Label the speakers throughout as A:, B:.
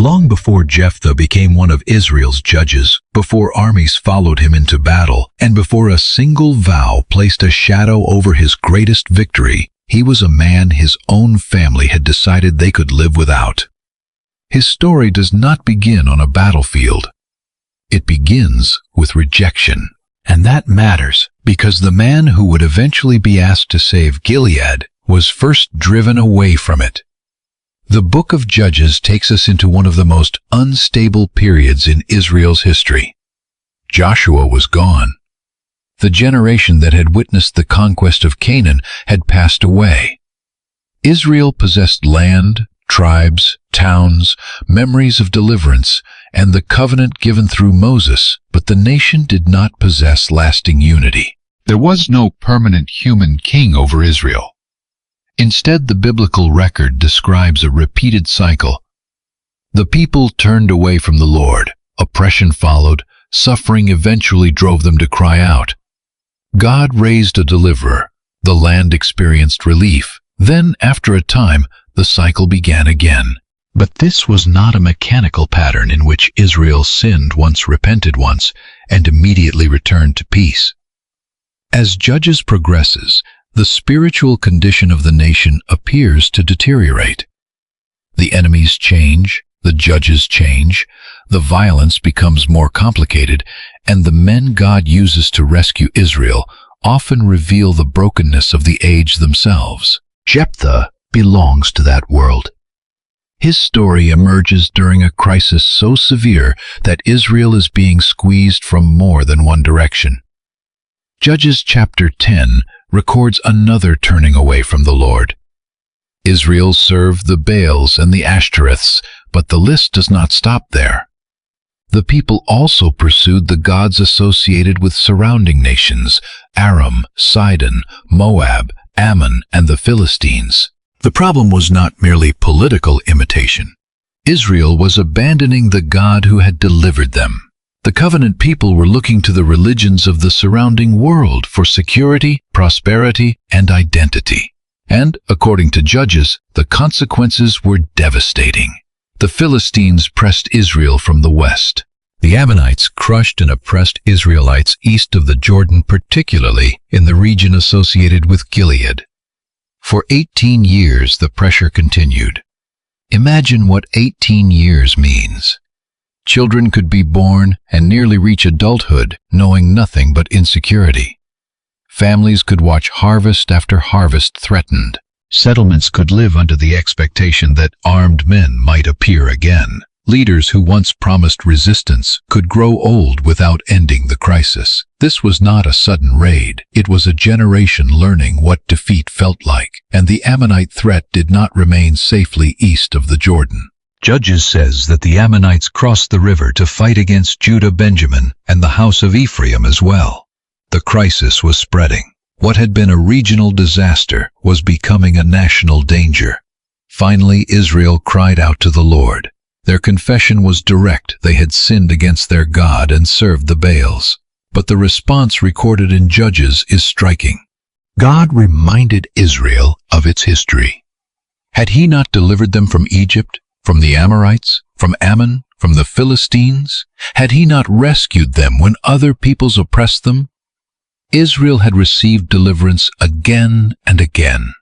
A: Long before Jephthah became one of Israel's judges, before armies followed him into battle, and before a single vow placed a shadow over his greatest victory, he was a man his own family had decided they could live without. His story does not begin on a battlefield. It begins with rejection. And that matters, because the man who would eventually be asked to save Gilead was first driven away from it. The book of Judges takes us into one of the most unstable periods in Israel's history. Joshua was gone. The generation that had witnessed the conquest of Canaan had passed away. Israel possessed land, tribes, towns, memories of deliverance, and the covenant given through Moses, but the nation did not possess lasting unity. There was no permanent human king over Israel. Instead, the biblical record describes a repeated cycle. The people turned away from the Lord. Oppression followed. Suffering eventually drove them to cry out. God raised a deliverer. The land experienced relief. Then, after a time, the cycle began again. But this was not a mechanical pattern in which Israel sinned once, repented once, and immediately returned to peace. As Judges progresses, the spiritual condition of the nation appears to deteriorate. The enemies change, the judges change, the violence becomes more complicated, and the men God uses to rescue Israel often reveal the brokenness of the age themselves. Jephthah belongs to that world. His story emerges during a crisis so severe that Israel is being squeezed from more than one direction. Judges chapter 10 records another turning away from the Lord. Israel served the Baals and the Ashtoreths, but the list does not stop there. The people also pursued the gods associated with surrounding nations, Aram, Sidon, Moab, Ammon, and the Philistines. The problem was not merely political imitation. Israel was abandoning the God who had delivered them. The covenant people were looking to the religions of the surrounding world for security, prosperity, and identity. And, according to Judges, the consequences were devastating. The Philistines pressed Israel from the west. The Ammonites crushed and oppressed Israelites east of the Jordan, particularly in the region associated with Gilead. For 18 years, the pressure continued. Imagine what 18 years means. Children could be born and nearly reach adulthood knowing nothing but insecurity. Families could watch harvest after harvest threatened. Settlements could live under the expectation that armed men might appear again. Leaders who once promised resistance could grow old without ending the crisis. This was not a sudden raid. It was a generation learning what defeat felt like, and the Ammonite threat did not remain safely east of the Jordan. Judges says that the Ammonites crossed the river to fight against Judah, Benjamin, and the house of Ephraim as well. The crisis was spreading. What had been a regional disaster was becoming a national danger. Finally, Israel cried out to the Lord. Their confession was direct. They had sinned against their God and served the Baals. But the response recorded in Judges is striking. God reminded Israel of its history. Had he not delivered them from Egypt, from the Amorites, from Ammon, from the Philistines? Had he not rescued them when other peoples oppressed them? Israel had received deliverance again and again.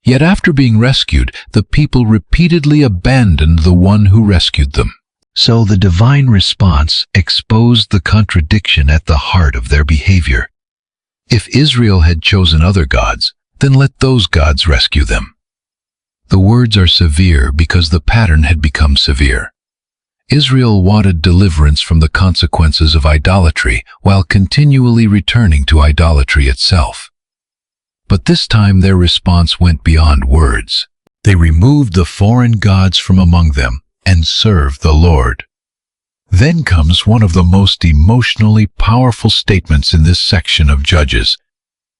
A: Yet after being rescued, the people repeatedly abandoned the one who rescued them. So the divine response exposed the contradiction at the heart of their behavior. If Israel had chosen other gods, then let those gods rescue them. The words are severe because the pattern had become severe. Israel wanted deliverance from the consequences of idolatry while continually returning to idolatry itself. But this time their response went beyond words. They removed the foreign gods from among them and served the Lord. Then comes one of the most emotionally powerful statements in this section of Judges.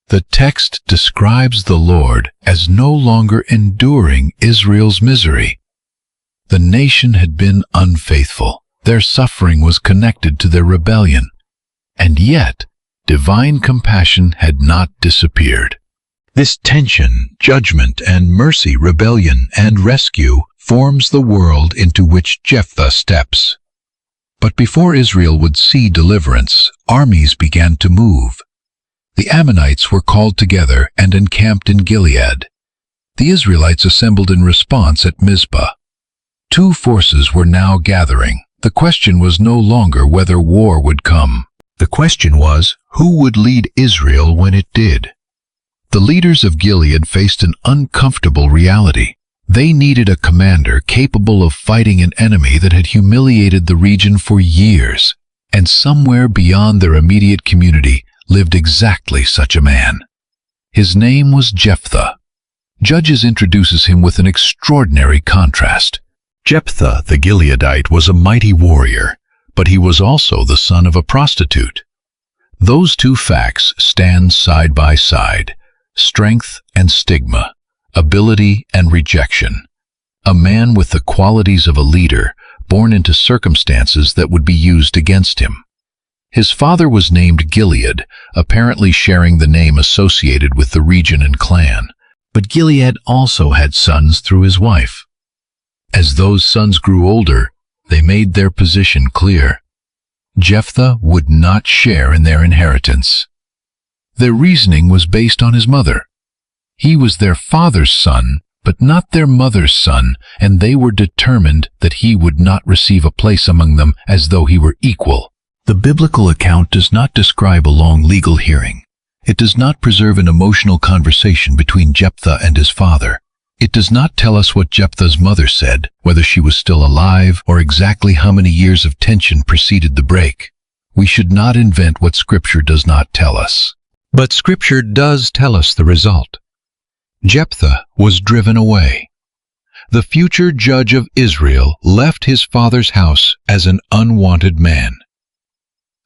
A: The text describes the Lord as no longer enduring Israel's misery. The nation had been unfaithful. Their suffering was connected to their rebellion. And yet, divine compassion had not disappeared. This tension, judgment and mercy, rebellion and rescue, forms the world into which Jephthah steps. But before Israel would see deliverance, armies began to move. The Ammonites were called together and encamped in Gilead. The Israelites assembled in response at Mizpah. Two forces were now gathering. The question was no longer whether war would come. The question was, who would lead Israel when it did? The leaders of Gilead faced an uncomfortable reality. They needed a commander capable of fighting an enemy that had humiliated the region for years, and somewhere beyond their immediate community lived exactly such a man. His name was Jephthah. Judges introduces him with an extraordinary contrast. Jephthah the Gileadite was a mighty warrior, but he was also the son of a prostitute. Those two facts stand side by side, strength and stigma, ability and rejection. A man with the qualities of a leader, born into circumstances that would be used against him. His father was named Gilead, apparently sharing the name associated with the region and clan. But Gilead also had sons through his wife. As those sons grew older, they made their position clear. Jephthah would not share in their inheritance. Their reasoning was based on his mother. He was their father's son, but not their mother's son, and they were determined that he would not receive a place among them as though he were equal. The biblical account does not describe a long legal hearing. It does not preserve an emotional conversation between Jephthah and his father. It does not tell us what Jephthah's mother said, whether she was still alive, or exactly how many years of tension preceded the break. We should not invent what Scripture does not tell us. But Scripture does tell us the result. Jephthah was driven away. The future judge of Israel left his father's house as an unwanted man.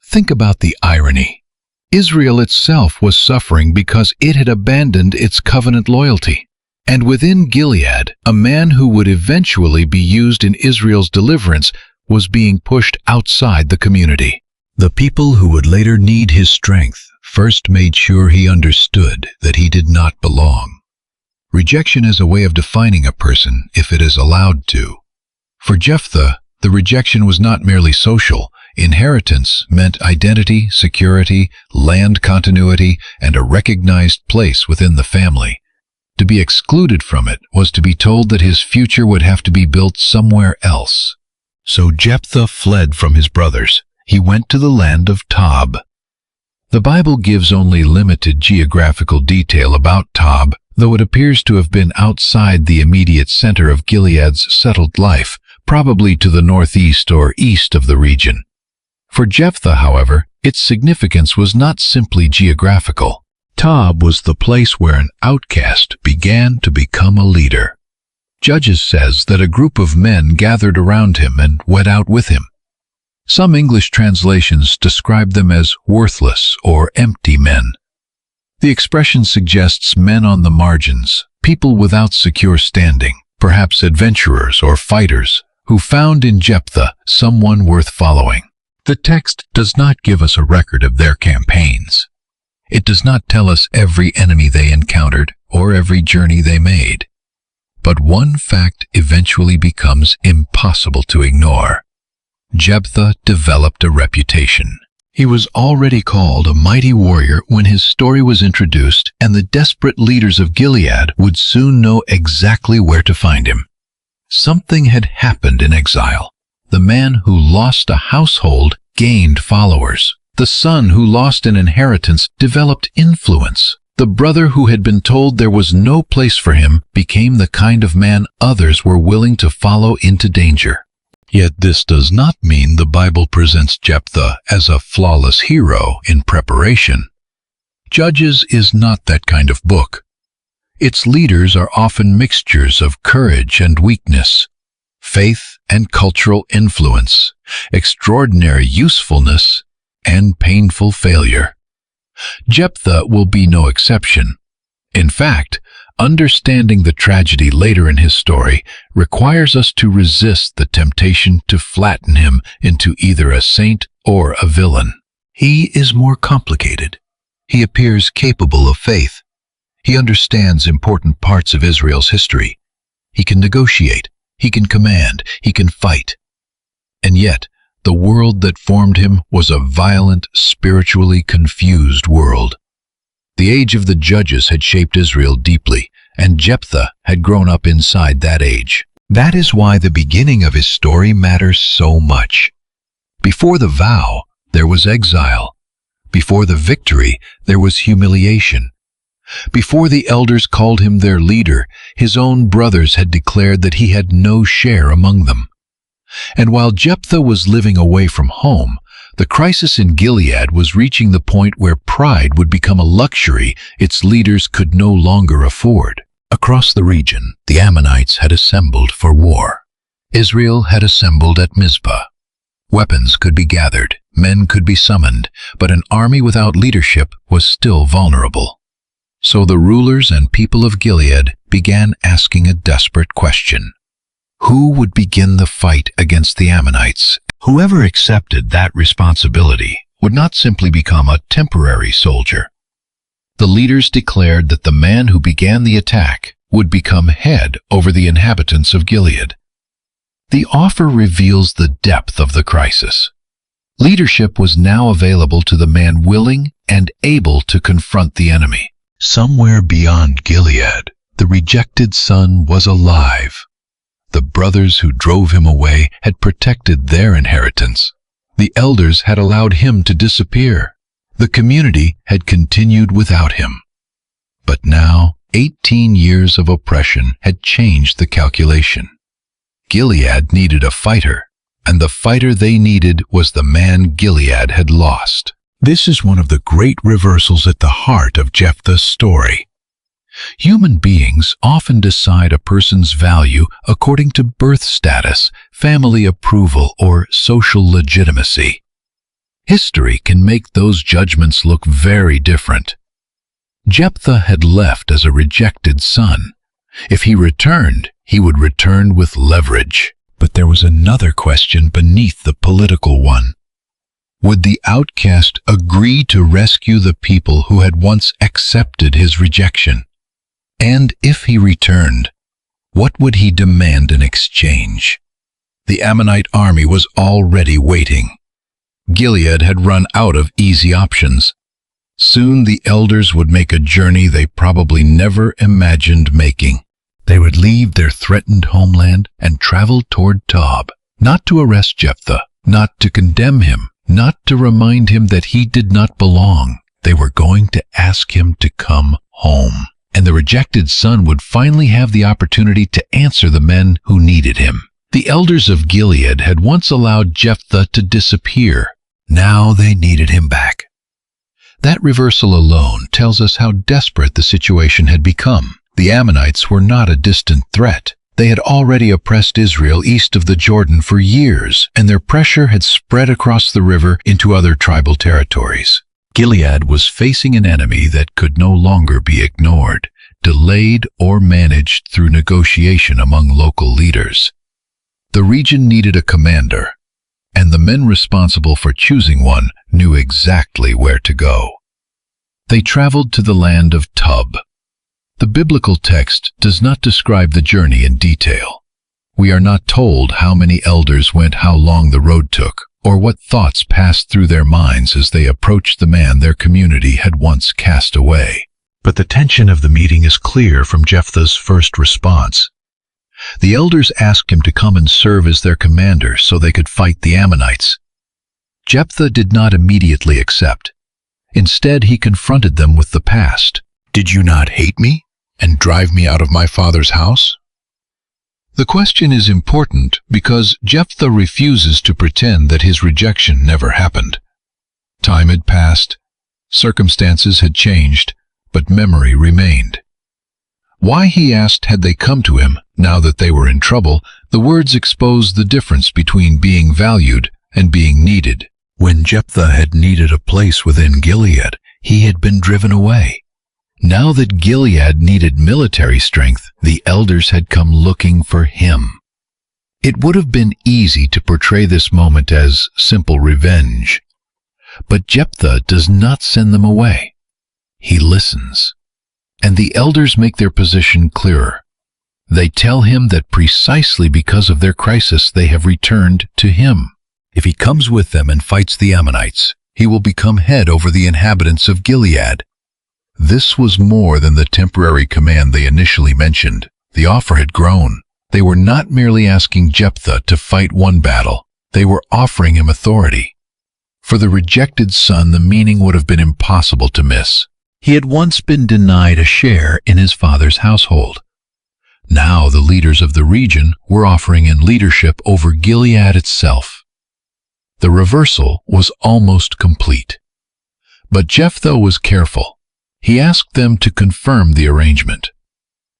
A: Think about the irony. Israel itself was suffering because it had abandoned its covenant loyalty. And within Gilead, a man who would eventually be used in Israel's deliverance was being pushed outside the community. The people who would later need his strength first made sure he understood that he did not belong. Rejection is a way of defining a person if it is allowed to. For Jephthah, the rejection was not merely social. Inheritance meant identity, security, land continuity, and a recognized place within the family. To be excluded from it was to be told that his future would have to be built somewhere else. So Jephthah fled from his brothers. He went to the land of Tob. The Bible gives only limited geographical detail about Tob, though it appears to have been outside the immediate center of Gilead's settled life, probably to the northeast or east of the region. For Jephthah, however, its significance was not simply geographical. Tob was the place where an outcast began to become a leader. Judges says that a group of men gathered around him and went out with him. Some English translations describe them as worthless or empty men. The expression suggests men on the margins, people without secure standing, perhaps adventurers or fighters, who found in Jephthah someone worth following. The text does not give us a record of their campaigns. It does not tell us every enemy they encountered or every journey they made. But one fact eventually becomes impossible to ignore. Jephthah developed a reputation. He was already called a mighty warrior when his story was introduced, and the desperate leaders of Gilead would soon know exactly where to find him. Something had happened in Exile. The man who lost a household gained followers. The son who lost an inheritance developed influence. The brother who had been told there was no place for him became the kind of man others were willing to follow into danger. Yet this does not mean the Bible presents Jephthah as a flawless hero in preparation. Judges is not that kind of book. Its leaders are often mixtures of courage and weakness, faith and cultural influence, extraordinary usefulness, and painful failure. Jephthah will be no exception. In fact, understanding the tragedy later in his story requires us to resist the temptation to flatten him into either a saint or a villain. He is more complicated. He appears capable of faith. He understands important parts of Israel's history. He can negotiate. he can command, he can fight. And yet, the world that formed him was a violent, spiritually confused world. The age of the judges had shaped Israel deeply, and Jephthah had grown up inside that age. That is why the beginning of his story matters so much. Before the vow, there was exile. Before the victory, there was humiliation. Before the elders called him their leader, his own brothers had declared that he had no share among them. And while Jephthah was living away from home, the crisis in Gilead was reaching the point where pride would become a luxury its leaders could no longer afford. Across the region, the Ammonites had assembled for war. Israel had assembled at Mizpah. Weapons could be gathered, men could be summoned, but an army without leadership was still vulnerable. So the rulers and people of Gilead began asking a desperate question. Who would begin the fight against the Ammonites? Whoever accepted that responsibility would not simply become a temporary soldier. The leaders declared that the man who began the attack would become head over the inhabitants of Gilead. The offer reveals the depth of the crisis. Leadership was now available to the man willing and able to confront the enemy. Somewhere beyond Gilead, the rejected son was alive. The brothers who drove him away had protected their inheritance. The elders had allowed him to disappear. The community had continued without him. But now, 18 years of oppression had changed the calculation. Gilead needed a fighter, and the fighter they needed was the man Gilead had lost. This is one of the great reversals at the heart of Jephthah's story. Human beings often decide a person's value according to birth status, family approval, or social legitimacy. History can make those judgments look very different. Jephthah had left as a rejected son. If he returned, he would return with leverage. But there was another question beneath the political one. Would the outcast agree to rescue the people who had once accepted his rejection? And if he returned, what would he demand in exchange? The Ammonite army was already waiting. Gilead had run out of easy options. Soon the elders would make a journey they probably never imagined making. They would leave their threatened homeland and travel toward Tob, not to arrest Jephthah, not to condemn him, not to remind him that he did not belong. They were going to ask him to come home. And the rejected son would finally have the opportunity to answer the men who needed him. The elders of Gilead had once allowed Jephthah to disappear. Now they needed him back. That reversal alone tells us how desperate the situation had become. The Ammonites were not a distant threat. They had already oppressed Israel east of the Jordan for years, and their pressure had spread across the river into other tribal territories. Gilead was facing an enemy that could no longer be ignored, delayed, or managed through negotiation among local leaders. The region needed a commander, and the men responsible for choosing one knew exactly where to go. They traveled to the Land of Tob. The biblical text does not describe the journey in detail. We are not told how many elders went, how long the road took, or what thoughts passed through their minds as they approached the man their community had once cast away. But the tension of the meeting is clear from Jephthah's first response. The elders asked him to come and serve as their commander so they could fight the Ammonites. Jephthah did not immediately accept. Instead, he confronted them with the past. Did you not hate me and drive me out of my father's house? The question is important because Jephthah refuses to pretend that his rejection never happened. Time had passed, circumstances had changed, but memory remained. Why, he asked, had they come to him now that they were in trouble? The words exposed the difference between being valued and being needed. When Jephthah had needed a place within Gilead, he had been driven away. Now that Gilead needed military strength, the elders had come looking for him. It would have been easy to portray this moment as simple revenge. But Jephthah does not send them away. He listens. And the elders make their position clearer. They tell him that precisely because of their crisis they have returned to him. If he comes with them and fights the Ammonites, he will become head over the inhabitants of Gilead. This was more than the temporary command they initially mentioned. The offer had grown. They were not merely asking Jephthah to fight one battle, they were offering him authority. For the rejected son, the meaning would have been impossible to miss. He had once been denied a share in his father's household. Now the leaders of the region were offering him leadership over Gilead itself. The reversal was almost complete. But Jephthah was careful. He asked them to confirm the arrangement.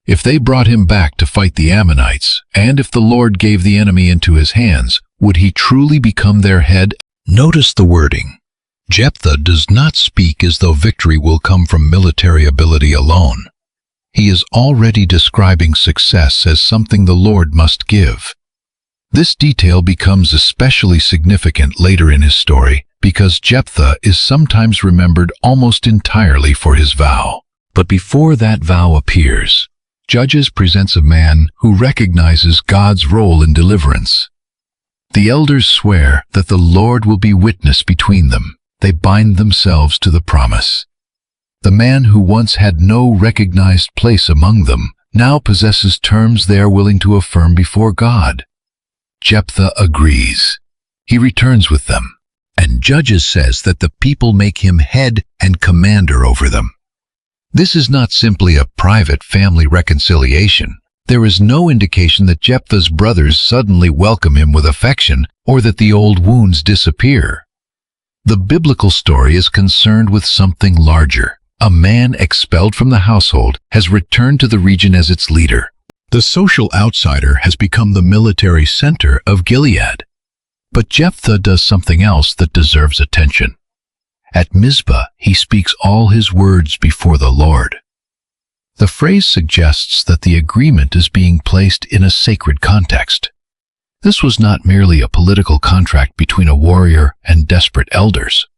A: If they brought him back to fight the Ammonites, and if the Lord gave the enemy into his hands, would he truly become their head? Notice the wording. Jephthah does not speak as though victory will come from military ability alone. He is already describing success as something the Lord must give. This detail becomes especially significant later in his story because Jephthah is sometimes remembered almost entirely for his vow. But before that vow appears, Judges presents a man who recognizes God's role in deliverance. The elders swear that the Lord will be witness between them. They bind themselves to the promise. The man who once had no recognized place among them now possesses terms they are willing to affirm before God. Jephthah agrees. He returns with them, and Judges says that the people make him head and commander over them. This is not simply a private family reconciliation. There is no indication that Jephthah's brothers suddenly welcome him with affection or that the old wounds disappear. The biblical story is concerned with something larger. A man expelled from the household has returned to the region as its leader. The social outsider has become the military center of Gilead. But Jephthah does something else that deserves attention. At Mizpah, he speaks all his words before the Lord. The phrase suggests that the agreement is being placed in a sacred context. This was not merely a political contract between a warrior and desperate elders.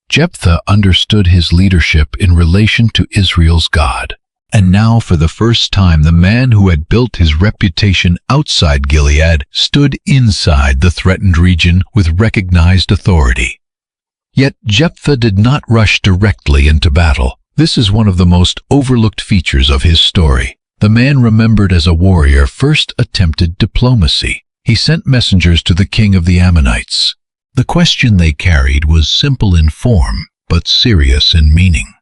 A: Jephthah understood his leadership in relation to Israel's God. And now, for the first time, the man who had built his reputation outside Gilead stood inside the threatened region with recognized authority. Yet Jephthah did not rush directly into battle. This is one of the most overlooked features of his story. The man remembered as a warrior first attempted diplomacy. He sent messengers to the king of the Ammonites. The question they carried was simple in form, but serious in meaning.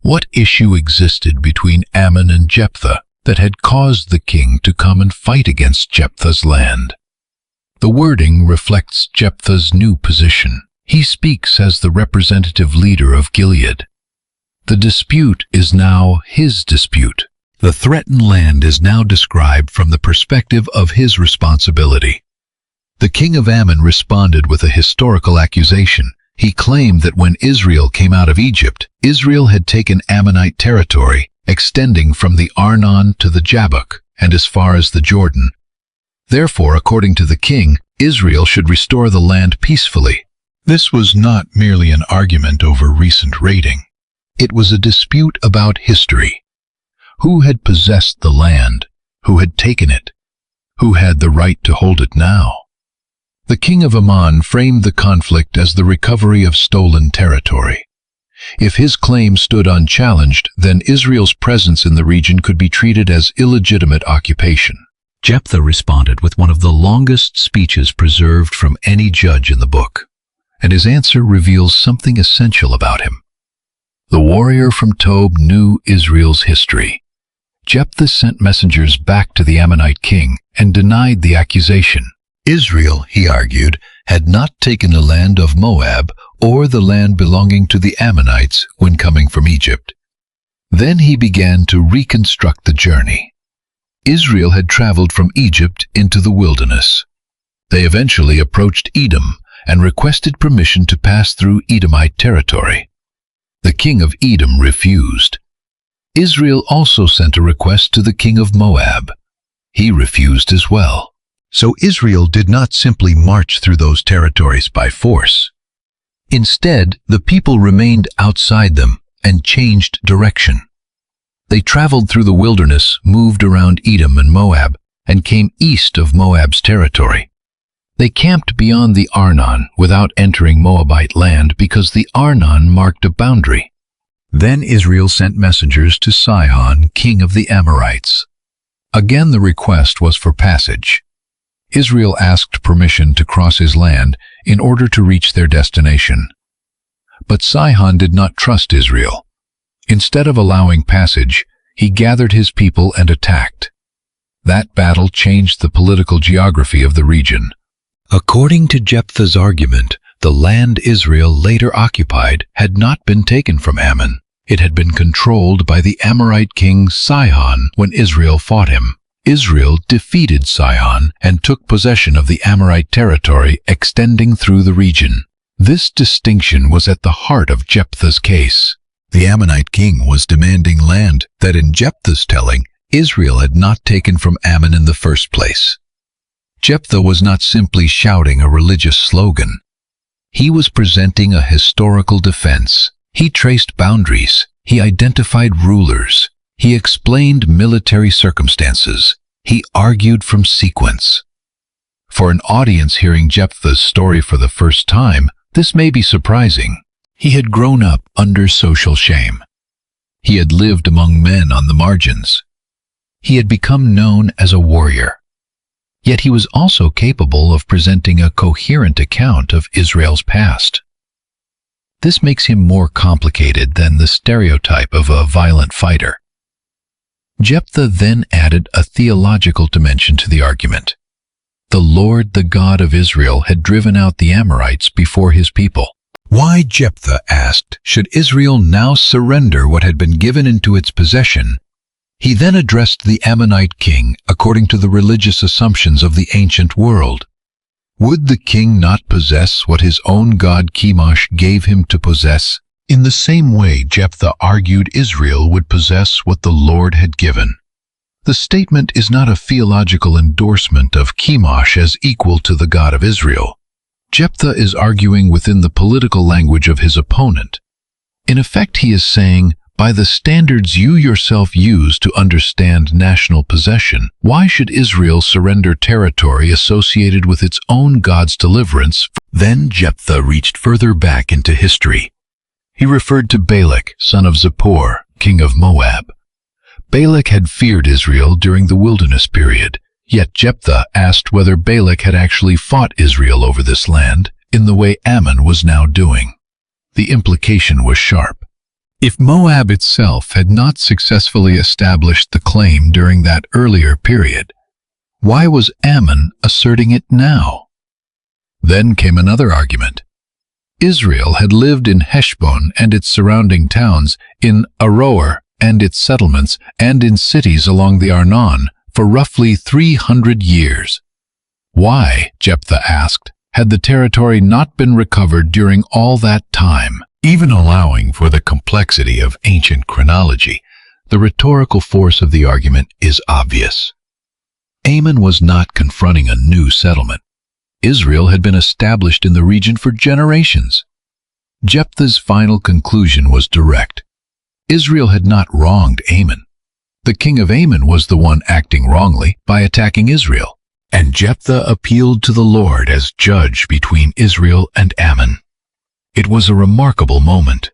A: What issue existed between Ammon and Jephthah that had caused the king to come and fight against Jephthah's land? The wording reflects Jephthah's new position. He speaks as the representative leader of Gilead. The dispute is now his dispute. The threatened land is now described from the perspective of his responsibility. The king of Ammon responded with a historical accusation. He claimed that when Israel came out of Egypt, Israel had taken Ammonite territory, extending from the Arnon to the Jabbok and as far as the Jordan. Therefore, according to the king, Israel should restore the land peacefully. This was not merely an argument over recent raiding. It was a dispute about history. Who had possessed the land? Who had taken it? Who had the right to hold it now? The king of Ammon framed the conflict as the recovery of stolen territory. If his claim stood unchallenged, then Israel's presence in the region could be treated as illegitimate occupation. Jephthah responded with one of the longest speeches preserved from any judge in the book, and his answer reveals something essential about him. The warrior from Tob knew Israel's history. Jephthah sent messengers back to the Ammonite king and denied the accusation. Israel, he argued, had not taken the land of Moab or the land belonging to the Ammonites when coming from Egypt. Then he began to reconstruct the journey. Israel had traveled from Egypt into the wilderness. They eventually approached Edom and requested permission to pass through Edomite territory. The king of Edom refused. Israel also sent a request to the king of Moab. He refused as well. So Israel did not simply march through those territories by force. Instead, the people remained outside them and changed direction. They traveled through the wilderness, moved around Edom and Moab, and came east of Moab's territory. They camped beyond the Arnon without entering Moabite land because the Arnon marked a boundary. Then Israel sent messengers to Sihon, king of the Amorites. Again the request was for passage. Israel asked permission to cross his land in order to reach their destination. But Sihon did not trust Israel. Instead of allowing passage, he gathered his people and attacked. That battle changed the political geography of the region. According to Jephthah's argument, the land Israel later occupied had not been taken from Ammon. It had been controlled by the Amorite king Sihon when Israel fought him. Israel defeated Sihon and took possession of the Amorite territory extending through the region. This distinction was at the heart of Jephthah's case. The Ammonite king was demanding land that, in Jephthah's telling, Israel had not taken from Ammon in the first place. Jephthah was not simply shouting a religious slogan. He was presenting a historical defense. He traced boundaries. He identified rulers. He explained military circumstances. He argued from sequence. For an audience hearing Jephthah's story for the first time, this may be surprising. He had grown up under social shame. He had lived among men on the margins. He had become known as a warrior. Yet he was also capable of presenting a coherent account of Israel's past. This makes him more complicated than the stereotype of a violent fighter. Jephthah then added a theological dimension to the argument. The Lord, the God of Israel, had driven out the Amorites before his people. Why, Jephthah asked, should Israel now surrender what had been given into its possession? He then addressed the Ammonite king according to the religious assumptions of the ancient world. Would the king not possess what his own god Chemosh gave him to possess? In the same way, Jephthah argued Israel would possess what the Lord had given. The statement is not a theological endorsement of Chemosh as equal to the God of Israel. Jephthah is arguing within the political language of his opponent. In effect, he is saying, by the standards you yourself use to understand national possession, why should Israel surrender territory associated with its own God's deliverance? Then Jephthah reached further back into history. He referred to Balak, son of Zippor, king of Moab. Balak had feared Israel during the wilderness period, yet Jephthah asked whether Balak had actually fought Israel over this land in the way Ammon was now doing. The implication was sharp. If Moab itself had not successfully established the claim during that earlier period, why was Ammon asserting it now? Then came another argument. Israel had lived in Heshbon and its surrounding towns, in Aroer and its settlements, and in cities along the Arnon for roughly 300 years. Why, Jephthah asked, had the territory not been recovered during all that time? Even allowing for the complexity of ancient chronology, the rhetorical force of the argument is obvious. Ammon was not confronting a new settlement. Israel had been established in the region for generations. Jephthah's final conclusion was direct. Israel had not wronged Ammon. The king of Ammon was the one acting wrongly by attacking Israel, and Jephthah appealed to the Lord as judge between Israel and Ammon. It was a remarkable moment.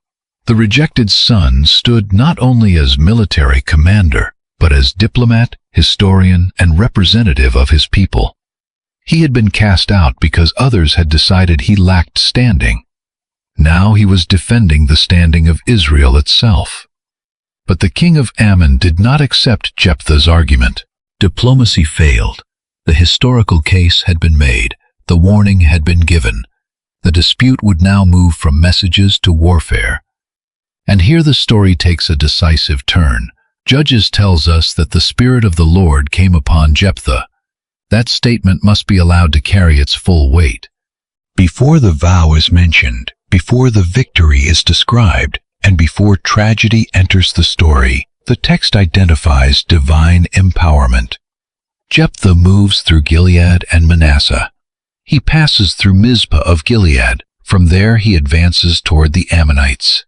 A: The rejected son stood not only as military commander, but as diplomat, historian, and representative of his people. He had been cast out because others had decided he lacked standing. Now he was defending the standing of Israel itself. But the king of Ammon did not accept Jephthah's argument. Diplomacy failed. The historical case had been made. The warning had been given. The dispute would now move from messages to warfare. And here the story takes a decisive turn. Judges tells us that the Spirit of the Lord came upon Jephthah. That statement must be allowed to carry its full weight. Before the vow is mentioned, before the victory is described, and before tragedy enters the story, the text identifies divine empowerment. Jephthah moves through Gilead and Manasseh. He passes through Mizpah of Gilead. From there he advances toward the Ammonites.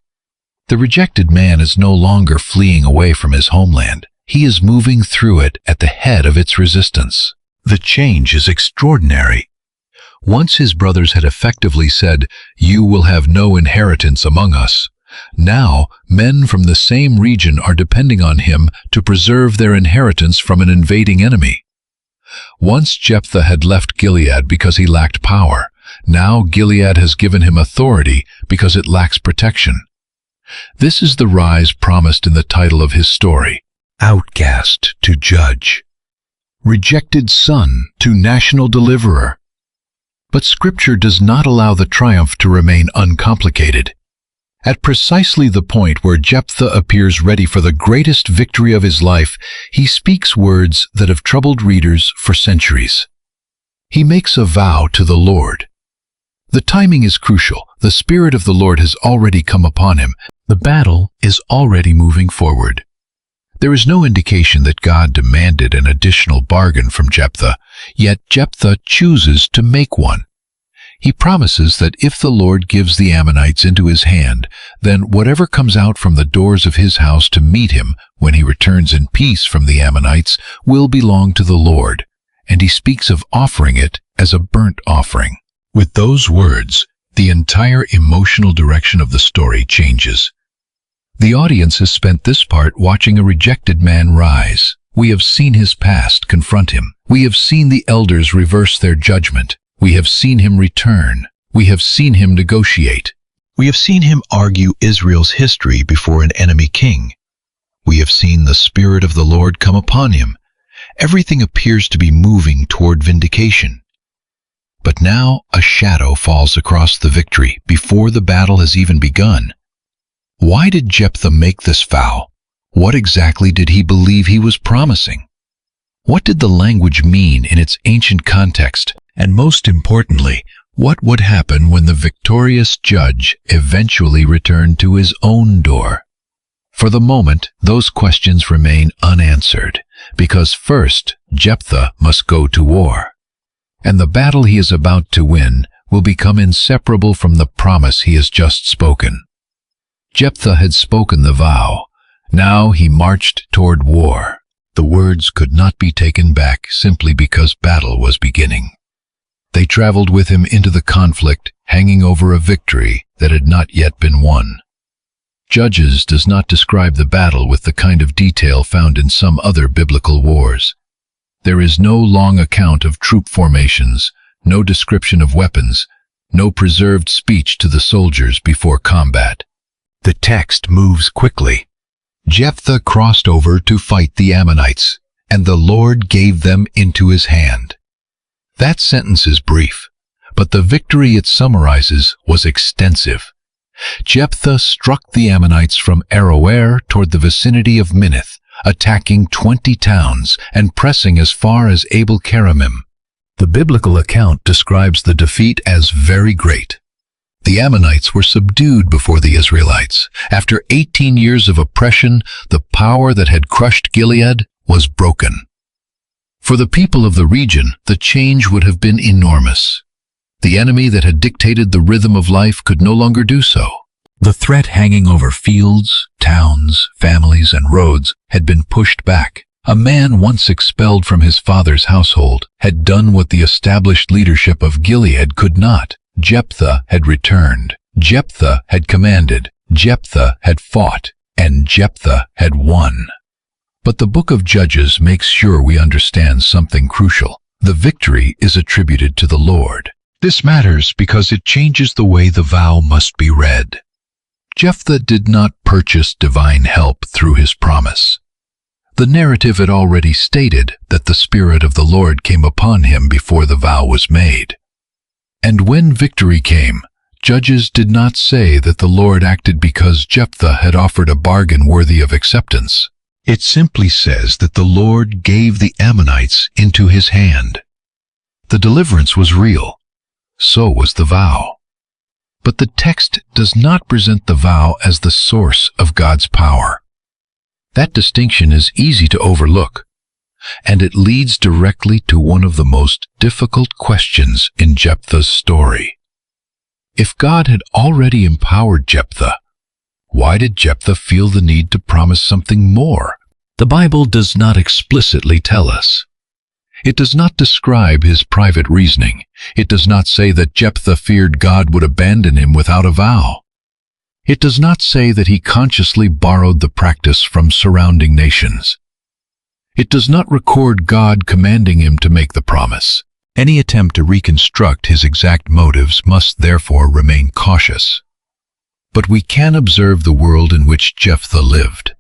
A: The rejected man is no longer fleeing away from his homeland. He is moving through it at the head of its resistance. The change is extraordinary. Once his brothers had effectively said, "You will have no inheritance among us." Now, men from the same region are depending on him to preserve their inheritance from an invading enemy. Once Jephthah had left Gilead because he lacked power. Now Gilead has given him authority because it lacks protection. This is the rise promised in the title of his story. Outcast to judge. Rejected son to national deliverer. But Scripture does not allow the triumph to remain uncomplicated. At precisely the point where Jephthah appears ready for the greatest victory of his life, he speaks words that have troubled readers for centuries. He makes a vow to the Lord. The timing is crucial. The Spirit of the Lord has already come upon him. The battle is already moving forward. There is no indication that God demanded an additional bargain from Jephthah, yet Jephthah chooses to make one. He promises that if the Lord gives the Ammonites into his hand, then whatever comes out from the doors of his house to meet him when he returns in peace from the Ammonites will belong to the Lord, and he speaks of offering it as a burnt offering. With those words, the entire emotional direction of the story changes. The audience has spent this part watching a rejected man rise. We have seen his past confront him. We have seen the elders reverse their judgment. We have seen him return. We have seen him negotiate. We have seen him argue Israel's history before an enemy king. We have seen the Spirit of the Lord come upon him. Everything appears to be moving toward vindication. But now a shadow falls across the victory before the battle has even begun. Why did Jephthah make this vow? What exactly did he believe he was promising? What did the language mean in its ancient context? And most importantly, what would happen when the victorious judge eventually returned to his own door? For the moment, those questions remain unanswered, because first, Jephthah must go to war. And the battle he is about to win will become inseparable from the promise he has just spoken. Jephthah had spoken the vow. Now he marched toward war. The words could not be taken back simply because battle was beginning. They traveled with him into the conflict, hanging over a victory that had not yet been won. Judges does not describe the battle with the kind of detail found in some other biblical wars. There is no long account of troop formations, no description of weapons, no preserved speech to the soldiers before combat. The text moves quickly. Jephthah crossed over to fight the Ammonites, and the Lord gave them into his hand. That sentence is brief, but the victory it summarizes was extensive. Jephthah struck the Ammonites from Aroer toward the vicinity of Minnith, attacking 20 towns and pressing as far as Abel-Keramim. The biblical account describes the defeat as very great. The Ammonites were subdued before the Israelites. After 18 years of oppression, the power that had crushed Gilead was broken. For the people of the region, the change would have been enormous. The enemy that had dictated the rhythm of life could no longer do so. The threat hanging over fields, towns, families, and roads had been pushed back. A man once expelled from his father's household had done what the established leadership of Gilead could not. Jephthah had returned. Jephthah had commanded. Jephthah had fought. And Jephthah had won. But the book of Judges makes sure we understand something crucial. The victory is attributed to the Lord. This matters because it changes the way the vow must be read. Jephthah did not purchase divine help through his promise. The narrative had already stated that the Spirit of the Lord came upon him before the vow was made. And when victory came, Judges did not say that the Lord acted because Jephthah had offered a bargain worthy of acceptance. It simply says that the Lord gave the Ammonites into his hand. The deliverance was real. So was the vow. But the text does not present the vow as the source of God's power. That distinction is easy to overlook, and it leads directly to one of the most difficult questions in Jephthah's story. If God had already empowered Jephthah, Why did Jephthah feel the need to promise something more? The Bible does not explicitly tell us. It does not describe his private reasoning. It does not say that Jephthah feared God would abandon him without a vow. It does not say that he consciously borrowed the practice from surrounding nations. It does not record God commanding him to make the promise. Any attempt to reconstruct his exact motives must therefore remain cautious. But we can observe the world in which Jephthah lived.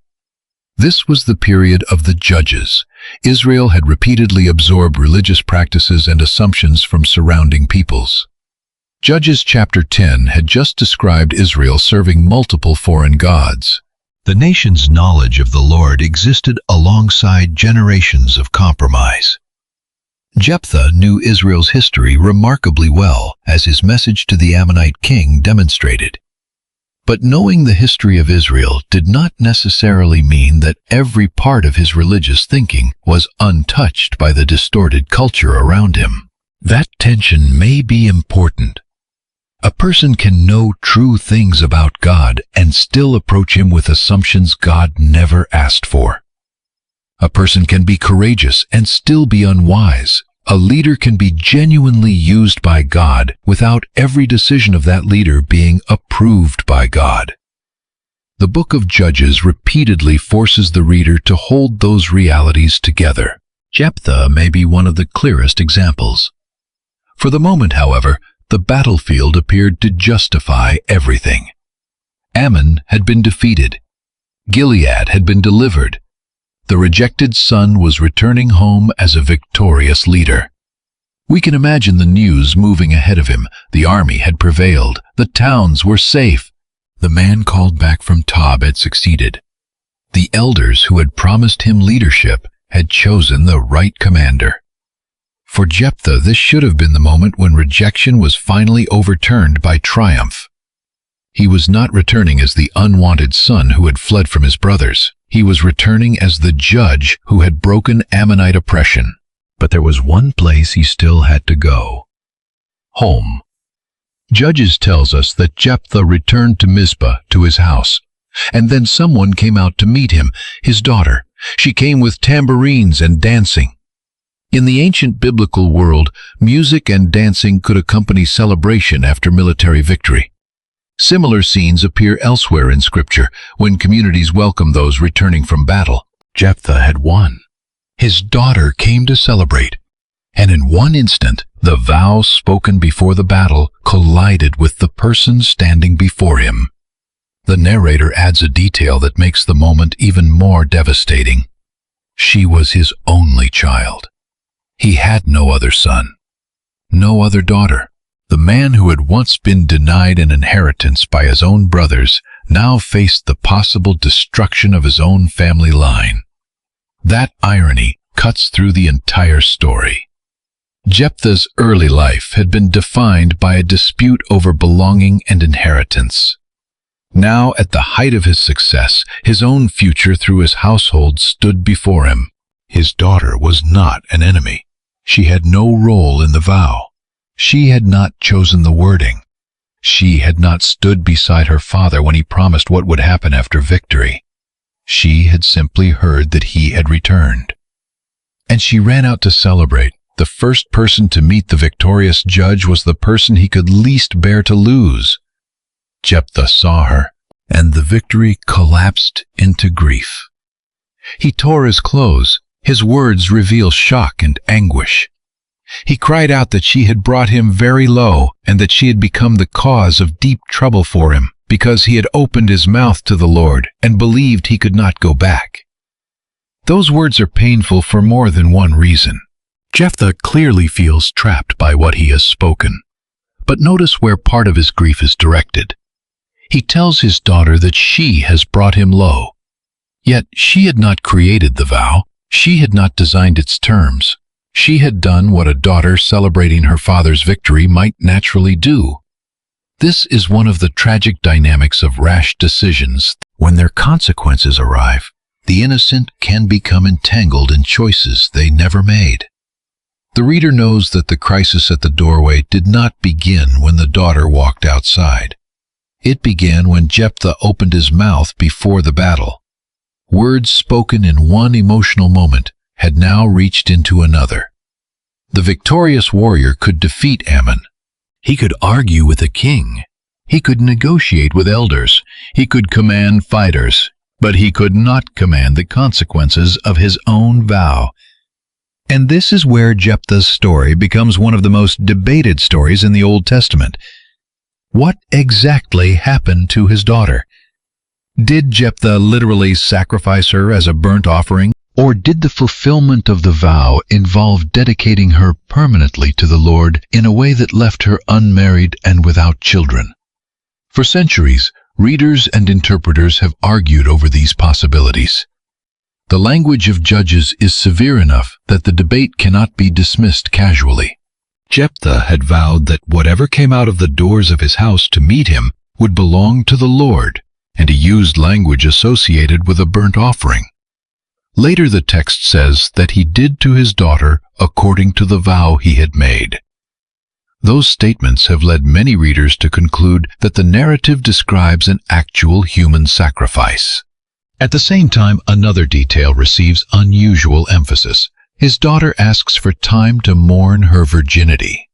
A: This was the period of the judges. Israel had repeatedly absorbed religious practices and assumptions from surrounding peoples. Judges chapter 10 had just described Israel serving multiple foreign gods. The nation's knowledge of the Lord existed alongside generations of compromise. Jephthah knew Israel's history remarkably well, as his message to the Ammonite king demonstrated. But knowing the history of Israel did not necessarily mean that every part of his religious thinking was untouched by the distorted culture around him. That tension may be important. A person can know true things about God and still approach him with assumptions God never asked for. A person can be courageous and still be unwise. A leader can be genuinely used by God without every decision of that leader being approved by God. The book of Judges repeatedly forces the reader to hold those realities together. Jephthah may be one of the clearest examples. For the moment, however, the battlefield appeared to justify everything. Ammon had been defeated. Gilead had been delivered. The rejected son was returning home as a victorious leader. We can imagine the news moving ahead of him. The army had prevailed. The towns were safe. The man called back from Tob had succeeded. The elders who had promised him leadership had chosen the right commander. For Jephthah, this should have been the moment when rejection was finally overturned by triumph. He was not returning as the unwanted son who had fled from his brothers. He was returning as the judge who had broken Ammonite oppression. But there was one place he still had to go: home. Judges tells us that Jephthah returned to Mizpah, to his house, and then someone came out to meet him, his daughter. She came with tambourines and dancing. In the ancient biblical world, music and dancing could accompany celebration after military victory. Similar scenes appear elsewhere in Scripture when communities welcome those returning from battle. Jephthah had won. His daughter came to celebrate, and in one instant, the vow spoken before the battle collided with the person standing before him. The narrator adds a detail that makes the moment even more devastating. She was his only child. He had no other son, no other daughter. The man who had once been denied an inheritance by his own brothers now faced the possible destruction of his own family line. That irony cuts through the entire story. Jephthah's early life had been defined by a dispute over belonging and inheritance. Now, at the height of his success, his own future through his household stood before him. His daughter was not an enemy. She had no role in the vow. She had not chosen the wording. She had not stood beside her father when he promised what would happen after victory. She had simply heard that he had returned. And she ran out to celebrate. The first person to meet the victorious judge was the person he could least bear to lose. Jephthah saw her, and the victory collapsed into grief. He tore his clothes. His words reveal shock and anguish. He cried out that she had brought him very low and that she had become the cause of deep trouble for him because he had opened his mouth to the Lord and believed he could not go back. Those words are painful for more than one reason. Jephthah clearly feels trapped by what he has spoken. But notice where part of his grief is directed. He tells his daughter that she has brought him low. Yet she had not created the vow. She had not designed its terms. She had done what a daughter celebrating her father's victory might naturally do. This is one of the tragic dynamics of rash decisions. When their consequences arrive, the innocent can become entangled in choices they never made. The reader knows that the crisis at the doorway did not begin when the daughter walked outside. It began when Jephthah opened his mouth before the battle. Words spoken in one emotional moment had now reached into another. The victorious warrior could defeat Ammon. He could argue with a king. He could negotiate with elders. He could command fighters. But he could not command the consequences of his own vow. And this is where Jephthah's story becomes one of the most debated stories in the Old Testament. What exactly happened to his daughter? Did Jephthah literally sacrifice her as a burnt offering? Or did the fulfillment of the vow involve dedicating her permanently to the Lord in a way that left her unmarried and without children? For centuries, readers and interpreters have argued over these possibilities. The language of Judges is severe enough that the debate cannot be dismissed casually. Jephthah had vowed that whatever came out of the doors of his house to meet him would belong to the Lord, and he used language associated with a burnt offering. Later the text says that he did to his daughter according to the vow he had made. Those statements have led many readers to conclude that the narrative describes an actual human sacrifice. At the same time, another detail receives unusual emphasis. His daughter asks for time to mourn her virginity.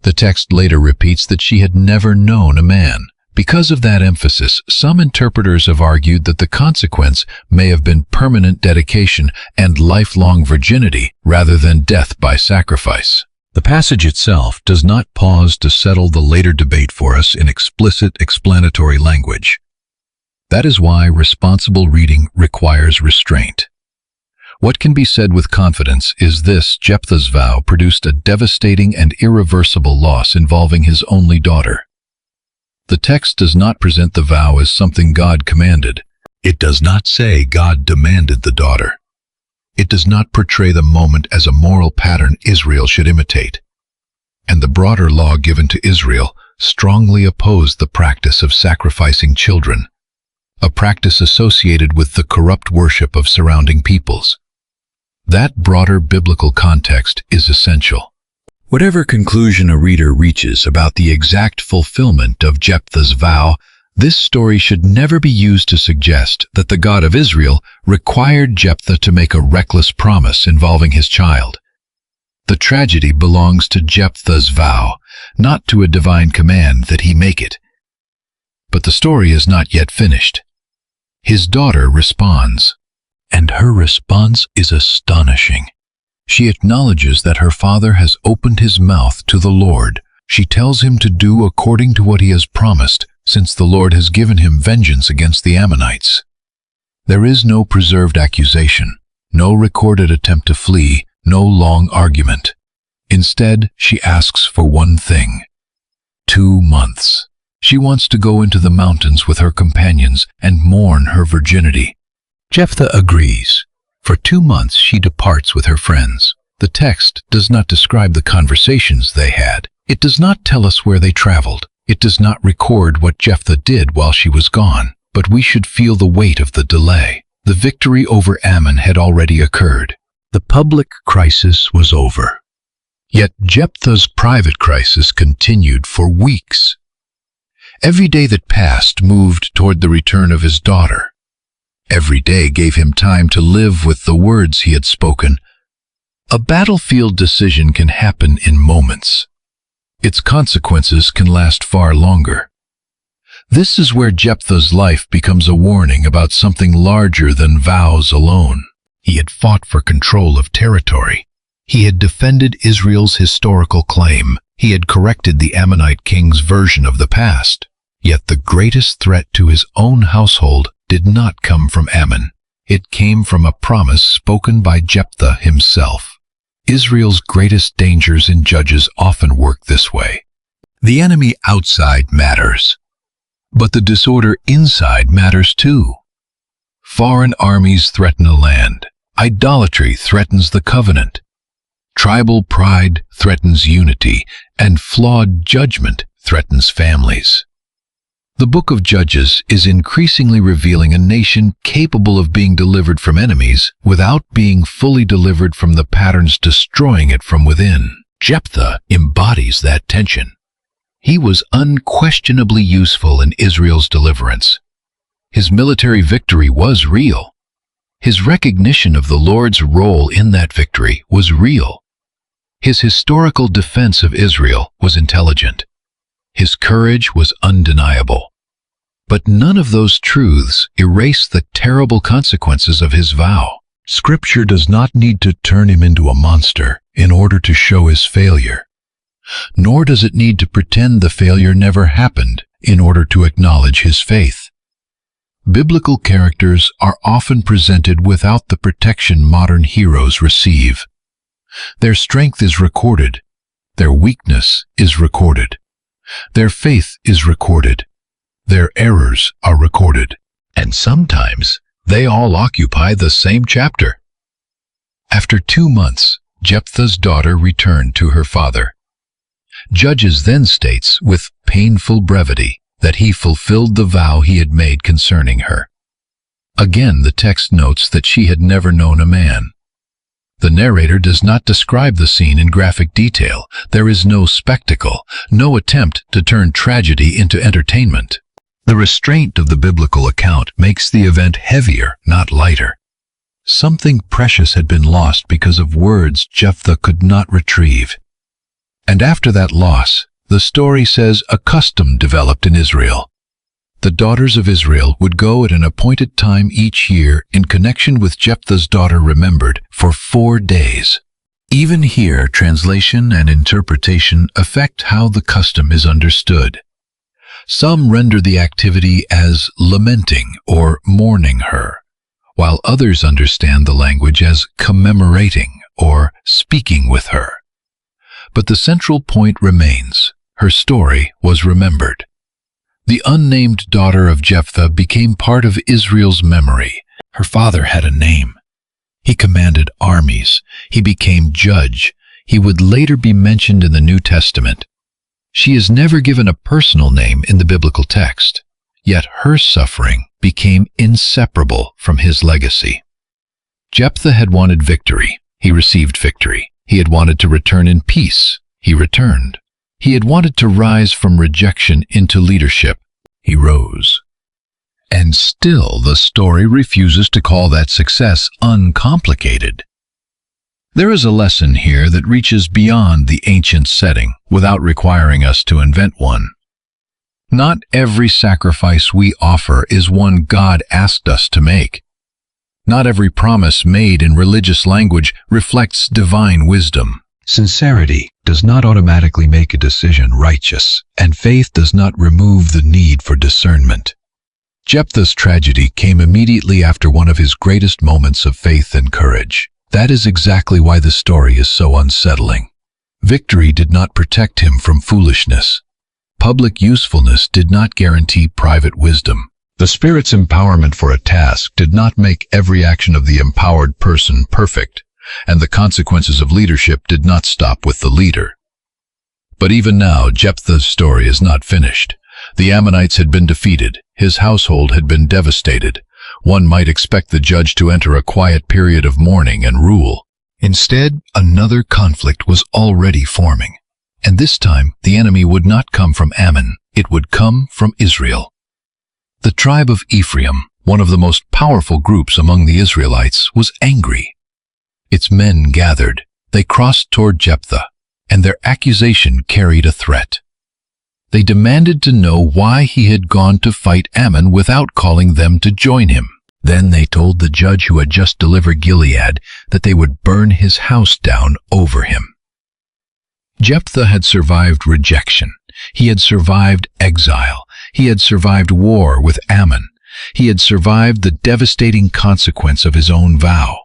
A: The text later repeats that she had never known a man. Because of that emphasis, some interpreters have argued that the consequence may have been permanent dedication and lifelong virginity rather than death by sacrifice. The passage itself does not pause to settle the later debate for us in explicit explanatory language. That is why responsible reading requires restraint. What can be said with confidence is this: Jephthah's vow produced a devastating and irreversible loss involving his only daughter. The text does not present the vow as something God commanded. It does not say God demanded the daughter. It does not portray the moment as a moral pattern Israel should imitate. And the broader law given to Israel strongly opposed the practice of sacrificing children, a practice associated with the corrupt worship of surrounding peoples. That broader biblical context is essential. Whatever conclusion a reader reaches about the exact fulfillment of Jephthah's vow, this story should never be used to suggest that the God of Israel required Jephthah to make a reckless promise involving his child. The tragedy belongs to Jephthah's vow, not to a divine command that he make it. But the story is not yet finished. His daughter responds, and her response is astonishing. She acknowledges that her father has opened his mouth to the Lord. She tells him to do according to what he has promised, since the Lord has given him vengeance against the Ammonites. There is no preserved accusation, no recorded attempt to flee, no long argument. Instead, she asks for one thing: 2 months. She wants to go into the mountains with her companions and mourn her virginity. Jephthah agrees. For 2 months she departs with her friends. The text does not describe the conversations they had. It does not tell us where they traveled. It does not record what Jephthah did while she was gone. But we should feel the weight of the delay. The victory over Ammon had already occurred. The public crisis was over. Yet Jephthah's private crisis continued for weeks. Every day that passed moved toward the return of his daughter. Every day gave him time to live with the words he had spoken. A battlefield decision can happen in moments. Its consequences can last far longer. This is where Jephthah's life becomes a warning about something larger than vows alone. He had fought for control of territory. He had defended Israel's historical claim. He had corrected the Ammonite king's version of the past. Yet the greatest threat to his own household did not come from Ammon. It came from a promise spoken by Jephthah himself. Israel's greatest dangers in Judges often work this way. The enemy outside matters, but the disorder inside matters too. Foreign armies threaten a land. Idolatry threatens the covenant. Tribal pride threatens unity, and flawed judgment threatens families. The book of Judges is increasingly revealing a nation capable of being delivered from enemies without being fully delivered from the patterns destroying it from within. Jephthah embodies that tension. He was unquestionably useful in Israel's deliverance. His military victory was real. His recognition of the Lord's role in that victory was real. His historical defense of Israel was intelligent. His courage was undeniable. But none of those truths erase the terrible consequences of his vow. Scripture does not need to turn him into a monster in order to show his failure. Nor does it need to pretend the failure never happened in order to acknowledge his faith. Biblical characters are often presented without the protection modern heroes receive. Their strength is recorded. Their weakness is recorded. Their faith is recorded. Their errors are recorded. And sometimes they all occupy the same chapter. After 2 months, Jephthah's daughter returned to her father. Judges then states with painful brevity that he fulfilled the vow he had made concerning her. Again, the text notes that she had never known a man. The narrator does not describe the scene in graphic detail. There is no spectacle, no attempt to turn tragedy into entertainment. The restraint of the biblical account makes the event heavier, not lighter. Something precious had been lost because of words Jephthah could not retrieve. And after that loss, the story says a custom developed in Israel. The daughters of Israel would go at an appointed time each year in connection with Jephthah's daughter remembered for 4 days. Even here, translation and interpretation affect how the custom is understood. Some render the activity as lamenting or mourning her, while others understand the language as commemorating or speaking with her. But the central point remains. Her story was remembered. The unnamed daughter of Jephthah became part of Israel's memory. Her father had a name. He commanded armies. He became judge. He would later be mentioned in the New Testament. She is never given a personal name in the biblical text, yet her suffering became inseparable from his legacy. Jephthah had wanted victory. He received victory. He had wanted to return in peace. He returned. He had wanted to rise from rejection into leadership. He rose. And still the story refuses to call that success uncomplicated. There is a lesson here that reaches beyond the ancient setting without requiring us to invent one. Not every sacrifice we offer is one God asked us to make. Not every promise made in religious language reflects divine wisdom. Sincerity does not automatically make a decision righteous, and faith does not remove the need for discernment. Jephthah's tragedy came immediately after one of his greatest moments of faith and courage. That is exactly why the story is so unsettling. Victory did not protect him from foolishness. Public usefulness did not guarantee private wisdom. The Spirit's empowerment for a task did not make every action of the empowered person perfect, and the consequences of leadership did not stop with the leader. But even now, Jephthah's story is not finished. The Ammonites had been defeated. His household had been devastated. One might expect the judge to enter a quiet period of mourning and rule. Instead, another conflict was already forming. And this time, the enemy would not come from Ammon. It would come from Israel. The tribe of Ephraim, one of the most powerful groups among the Israelites, was angry. Its men gathered. They crossed toward Jephthah, and their accusation carried a threat. They demanded to know why he had gone to fight Ammon without calling them to join him. Then they told the judge who had just delivered Gilead that they would burn his house down over him. Jephthah had survived rejection. He had survived exile. He had survived war with Ammon. He had survived the devastating consequence of his own vow.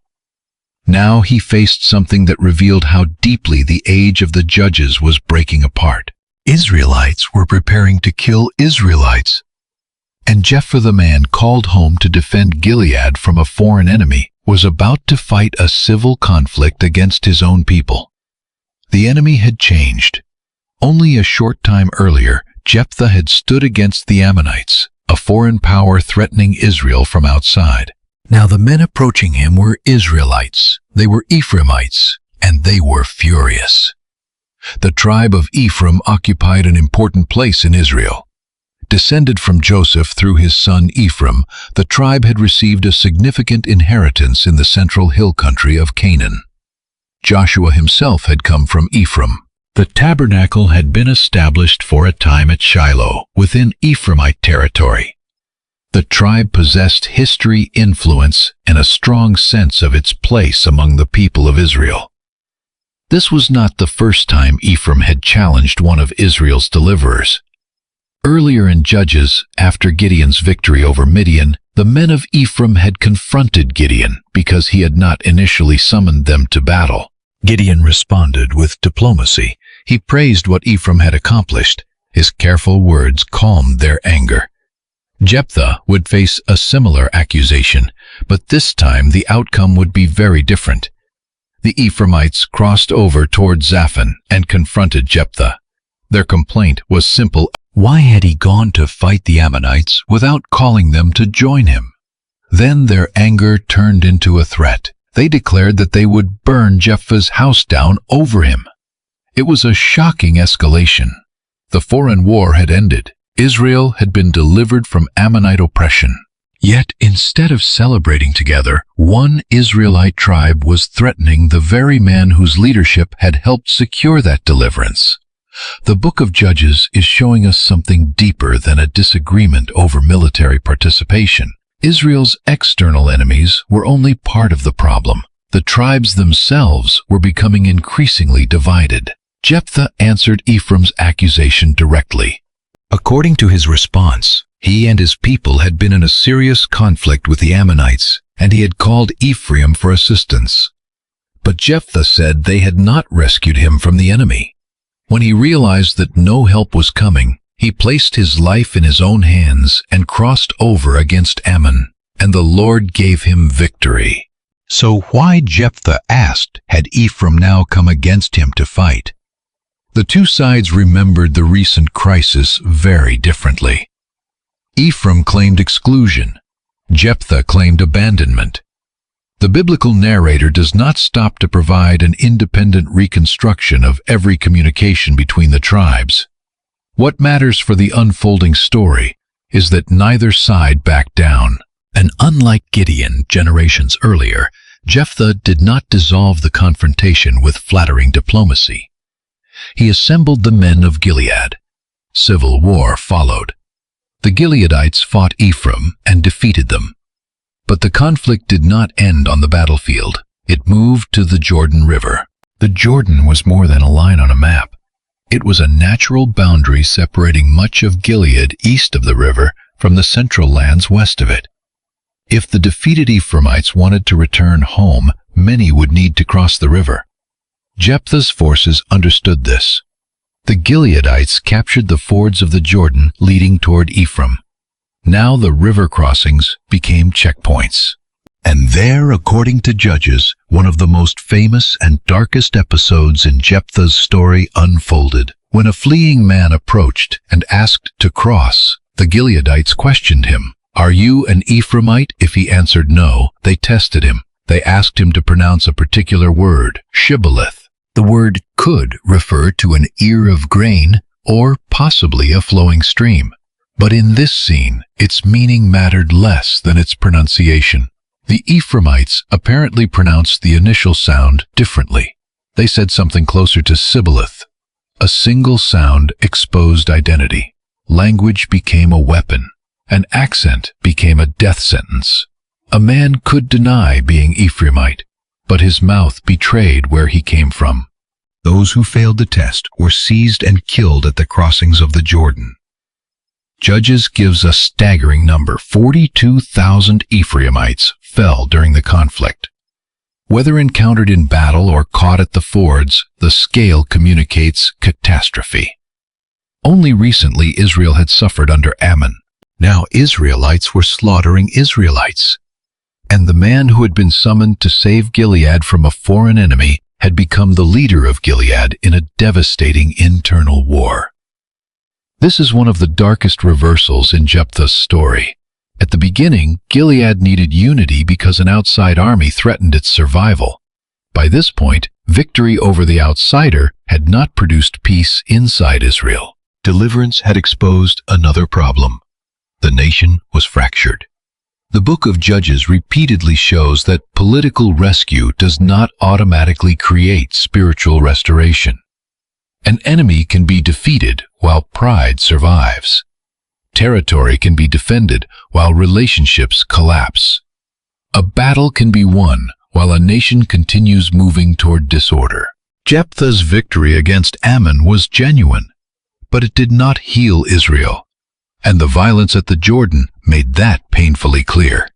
A: Now he faced something that revealed how deeply the age of the judges was breaking apart. Israelites were preparing to kill Israelites. And Jephthah, the man called home to defend Gilead from a foreign enemy, was about to fight a civil conflict against his own people. The enemy had changed. Only a short time earlier, Jephthah had stood against the Ammonites, a foreign power threatening Israel from outside. Now the men approaching him were Israelites. They were Ephraimites, and they were furious. The tribe of Ephraim occupied an important place in Israel. Descended from Joseph through his son Ephraim, the tribe had received a significant inheritance in the central hill country of Canaan. Joshua himself had come from Ephraim. The tabernacle had been established for a time at Shiloh, within Ephraimite territory. The tribe possessed history, influence, and a strong sense of its place among the people of Israel. This was not the first time Ephraim had challenged one of Israel's deliverers. Earlier in Judges, after Gideon's victory over Midian, the men of Ephraim had confronted Gideon because he had not initially summoned them to battle. Gideon responded with diplomacy. He praised what Ephraim had accomplished. His careful words calmed their anger. Jephthah would face a similar accusation, but this time the outcome would be very different. The Ephraimites crossed over toward Zaphon and confronted Jephthah. Their complaint was simple. Why had he gone to fight the Ammonites without calling them to join him? Then their anger turned into a threat. They declared that they would burn Jephthah's house down over him. It was a shocking escalation. The foreign war had ended. Israel had been delivered from Ammonite oppression. Yet, instead of celebrating together, one Israelite tribe was threatening the very man whose leadership had helped secure that deliverance. The book of Judges is showing us something deeper than a disagreement over military participation. Israel's external enemies were only part of the problem. The tribes themselves were becoming increasingly divided. Jephthah answered Ephraim's accusation directly. According to his response, he and his people had been in a serious conflict with the Ammonites, and he had called Ephraim for assistance. But Jephthah said they had not rescued him from the enemy. When he realized that no help was coming, he placed his life in his own hands and crossed over against Ammon, and the Lord gave him victory. So why, Jephthah asked, had Ephraim now come against him to fight? The two sides remembered the recent crisis very differently. Ephraim claimed exclusion. Jephthah claimed abandonment. The biblical narrator does not stop to provide an independent reconstruction of every communication between the tribes. What matters for the unfolding story is that neither side backed down. And unlike Gideon generations earlier, Jephthah did not dissolve the confrontation with flattering diplomacy. He assembled the men of Gilead. Civil war followed. The Gileadites fought Ephraim and defeated them. But the conflict did not end on the battlefield. It moved to the Jordan River. The Jordan was more than a line on a map. It was a natural boundary separating much of Gilead east of the river from the central lands west of it. If the defeated Ephraimites wanted to return home, many would need to cross the river. Jephthah's forces understood this. The Gileadites captured the fords of the Jordan leading toward Ephraim. Now the river crossings became checkpoints. And there, according to Judges, one of the most famous and darkest episodes in Jephthah's story unfolded. When a fleeing man approached and asked to cross, the Gileadites questioned him. "Are you an Ephraimite?" If he answered no, they tested him. They asked him to pronounce a particular word, shibboleth. The word could refer to an ear of grain or possibly a flowing stream. But in this scene, its meaning mattered less than its pronunciation. The Ephraimites apparently pronounced the initial sound differently. They said something closer to sibboleth. A single sound exposed identity. Language became a weapon. An accent became a death sentence. A man could deny being Ephraimite, but his mouth betrayed where he came from. Those who failed the test were seized and killed at the crossings of the Jordan. Judges gives a staggering number. 42,000 Ephraimites fell during the conflict. Whether encountered in battle or caught at the fords, the scale communicates catastrophe. Only recently Israel had suffered under Ammon. Now Israelites were slaughtering Israelites. And the man who had been summoned to save Gilead from a foreign enemy had become the leader of Gilead in a devastating internal war. This is one of the darkest reversals in Jephthah's story. At the beginning, Gilead needed unity because an outside army threatened its survival. By this point, victory over the outsider had not produced peace inside Israel. Deliverance had exposed another problem. The nation was fractured. The book of Judges repeatedly shows that political rescue does not automatically create spiritual restoration. An enemy can be defeated while pride survives. Territory can be defended while relationships collapse. A battle can be won while a nation continues moving toward disorder. Jephthah's victory against Ammon was genuine, but it did not heal Israel, and the violence at the Jordan made that painfully clear.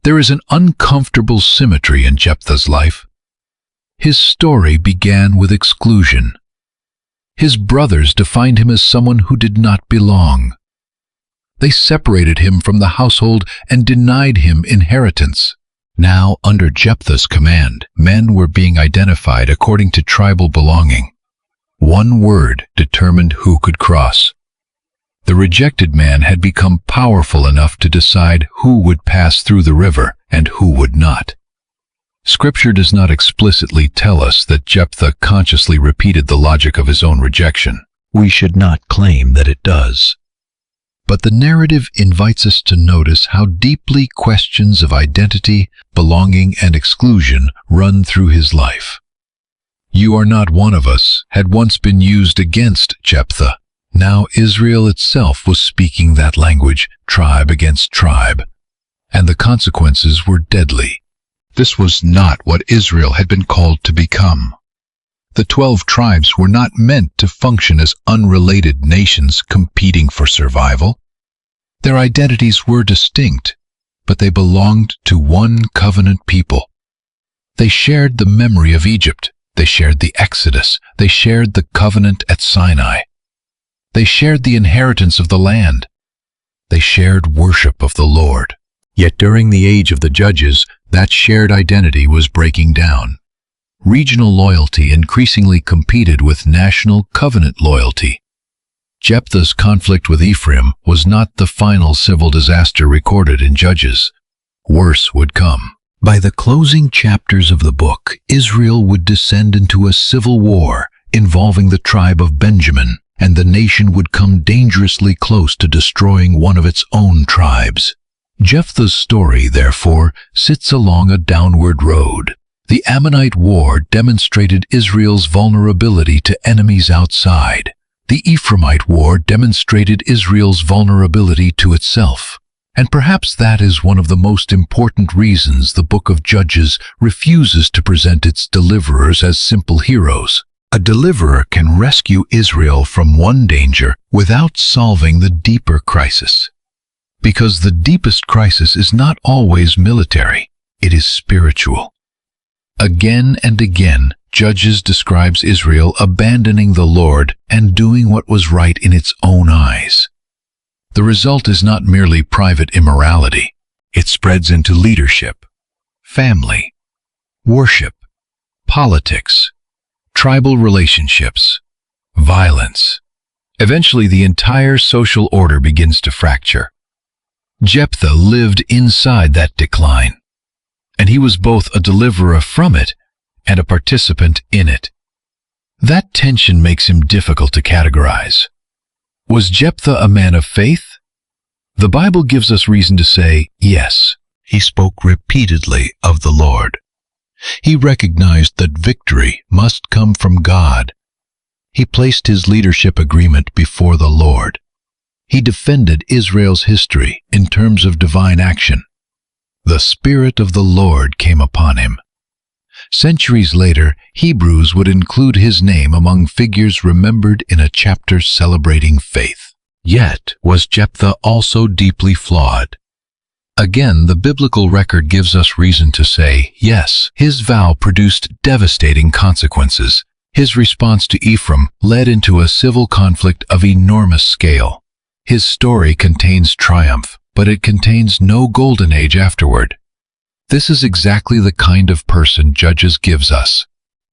A: There is an uncomfortable symmetry in Jephthah's life. His story began with exclusion. His brothers defined him as someone who did not belong. They separated him from the household and denied him inheritance. Now, under Jephthah's command, men were being identified according to tribal belonging. One word determined who could cross. The rejected man had become powerful enough to decide who would pass through the river and who would not. Scripture does not explicitly tell us that Jephthah consciously repeated the logic of his own rejection. We should not claim that it does. But the narrative invites us to notice how deeply questions of identity, belonging, and exclusion run through his life. "You are not one of us" had once been used against Jephthah. Now Israel itself was speaking that language, tribe against tribe, and the consequences were deadly. This was not what Israel had been called to become. The 12 tribes were not meant to function as unrelated nations competing for survival. Their identities were distinct, but they belonged to one covenant people. They shared the memory of Egypt. They shared the Exodus. They shared the covenant at Sinai. They shared the inheritance of the land. They shared worship of the Lord. Yet during the age of the judges, that shared identity was breaking down. Regional loyalty increasingly competed with national covenant loyalty. Jephthah's conflict with Ephraim was not the final civil disaster recorded in Judges. Worse would come. By the closing chapters of the book, Israel would descend into a civil war involving the tribe of Benjamin, and the nation would come dangerously close to destroying one of its own tribes. Jephthah's story, therefore, sits along a downward road. The Ammonite War demonstrated Israel's vulnerability to enemies outside. The Ephraimite War demonstrated Israel's vulnerability to itself. And perhaps that is one of the most important reasons the book of Judges refuses to present its deliverers as simple heroes. A deliverer can rescue Israel from one danger without solving the deeper crisis. Because the deepest crisis is not always military, it is spiritual. Again and again, Judges describes Israel abandoning the Lord and doing what was right in its own eyes. The result is not merely private immorality. It spreads into leadership, family, worship, politics, tribal relationships, violence. Eventually, the entire social order begins to fracture. Jephthah lived inside that decline, and he was both a deliverer from it and a participant in it. That tension makes him difficult to categorize. Was Jephthah a man of faith? The Bible gives us reason to say yes. He spoke repeatedly of the Lord. He recognized that victory must come from God. He placed his leadership agreement before the Lord. He defended Israel's history in terms of divine action. The Spirit of the Lord came upon him. Centuries later, Hebrews would include his name among figures remembered in a chapter celebrating faith. Yet, was Jephthah also deeply flawed? Again, the biblical record gives us reason to say, yes, his vow produced devastating consequences. His response to Ephraim led into a civil conflict of enormous scale. His story contains triumph, but it contains no golden age afterward. This is exactly the kind of person Judges gives us.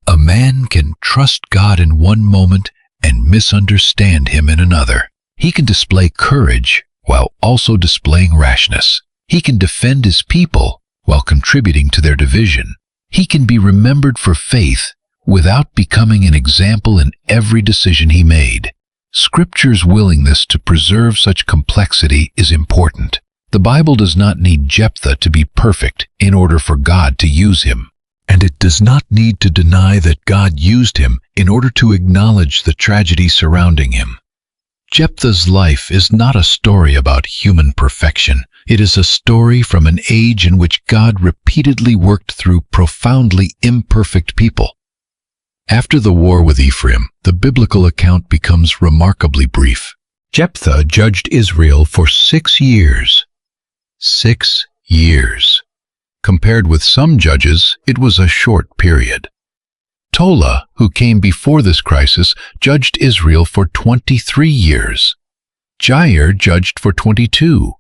A: A man can trust God in one moment and misunderstand him in another. He can display courage while also displaying rashness. He can defend his people while contributing to their division. He can be remembered for faith without becoming an example in every decision he made. Scripture's willingness to preserve such complexity is important. The Bible does not need Jephthah to be perfect in order for God to use him. And it does not need to deny that God used him in order to acknowledge the tragedy surrounding him. Jephthah's life is not a story about human perfection. It is a story from an age in which God repeatedly worked through profoundly imperfect people. After the war with Ephraim, the biblical account becomes remarkably brief. Jephthah judged Israel for 6 years. 6 years. Compared with some judges, it was a short period. Tola, who came before this crisis, judged Israel for 23 years. Jair judged for 22.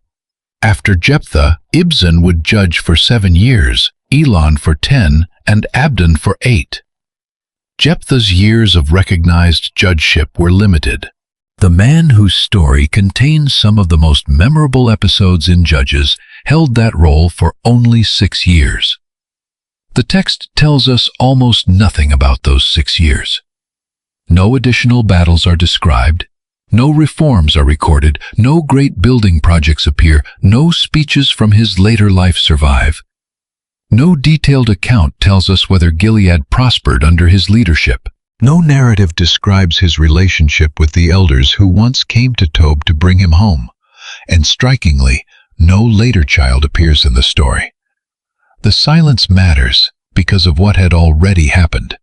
A: After Jephthah, Ibzan would judge for 7 years, Elon for 10, and Abdon for 8. Jephthah's years of recognized judgeship were limited. The man whose story contains some of the most memorable episodes in Judges held that role for only 6 years. The text tells us almost nothing about those 6 years. No additional battles are described, no reforms are recorded, no great building projects appear, no speeches from his later life survive. No detailed account tells us whether Gilead prospered under his leadership. No narrative describes his relationship with the elders who once came to Tob to bring him home. And strikingly, no later child appears in the story. The silence matters because of what had already happened.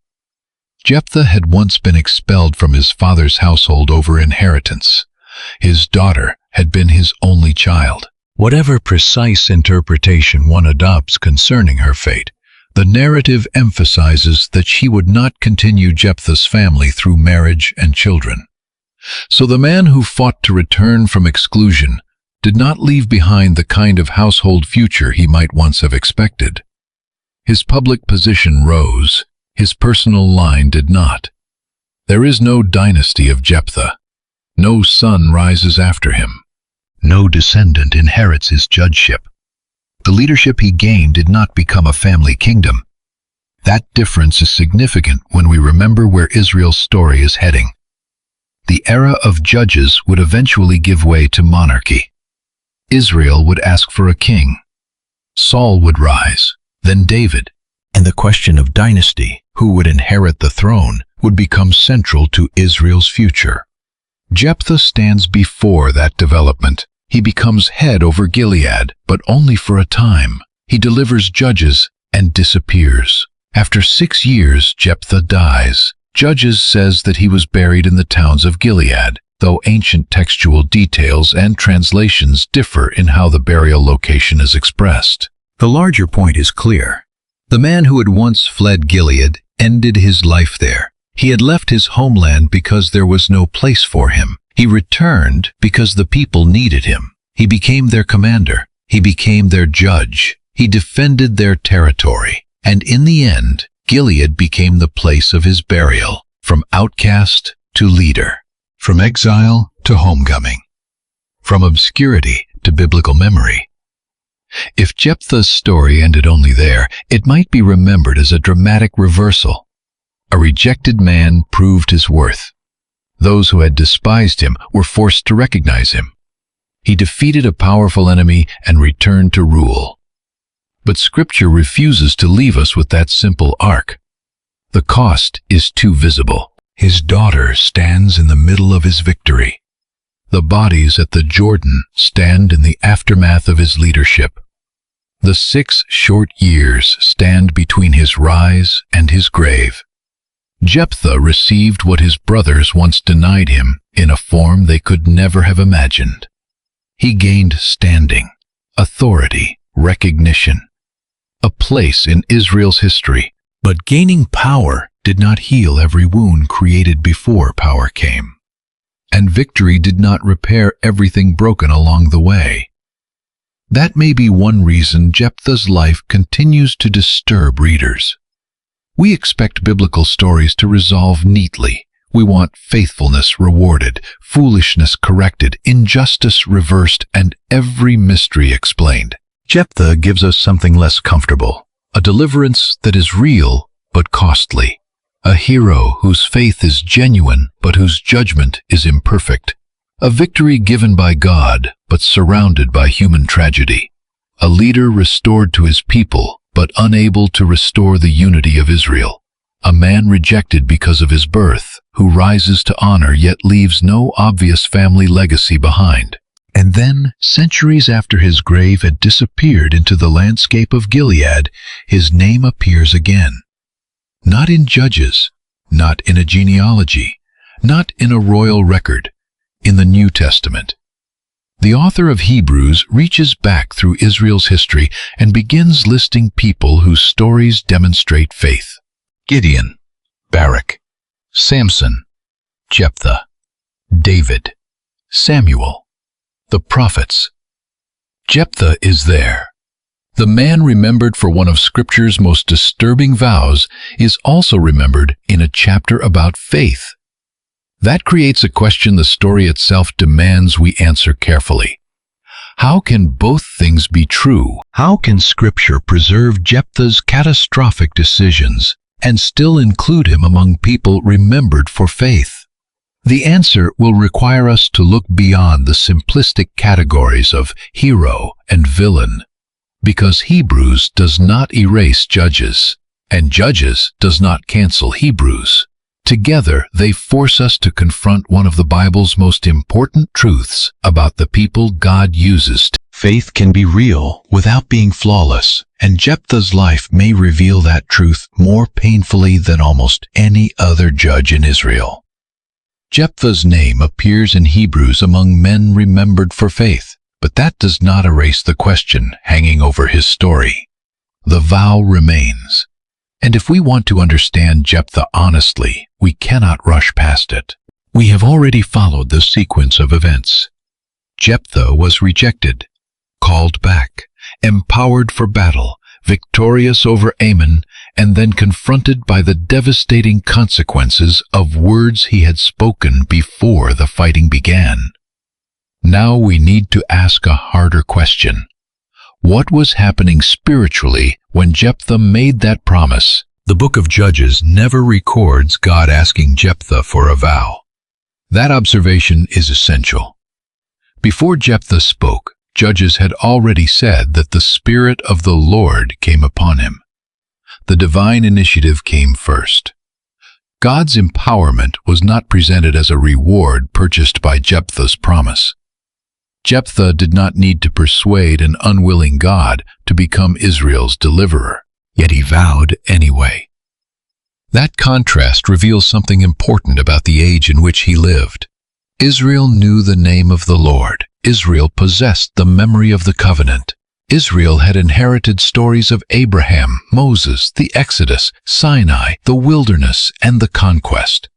A: Jephthah had once been expelled from his father's household over inheritance. His daughter had been his only child. Whatever precise interpretation one adopts concerning her fate, the narrative emphasizes that she would not continue Jephthah's family through marriage and children. So the man who fought to return from exclusion did not leave behind the kind of household future he might once have expected. His public position rose, his personal line did not. There is no dynasty of Jephthah. No son rises after him. No descendant inherits his judgeship. The leadership he gained did not become a family kingdom. That difference is significant when we remember where Israel's story is heading. The era of judges would eventually give way to monarchy. Israel would ask for a king. Saul would rise, then David, and the question of dynasty, who would inherit the throne, would become central to Israel's future. Jephthah stands before that development. He becomes head over Gilead, but only for a time. He delivers judges and disappears. After 6 years, Jephthah dies. Judges says that he was buried in the towns of Gilead, though ancient textual details and translations differ in how the burial location is expressed. The larger point is clear. The man who had once fled Gilead ended his life there. He had left his homeland because there was no place for him. He returned because the people needed him. He became their commander. He became their judge. He defended their territory. And in the end, Gilead became the place of his burial, from outcast to leader, from exile to homecoming, from obscurity to biblical memory. If Jephthah's story ended only there, it might be remembered as a dramatic reversal. A rejected man proved his worth. Those who had despised him were forced to recognize him. He defeated a powerful enemy and returned to rule. But Scripture refuses to leave us with that simple arc. The cost is too visible. His daughter stands in the middle of his victory. The bodies at the Jordan stand in the aftermath of his leadership. The 6 short years stand between his rise and his grave. Jephthah received what his brothers once denied him in a form they could never have imagined. He gained standing, authority, recognition, a place in Israel's history. But gaining power did not heal every wound created before power came. And victory did not repair everything broken along the way. That may be one reason Jephthah's life continues to disturb readers. We expect biblical stories to resolve neatly. We want faithfulness rewarded, foolishness corrected, injustice reversed, and every mystery explained. Jephthah gives us something less comfortable. A deliverance that is real but costly. A hero whose faith is genuine but whose judgment is imperfect. A victory given by God but surrounded by human tragedy. A leader restored to his people but unable to restore the unity of Israel. A man rejected because of his birth, who rises to honor yet leaves no obvious family legacy behind. And then, centuries after his grave had disappeared into the landscape of Gilead, his name appears again. Not in Judges, not in a genealogy, not in a royal record, in the New Testament. The author of Hebrews reaches back through Israel's history and begins listing people whose stories demonstrate faith. Gideon, Barak, Samson, Jephthah, David, Samuel, the prophets. Jephthah is there. The man remembered for one of Scripture's most disturbing vows is also remembered in a chapter about faith. That creates a question the story itself demands we answer carefully. How can both things be true? How can Scripture preserve Jephthah's catastrophic decisions and still include him among people remembered for faith? The answer will require us to look beyond the simplistic categories of hero and villain, because Hebrews does not erase Judges, and Judges does not cancel Hebrews. Together, they force us to confront one of the Bible's most important truths about the people God uses. Faith can be real without being flawless, and Jephthah's life may reveal that truth more painfully than almost any other judge in Israel. Jephthah's name appears in Hebrews among men remembered for faith, but that does not erase the question hanging over his story. The vow remains. And if we want to understand Jephthah honestly, we cannot rush past it. We have already followed the sequence of events. Jephthah was rejected, called back, empowered for battle, victorious over Ammon, and then confronted by the devastating consequences of words he had spoken before the fighting began. Now we need to ask a harder question. What was happening spiritually when Jephthah made that promise? The book of Judges never records God asking Jephthah for a vow. That observation is essential. Before Jephthah spoke, Judges had already said that the Spirit of the Lord came upon him. The divine initiative came first. God's empowerment was not presented as a reward purchased by Jephthah's promise. Jephthah did not need to persuade an unwilling God to become Israel's deliverer, yet he vowed anyway. That contrast reveals something important about the age in which he lived. Israel knew the name of the Lord. Israel possessed the memory of the covenant. Israel had inherited stories of Abraham, Moses, the Exodus, Sinai, the wilderness, and the conquest.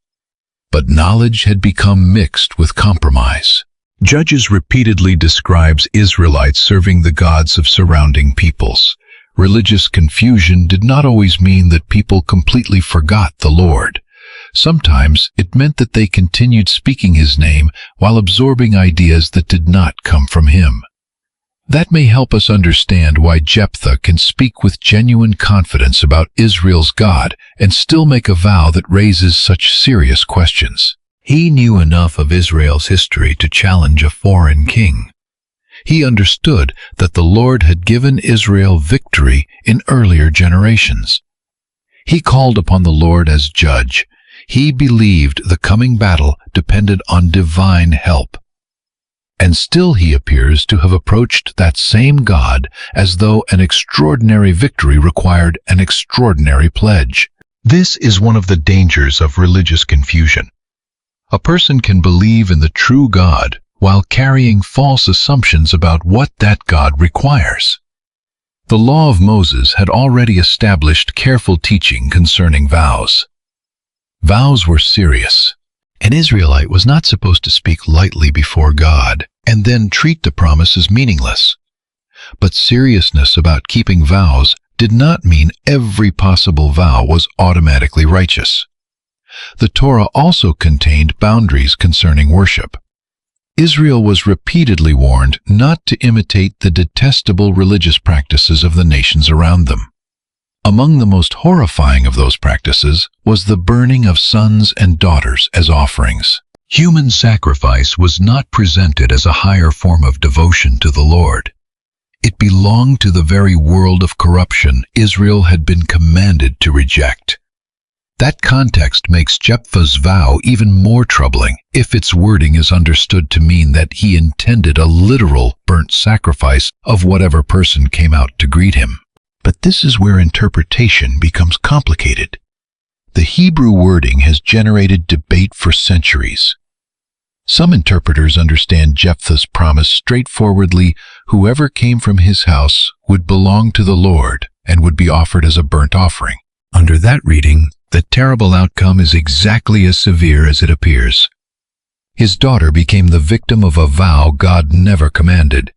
A: But knowledge had become mixed with compromise. Judges repeatedly describes Israelites serving the gods of surrounding peoples. Religious confusion did not always mean that people completely forgot the Lord. Sometimes it meant that they continued speaking his name while absorbing ideas that did not come from him. That may help us understand why Jephthah can speak with genuine confidence about Israel's God and still make a vow that raises such serious questions. He knew enough of Israel's history to challenge a foreign king. He understood that the Lord had given Israel victory in earlier generations. He called upon the Lord as judge. He believed the coming battle depended on divine help. And still he appears to have approached that same God as though an extraordinary victory required an extraordinary pledge. This is one of the dangers of religious confusion. A person can believe in the true God while carrying false assumptions about what that God requires. The law of Moses had already established careful teaching concerning vows. Vows were serious. An Israelite was not supposed to speak lightly before God and then treat the promise as meaningless. But seriousness about keeping vows did not mean every possible vow was automatically righteous. The Torah also contained boundaries concerning worship. Israel was repeatedly warned not to imitate the detestable religious practices of the nations around them. Among the most horrifying of those practices was the burning of sons and daughters as offerings. Human sacrifice was not presented as a higher form of devotion to the Lord. It belonged to the very world of corruption Israel had been commanded to reject. That context makes Jephthah's vow even more troubling if its wording is understood to mean that he intended a literal burnt sacrifice of whatever person came out to greet him. But this is where interpretation becomes complicated. The Hebrew wording has generated debate for centuries. Some interpreters understand Jephthah's promise straightforwardly: whoever came from his house would belong to the Lord and would be offered as a burnt offering. Under that reading, the terrible outcome is exactly as severe as it appears. His daughter became the victim of a vow God never commanded.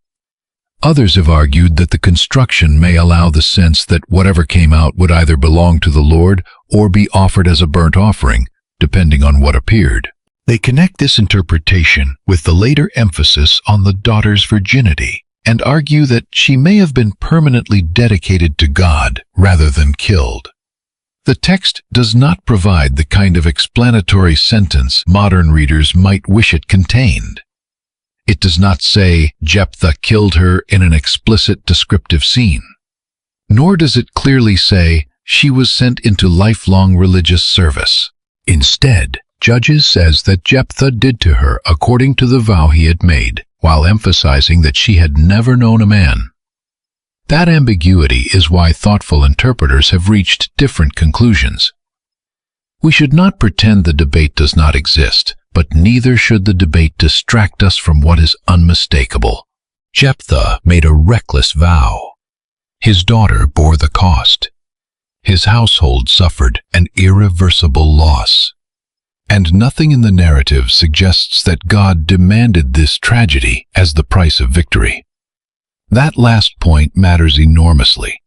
A: Others have argued that the construction may allow the sense that whatever came out would either belong to the Lord or be offered as a burnt offering, depending on what appeared. They connect this interpretation with the later emphasis on the daughter's virginity and argue that she may have been permanently dedicated to God rather than killed. The text does not provide the kind of explanatory sentence modern readers might wish it contained. It does not say Jephthah killed her in an explicit descriptive scene. Nor does it clearly say she was sent into lifelong religious service. Instead, Judges says that Jephthah did to her according to the vow he had made, while emphasizing that she had never known a man. That ambiguity is why thoughtful interpreters have reached different conclusions. We should not pretend the debate does not exist, but neither should the debate distract us from what is unmistakable. Jephthah made a reckless vow. His daughter bore the cost. His household suffered an irreversible loss. And nothing in the narrative suggests that God demanded this tragedy as the price of victory. That last point matters enormously.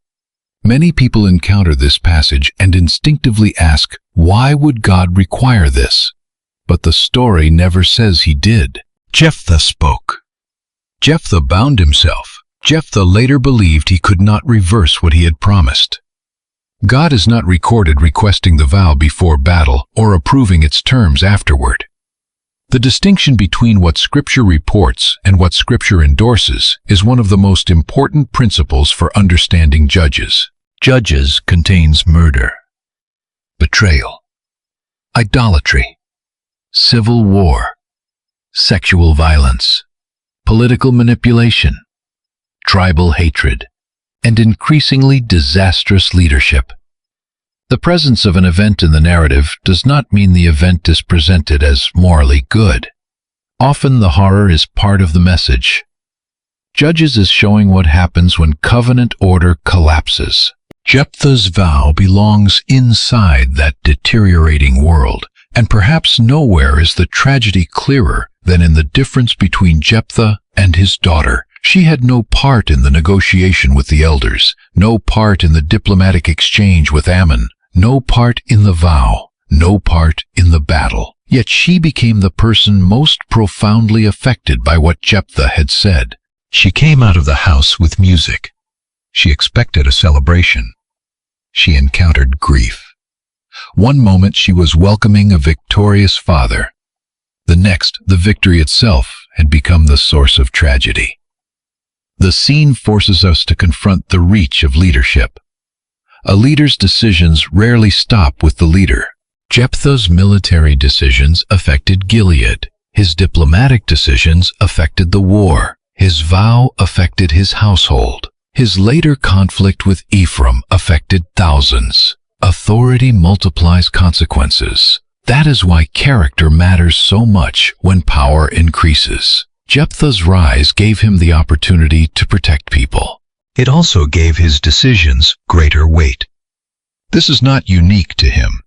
A: Many people encounter this passage and instinctively ask, why would God require this? But the story never says he did. Jephthah spoke. Jephthah bound himself. Jephthah later believed he could not reverse what he had promised. God is not recorded requesting the vow before battle or approving its terms afterward. The distinction between what Scripture reports and what Scripture endorses is one of the most important principles for understanding Judges. Judges contains murder, betrayal, idolatry, civil war, sexual violence, political manipulation, tribal hatred, and increasingly disastrous leadership. The presence of an event in the narrative does not mean the event is presented as morally good. Often the horror is part of the message. Judges is showing what happens when covenant order collapses. Jephthah's vow belongs inside that deteriorating world, and perhaps nowhere is the tragedy clearer than in the difference between Jephthah and his daughter. She had no part in the negotiation with the elders, no part in the diplomatic exchange with Ammon, no part in the vow, no part in the battle. Yet she became the person most profoundly affected by what Jephthah had said. She came out of the house with music. She expected a celebration. She encountered grief. One moment she was welcoming a victorious father. The next, the victory itself had become the source of tragedy. The scene forces us to confront the reach of leadership. A leader's decisions rarely stop with the leader. Jephthah's military decisions affected Gilead. His diplomatic decisions affected the war. His vow affected his household. His later conflict with Ephraim affected thousands. Authority multiplies consequences. That is why character matters so much when power increases. Jephthah's rise gave him the opportunity to protect people. It also gave his decisions greater weight. This is not unique to him.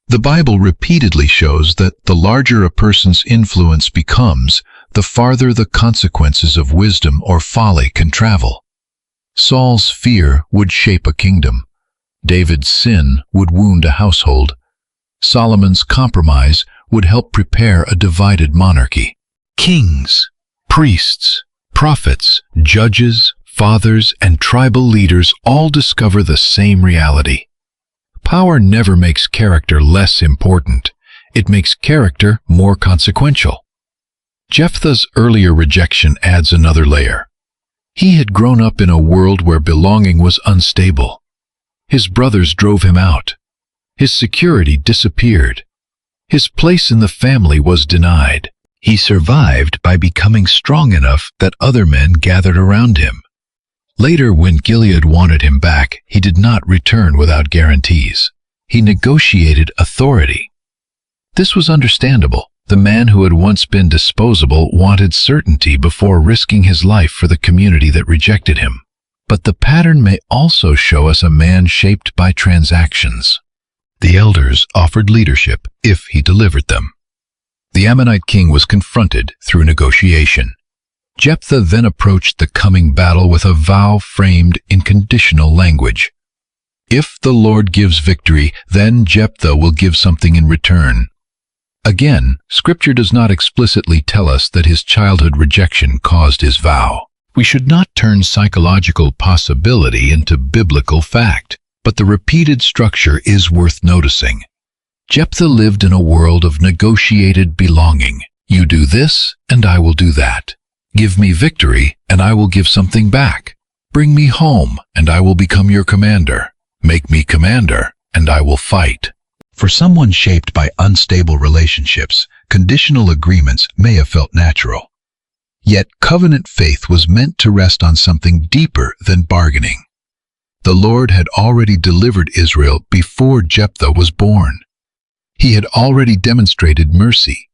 A: The Bible repeatedly shows that the larger a person's influence becomes, the farther the consequences of wisdom or folly can travel. Saul's fear would shape a kingdom. David's sin would wound a household. Solomon's compromise would help prepare a divided monarchy. Kings, priests, prophets, judges, fathers, and tribal leaders all discover the same reality. Power never makes character less important. It makes character more consequential. Jephthah's earlier rejection adds another layer. He had grown up in a world where belonging was unstable. His brothers drove him out. His security disappeared. His place in the family was denied. He survived by becoming strong enough that other men gathered around him. Later, when Gilead wanted him back, he did not return without guarantees. He negotiated authority. This was understandable. The man who had once been disposable wanted certainty before risking his life for the community that rejected him. But the pattern may also show us a man shaped by transactions. The elders offered leadership if he delivered them. The Ammonite king was confronted through negotiation. Jephthah then approached the coming battle with a vow framed in conditional language. If the Lord gives victory, then Jephthah will give something in return. Again, Scripture does not explicitly tell us that his childhood rejection caused his vow. We should not turn psychological possibility into biblical fact, but the repeated structure is worth noticing. Jephthah lived in a world of negotiated belonging. You do this, and I will do that. Give me victory, and I will give something back. Bring me home, and I will become your commander. Make me commander, and I will fight. For someone shaped by unstable relationships, conditional agreements may have felt natural. Yet covenant faith was meant to rest on something deeper than bargaining. The Lord had already delivered Israel before Jephthah was born. He had already demonstrated mercy.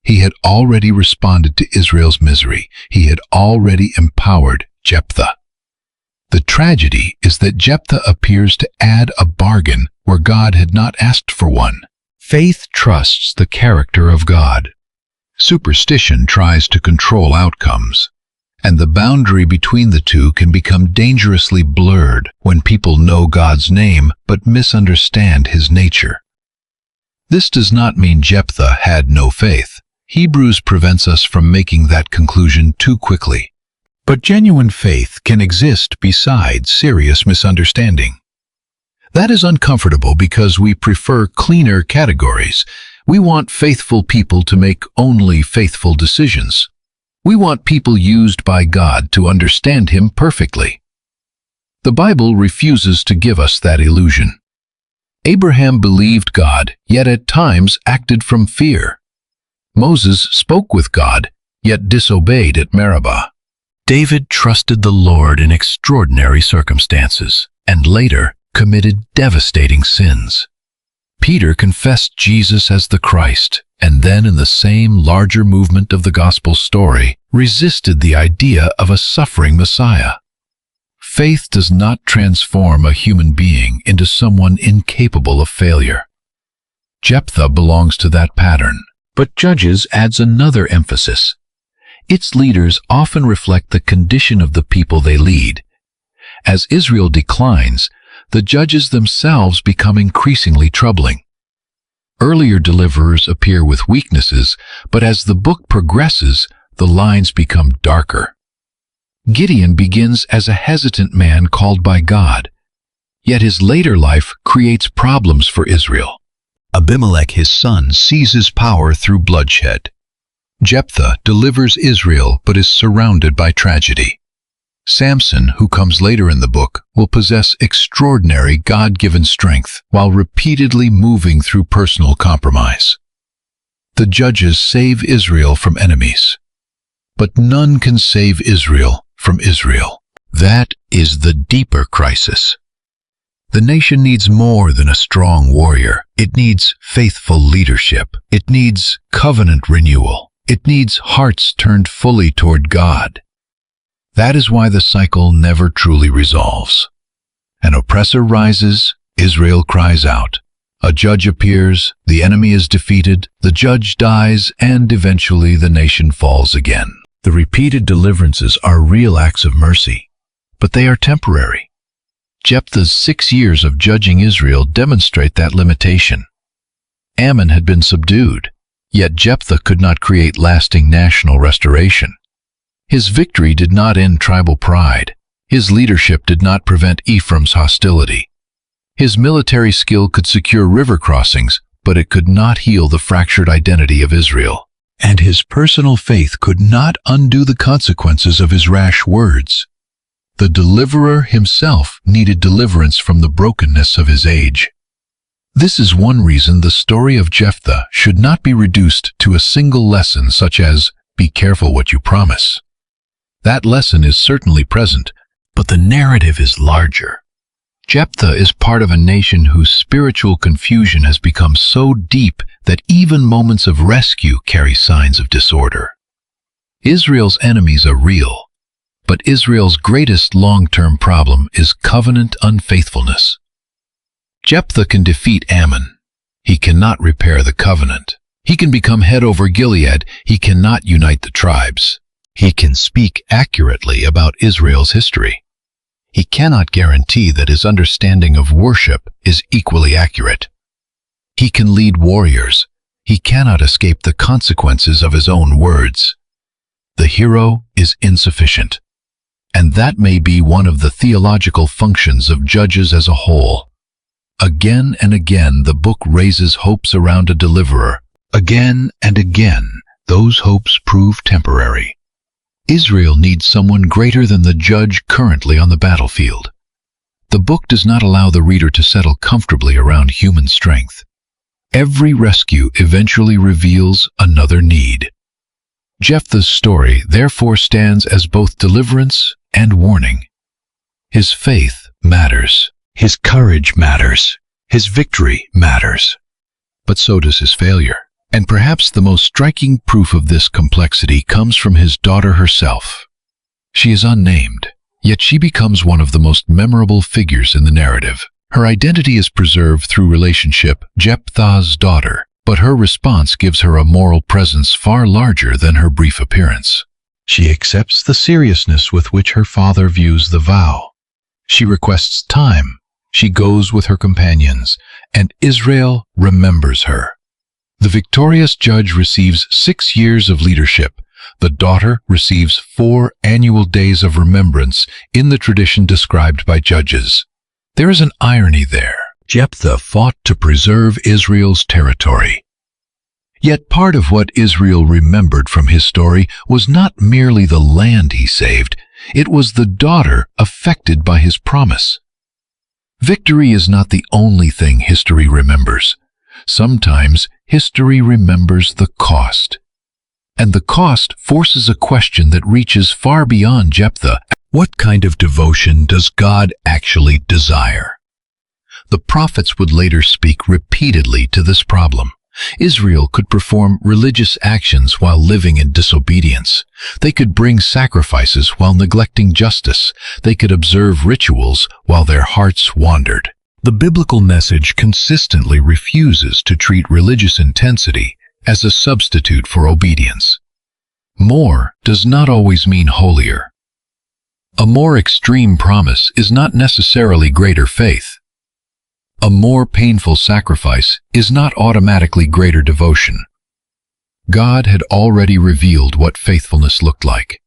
A: He had already responded to Israel's misery. He had already empowered Jephthah. The tragedy is that Jephthah appears to add a bargain where God had not asked for one. Faith trusts the character of God. Superstition tries to control outcomes, and the boundary between the two can become dangerously blurred when people know God's name but misunderstand his nature. This does not mean Jephthah had no faith. Hebrews prevents us from making that conclusion too quickly. But genuine faith can exist beside serious misunderstanding. That is uncomfortable because we prefer cleaner categories. We want faithful people to make only faithful decisions. We want people used by God to understand Him perfectly. The Bible refuses to give us that illusion. Abraham believed God, yet at times acted from fear. Moses spoke with God, yet disobeyed at Meribah. David trusted the Lord in extraordinary circumstances, and later committed devastating sins. Peter confessed Jesus as the Christ, and then in the same larger movement of the gospel story, resisted the idea of a suffering Messiah. Faith does not transform a human being into someone incapable of failure. Jephthah belongs to that pattern, but Judges adds another emphasis. Its leaders often reflect the condition of the people they lead. As Israel declines, the judges themselves become increasingly troubling. Earlier deliverers appear with weaknesses, but as the book progresses, the lines become darker. Gideon begins as a hesitant man called by God, yet his later life creates problems for Israel. Abimelech, his son, seizes power through bloodshed. Jephthah delivers Israel but is surrounded by tragedy. Samson, who comes later in the book, will possess extraordinary God-given strength while repeatedly moving through personal compromise. The judges save Israel from enemies, but none can save Israel from Israel. That is the deeper crisis. The nation needs more than a strong warrior. It needs faithful leadership. It needs covenant renewal. It needs hearts turned fully toward God. That is why the cycle never truly resolves. An oppressor rises, Israel cries out. A judge appears, the enemy is defeated, the judge dies, and eventually the nation falls again. The repeated deliverances are real acts of mercy, but they are temporary. Jephthah's 6 years of judging Israel demonstrate that limitation. Ammon had been subdued, yet Jephthah could not create lasting national restoration. His victory did not end tribal pride. His leadership did not prevent Ephraim's hostility. His military skill could secure river crossings, but it could not heal the fractured identity of Israel. And his personal faith could not undo the consequences of his rash words. The deliverer himself needed deliverance from the brokenness of his age. This is one reason the story of Jephthah should not be reduced to a single lesson such as, "Be careful what you promise." That lesson is certainly present, but the narrative is larger. Jephthah is part of a nation whose spiritual confusion has become so deep that even moments of rescue carry signs of disorder. Israel's enemies are real, but Israel's greatest long-term problem is covenant unfaithfulness. Jephthah can defeat Ammon. He cannot repair the covenant. He can become head over Gilead. He cannot unite the tribes. He can speak accurately about Israel's history. He cannot guarantee that his understanding of worship is equally accurate. He can lead warriors. He cannot escape the consequences of his own words. The hero is insufficient. And that may be one of the theological functions of Judges as a whole. Again and again, the book raises hopes around a deliverer. Again and again, those hopes prove temporary. Israel needs someone greater than the judge currently on the battlefield. The book does not allow the reader to settle comfortably around human strength. Every rescue eventually reveals another need. Jephthah's story therefore stands as both deliverance and warning. His faith matters. His courage matters. His victory matters. But so does his failure. And perhaps the most striking proof of this complexity comes from his daughter herself. She is unnamed, yet she becomes one of the most memorable figures in the narrative. Her identity is preserved through relationship, Jephthah's daughter, but her response gives her a moral presence far larger than her brief appearance. She accepts the seriousness with which her father views the vow. She requests time. She goes with her companions, and Israel remembers her. The victorious judge receives 6 years of leadership. The daughter receives 4 annual days of remembrance in the tradition described by Judges. There is an irony there. Jephthah fought to preserve Israel's territory. Yet part of what Israel remembered from his story was not merely the land he saved, it was the daughter affected by his promise. Victory is not the only thing history remembers. Sometimes history remembers the cost. And the cost forces a question that reaches far beyond Jephthah. What kind of devotion does God actually desire? The prophets would later speak repeatedly to this problem. Israel could perform religious actions while living in disobedience. They could bring sacrifices while neglecting justice. They could observe rituals while their hearts wandered. The biblical message consistently refuses to treat religious intensity as a substitute for obedience. More does not always mean holier. A more extreme promise is not necessarily greater faith. A more painful sacrifice is not automatically greater devotion. God had already revealed what faithfulness looked like.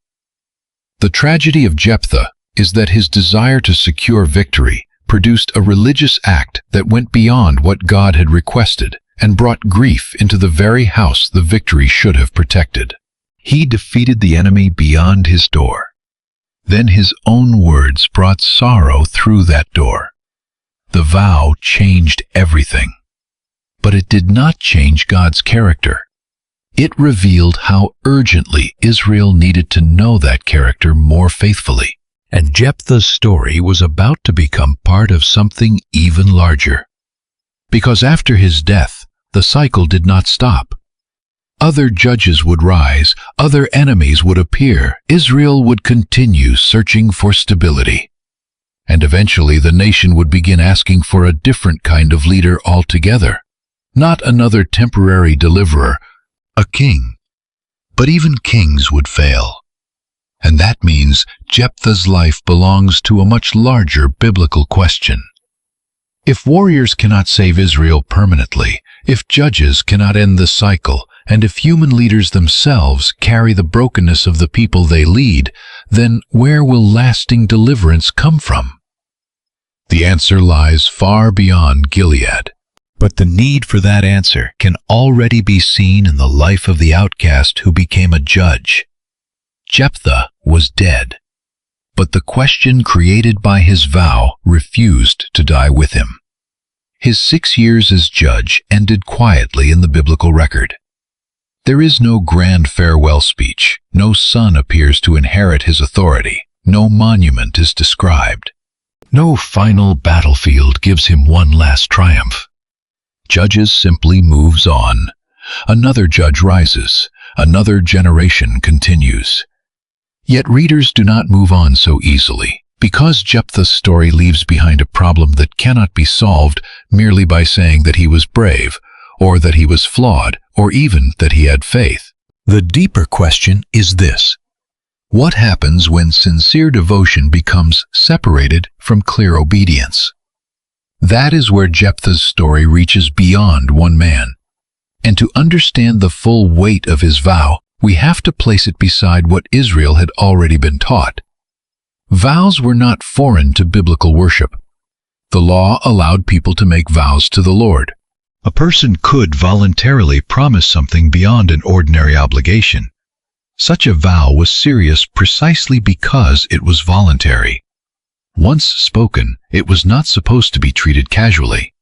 A: The tragedy of Jephthah is that his desire to secure victory produced a religious act that went beyond what God had requested and brought grief into the very house the victory should have protected. He defeated the enemy beyond his door. Then his own words brought sorrow through that door. The vow changed everything. But it did not change God's character. It revealed how urgently Israel needed to know that character more faithfully. And Jephthah's story was about to become part of something even larger. Because after his death, the cycle did not stop. Other judges would rise, other enemies would appear, Israel would continue searching for stability. And eventually the nation would begin asking for a different kind of leader altogether. Not another temporary deliverer, a king. But even kings would fail. And that means Jephthah's life belongs to a much larger biblical question. If warriors cannot save Israel permanently, if judges cannot end the cycle, and if human leaders themselves carry the brokenness of the people they lead, then where will lasting deliverance come from? The answer lies far beyond Gilead. But the need for that answer can already be seen in the life of the outcast who became a judge. Jephthah was dead, but the question created by his vow refused to die with him. His 6 years as judge ended quietly in the biblical record. There is no grand farewell speech, no son appears to inherit his authority, no monument is described. No final battlefield gives him one last triumph. Judges simply moves on. Another judge rises, another generation continues. Yet readers do not move on so easily, because Jephthah's story leaves behind a problem that cannot be solved merely by saying that he was brave, or that he was flawed, or even that he had faith. The deeper question is this: what happens when sincere devotion becomes separated from clear obedience? That is where Jephthah's story reaches beyond one man. And to understand the full weight of his vow, we have to place it beside what Israel had already been taught. Vows were not foreign to biblical worship. The law allowed people to make vows to the Lord. A person could voluntarily promise something beyond an ordinary obligation. Such a vow was serious precisely because it was voluntary. Once spoken, it was not supposed to be treated casually.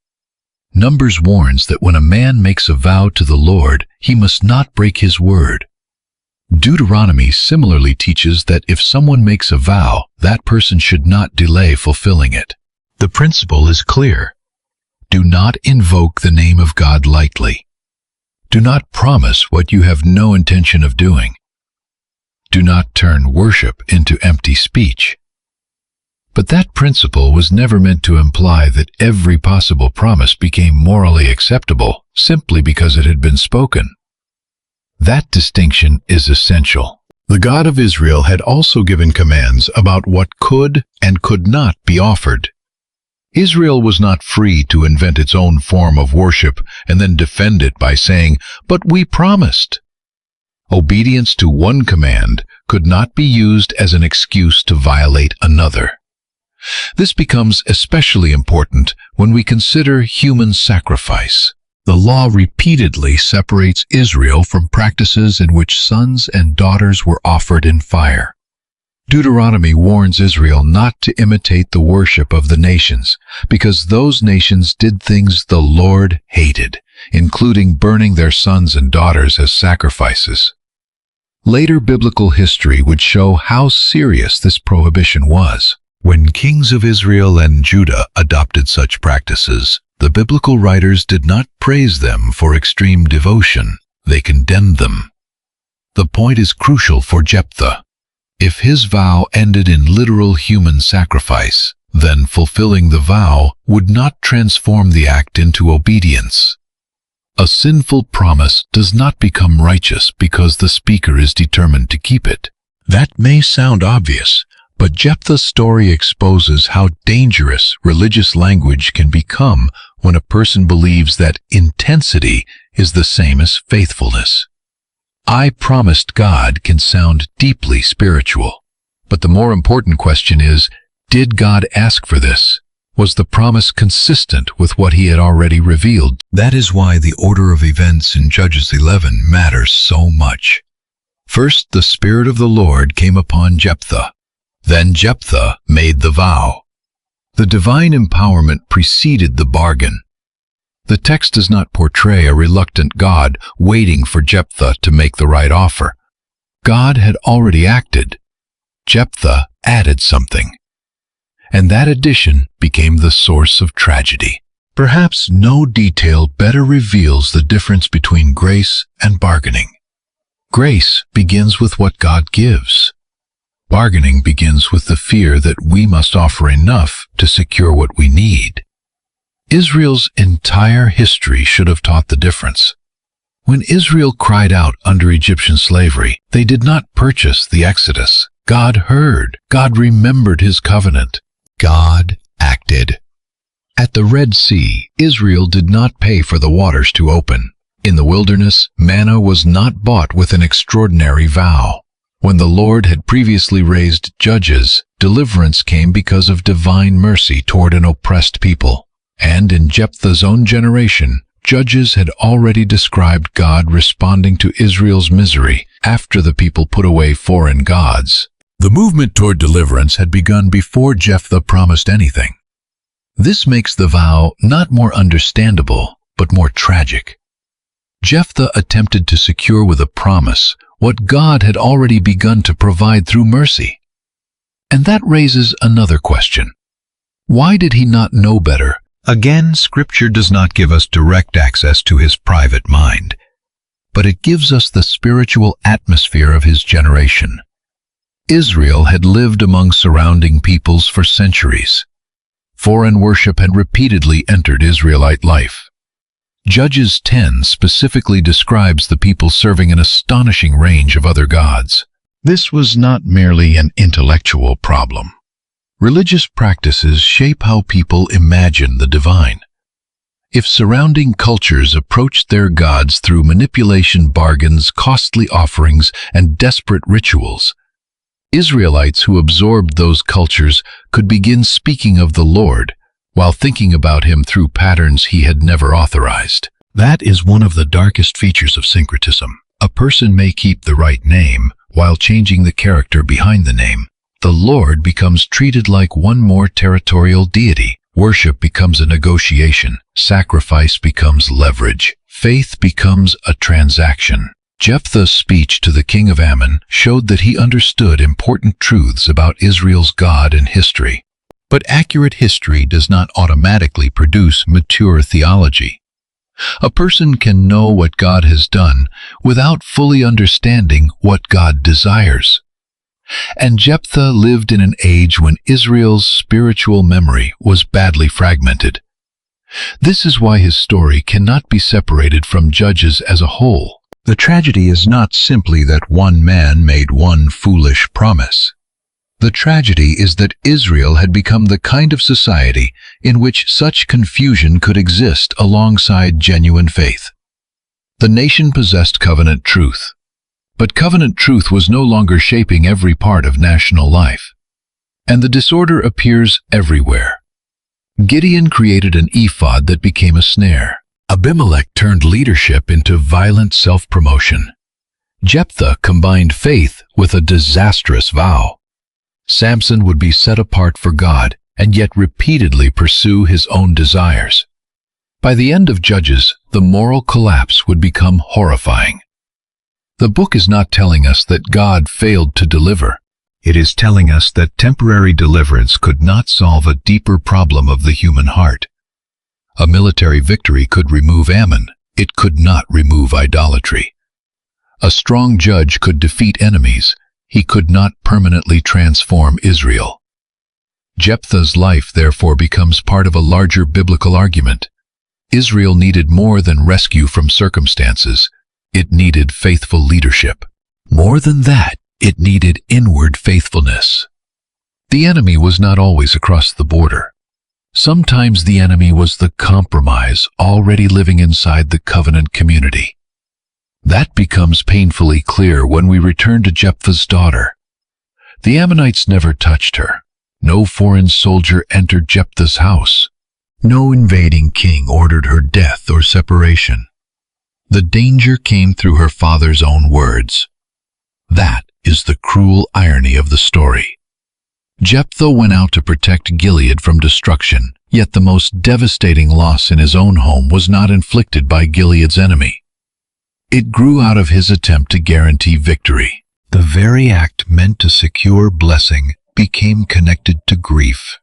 A: Numbers warns that when a man makes a vow to the Lord, he must not break his word. Deuteronomy similarly teaches that if someone makes a vow, that person should not delay fulfilling it. The principle is clear. Do not invoke the name of God lightly. Do not promise what you have no intention of doing. Do not turn worship into empty speech. But that principle was never meant to imply that every possible promise became morally acceptable simply because it had been spoken. That distinction is essential. The God of Israel had also given commands about what could and could not be offered. Israel was not free to invent its own form of worship and then defend it by saying, "But we promised." Obedience to one command could not be used as an excuse to violate another. This becomes especially important when we consider human sacrifice. The law repeatedly separates Israel from practices in which sons and daughters were offered in fire. Deuteronomy warns Israel not to imitate the worship of the nations, because those nations did things the Lord hated, including burning their sons and daughters as sacrifices. Later biblical history would show how serious this prohibition was. When kings of Israel and Judah adopted such practices, the biblical writers did not praise them for extreme devotion, they condemned them. The point is crucial for Jephthah. If his vow ended in literal human sacrifice, then fulfilling the vow would not transform the act into obedience. A sinful promise does not become righteous because the speaker is determined to keep it. That may sound obvious, but Jephthah's story exposes how dangerous religious language can become when a person believes that intensity is the same as faithfulness. "I promised God" can sound deeply spiritual, but the more important question is, did God ask for this? Was the promise consistent with what he had already revealed? That is why the order of events in Judges 11 matters so much. First, the Spirit of the Lord came upon Jephthah. Then Jephthah made the vow. The divine empowerment preceded the bargain. The text does not portray a reluctant God waiting for Jephthah to make the right offer. God had already acted. Jephthah added something. And that addition became the source of tragedy. Perhaps no detail better reveals the difference between grace and bargaining. Grace begins with what God gives. Bargaining begins with the fear that we must offer enough to secure what we need. Israel's entire history should have taught the difference. When Israel cried out under Egyptian slavery, they did not purchase the Exodus. God heard. God remembered his covenant. God acted. At the Red Sea, Israel did not pay for the waters to open. In the wilderness, manna was not bought with an extraordinary vow. When the Lord had previously raised judges, deliverance came because of divine mercy toward an oppressed people. And in Jephthah's own generation, judges had already described God responding to Israel's misery after the people put away foreign gods. The movement toward deliverance had begun before Jephthah promised anything. This makes the vow not more understandable, but more tragic. Jephthah attempted to secure with a promise what God had already begun to provide through mercy. And that raises another question. Why did he not know better? Again, Scripture does not give us direct access to his private mind, but it gives us the spiritual atmosphere of his generation. Israel had lived among surrounding peoples for centuries. Foreign worship had repeatedly entered Israelite life. Judges 10 specifically describes the people serving an astonishing range of other gods. This was not merely an intellectual problem. Religious practices shape how people imagine the divine. If surrounding cultures approached their gods through manipulation, bargains, costly offerings, and desperate rituals, Israelites who absorbed those cultures could begin speaking of the Lord while thinking about him through patterns he had never authorized. That is one of the darkest features of syncretism. A person may keep the right name while changing the character behind the name. The Lord becomes treated like one more territorial deity. Worship becomes a negotiation. Sacrifice becomes leverage. Faith becomes a transaction. Jephthah's speech to the king of Ammon showed that he understood important truths about Israel's God and history. But accurate history does not automatically produce mature theology. A person can know what God has done without fully understanding what God desires. And Jephthah lived in an age when Israel's spiritual memory was badly fragmented. This is why his story cannot be separated from Judges as a whole. The tragedy is not simply that one man made one foolish promise. The tragedy is that Israel had become the kind of society in which such confusion could exist alongside genuine faith. The nation possessed covenant truth, but covenant truth was no longer shaping every part of national life. And the disorder appears everywhere. Gideon created an ephod that became a snare. Abimelech turned leadership into violent self-promotion. Jephthah combined faith with a disastrous vow. Samson would be set apart for God and yet repeatedly pursue his own desires. By the end of Judges, the moral collapse would become horrifying. The book is not telling us that God failed to deliver. It is telling us that temporary deliverance could not solve a deeper problem of the human heart. A military victory could remove Ammon. It could not remove idolatry. A strong judge could defeat enemies. He could not permanently transform Israel. Jephthah's life therefore becomes part of a larger biblical argument. Israel needed more than rescue from circumstances. It needed faithful leadership. More than that, it needed inward faithfulness. The enemy was not always across the border. Sometimes the enemy was the compromise already living inside the covenant community. That becomes painfully clear when we return to Jephthah's daughter. The Ammonites never touched her. No foreign soldier entered Jephthah's house. No invading king ordered her death or separation. The danger came through her father's own words. That is the cruel irony of the story. Jephthah went out to protect Gilead from destruction, yet the most devastating loss in his own home was not inflicted by Gilead's enemy. It grew out of his attempt to guarantee victory. The very act meant to secure blessing became connected to grief.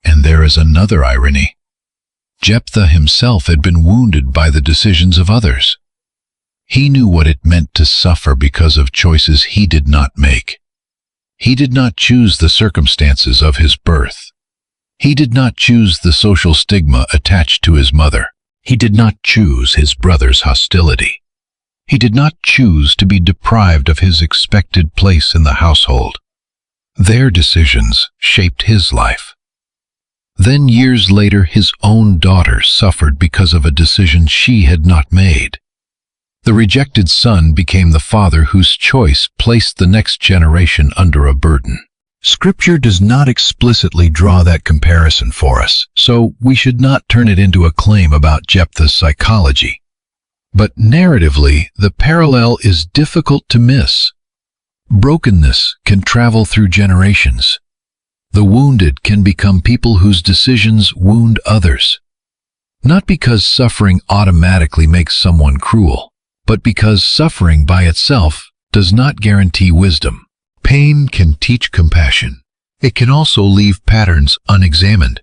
A: And there is another irony. Jephthah himself had been wounded by the decisions of others. He knew what it meant to suffer because of choices he did not make. He did not choose the circumstances of his birth. He did not choose the social stigma attached to his mother. He did not choose his brother's hostility. He did not choose to be deprived of his expected place in the household. Their decisions shaped his life. Then years later, his own daughter suffered because of a decision she had not made. The rejected son became the father whose choice placed the next generation under a burden. Scripture does not explicitly draw that comparison for us, so we should not turn it into a claim about Jephthah's psychology. But narratively, the parallel is difficult to miss. Brokenness can travel through generations. The wounded can become people whose decisions wound others. Not because suffering automatically makes someone cruel, but because suffering by itself does not guarantee wisdom. Pain can teach compassion. It can also leave patterns unexamined.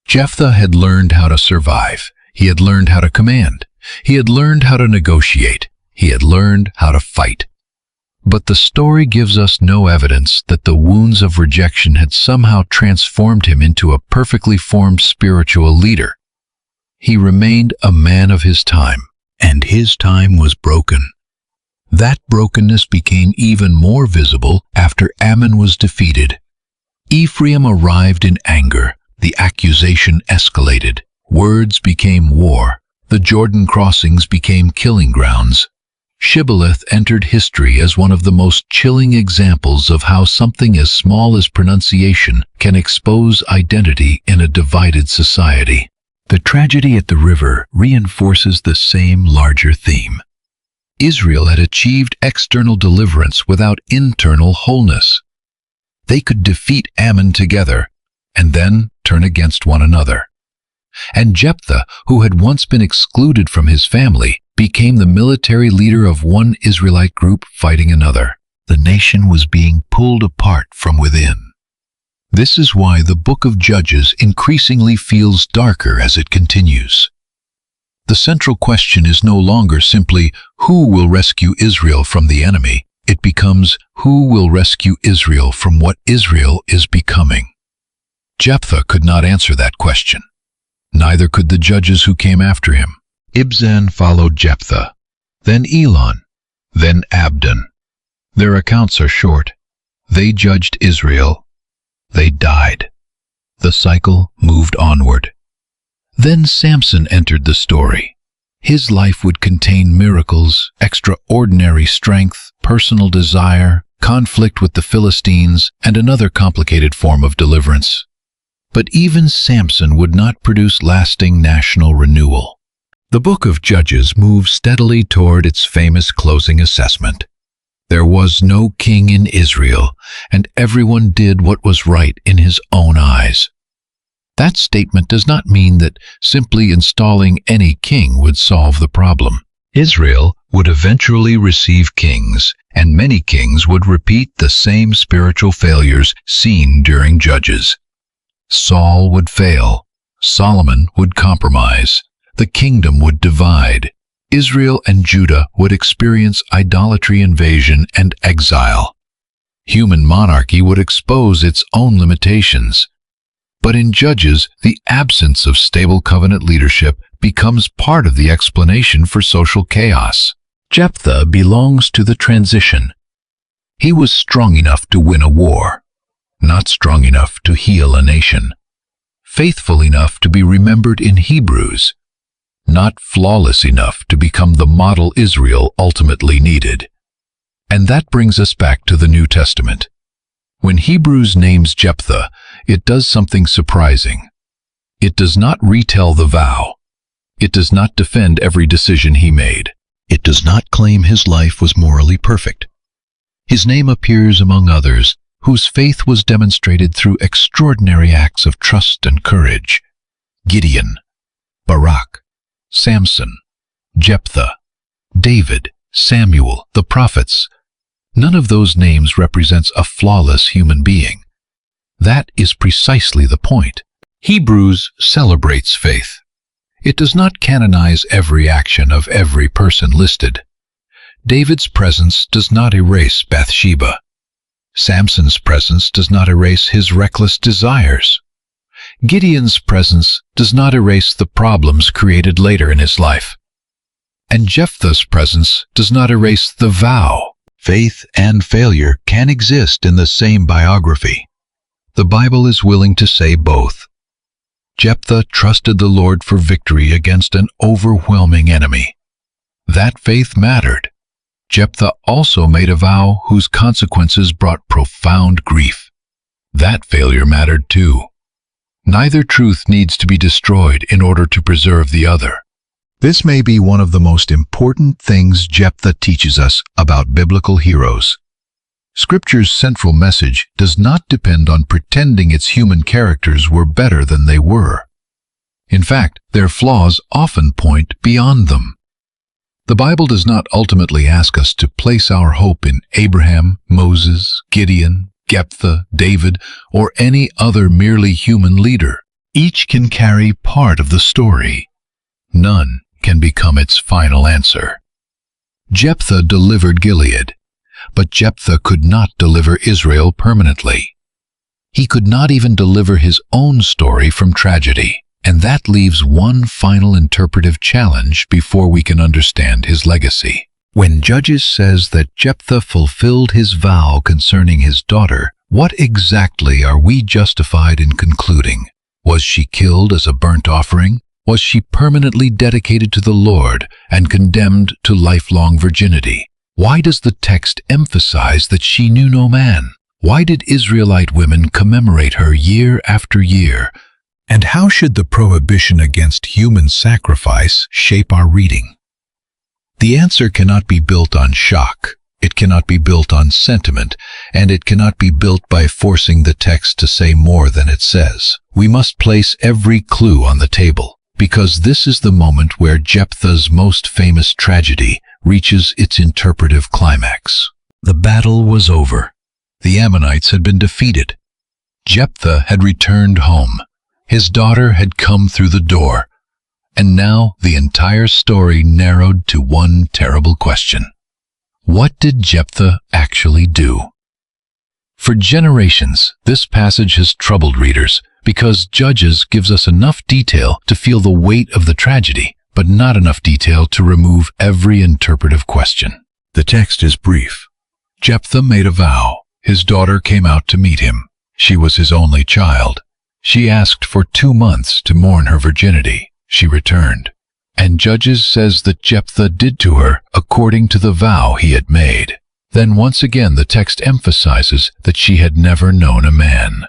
A: Jephthah had learned how to survive. He had learned how to command. He had learned how to negotiate. He had learned how to fight. But the story gives us no evidence that the wounds of rejection had somehow transformed him into a perfectly formed spiritual leader. He remained a man of his time, and his time was broken. That brokenness became even more visible after Ammon was defeated. Ephraim arrived in anger. The accusation escalated. Words became war. The Jordan crossings became killing grounds. Shibboleth entered history as one of the most chilling examples of how something as small as pronunciation can expose identity in a divided society. The tragedy at the river reinforces the same larger theme. Israel had achieved external deliverance without internal wholeness. They could defeat Ammon together and then turn against one another. And Jephthah, who had once been excluded from his family, became the military leader of one Israelite group fighting another. The nation was being pulled apart from within. This is why the book of Judges increasingly feels darker as it continues. The central question is no longer simply who will rescue Israel from the enemy. It becomes who will rescue Israel from what Israel is becoming. Jephthah could not answer that question. Neither could the judges who came after him. Ibzan followed Jephthah, then Elon, then Abdon. Their accounts are short. They judged Israel. They died. The cycle moved onward. Then Samson entered the story. His life would contain miracles, extraordinary strength, personal desire, conflict with the Philistines, and another complicated form of deliverance. But even Samson would not produce lasting national renewal. The book of Judges moves steadily toward its famous closing assessment. There was no king in Israel, and everyone did what was right in his own eyes. That statement does not mean that simply installing any king would solve the problem. Israel would eventually receive kings, and many kings would repeat the same spiritual failures seen during Judges. Saul would fail. Solomon would compromise. The kingdom would divide. Israel and Judah would experience idolatry, invasion, and exile. Human monarchy would expose its own limitations. But in Judges, the absence of stable covenant leadership becomes part of the explanation for social chaos. Jephthah belongs to the transition. He was strong enough to win a war, not strong enough to heal a nation. Faithful enough to be remembered in Hebrews, not flawless enough to become the model Israel ultimately needed. And that brings us back to the New Testament. When Hebrews names Jephthah, it does something surprising. It does not retell the vow. It does not defend every decision he made. It does not claim his life was morally perfect. His name appears among others whose faith was demonstrated through extraordinary acts of trust and courage. Gideon, Barak, Samson, Jephthah, David, Samuel, the prophets. None of those names represents a flawless human being. That is precisely the point. Hebrews celebrates faith. It does not canonize every action of every person listed. David's presence does not erase Bathsheba. Samson's presence does not erase his reckless desires. Gideon's presence does not erase the problems created later in his life. And Jephthah's presence does not erase the vow. Faith and failure can exist in the same biography. The Bible is willing to say both. Jephthah trusted the Lord for victory against an overwhelming enemy. That faith mattered. Jephthah also made a vow whose consequences brought profound grief. That failure mattered too. Neither truth needs to be destroyed in order to preserve the other. This may be one of the most important things Jephthah teaches us about biblical heroes. Scripture's central message does not depend on pretending its human characters were better than they were. In fact, their flaws often point beyond them. The Bible does not ultimately ask us to place our hope in Abraham, Moses, Gideon, Jephthah, David, or any other merely human leader. Each can carry part of the story. None can become its final answer. Jephthah delivered Gilead, but Jephthah could not deliver Israel permanently. He could not even deliver his own story from tragedy, and that leaves one final interpretive challenge before we can understand his legacy. When Judges says that Jephthah fulfilled his vow concerning his daughter, what exactly are we justified in concluding? Was she killed as a burnt offering? Was she permanently dedicated to the Lord and condemned to lifelong virginity? Why does the text emphasize that she knew no man? Why did Israelite women commemorate her year after year? And how should the prohibition against human sacrifice shape our reading? The answer cannot be built on shock, it cannot be built on sentiment, and it cannot be built by forcing the text to say more than it says. We must place every clue on the table, because this is the moment where Jephthah's most famous tragedy reaches its interpretive climax. The battle was over. The Ammonites had been defeated. Jephthah had returned home. His daughter had come through the door. And now the entire story narrowed to one terrible question. What did Jephthah actually do? For generations, this passage has troubled readers because Judges gives us enough detail to feel the weight of the tragedy, but not enough detail to remove every interpretive question. The text is brief. Jephthah made a vow. His daughter came out to meet him. She was his only child. She asked for 2 months to mourn her virginity. She returned. And Judges says that Jephthah did to her according to the vow he had made. Then once again the text emphasizes that she had never known a man.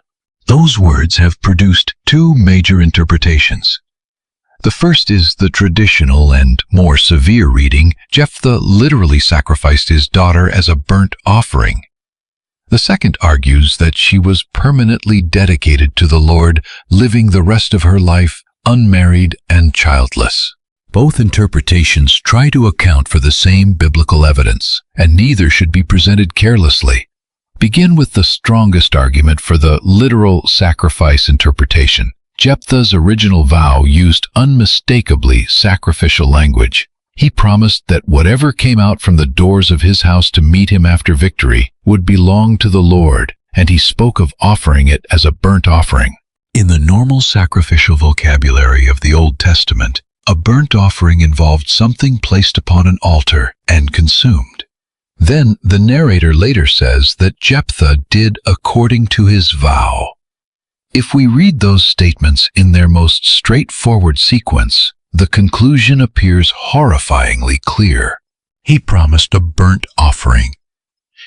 A: Those words have produced 2 major interpretations. The first is the traditional and more severe reading. Jephthah literally sacrificed his daughter as a burnt offering. The second argues that she was permanently dedicated to the Lord, living the rest of her life unmarried and childless. Both interpretations try to account for the same biblical evidence, and neither should be presented carelessly. Begin with the strongest argument for the literal sacrifice interpretation. Jephthah's original vow used unmistakably sacrificial language. He promised that whatever came out from the doors of his house to meet him after victory would belong to the Lord, and he spoke of offering it as a burnt offering. In the normal sacrificial vocabulary of the Old Testament, a burnt offering involved something placed upon an altar and consumed. Then the narrator later says that Jephthah did according to his vow. If we read those statements in their most straightforward sequence, the conclusion appears horrifyingly clear. He promised a burnt offering.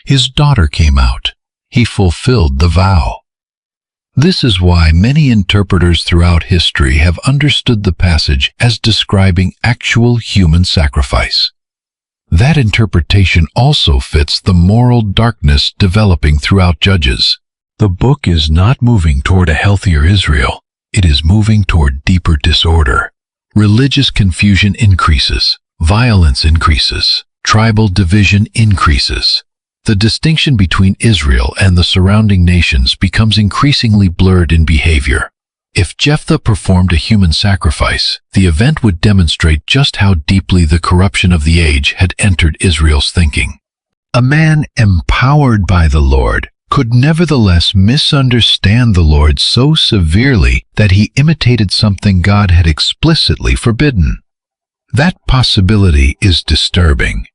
A: His daughter came out. He fulfilled the vow. This is why many interpreters throughout history have understood the passage as describing actual human sacrifice. That interpretation also fits the moral darkness developing throughout Judges. The book is not moving toward a healthier Israel. It is moving toward deeper disorder. Religious confusion increases. Violence increases. Tribal division increases. The distinction between Israel and the surrounding nations becomes increasingly blurred in behavior. If Jephthah performed a human sacrifice, the event would demonstrate just how deeply the corruption of the age had entered Israel's thinking. A man empowered by the Lord could nevertheless misunderstand the Lord so severely that he imitated something God had explicitly forbidden. That possibility is disturbing.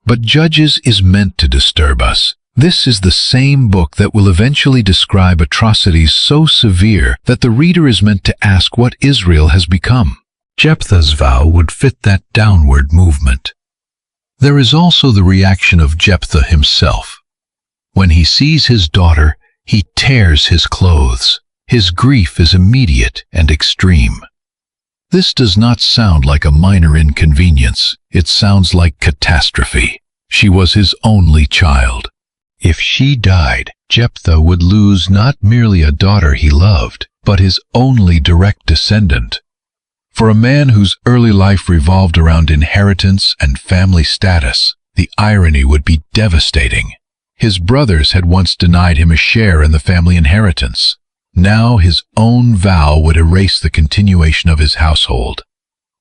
A: But Judges is meant to disturb us. This is the same book that will eventually describe atrocities so severe that the reader is meant to ask what Israel has become. Jephthah's vow would fit that downward movement. There is also the reaction of Jephthah himself. When he sees his daughter, he tears his clothes. His grief is immediate and extreme. This does not sound like a minor inconvenience. It sounds like catastrophe. She was his only child. If she died, Jephthah would lose not merely a daughter he loved, but his only direct descendant. For a man whose early life revolved around inheritance and family status, the irony would be devastating. His brothers had once denied him a share in the family inheritance. Now his own vow would erase the continuation of his household.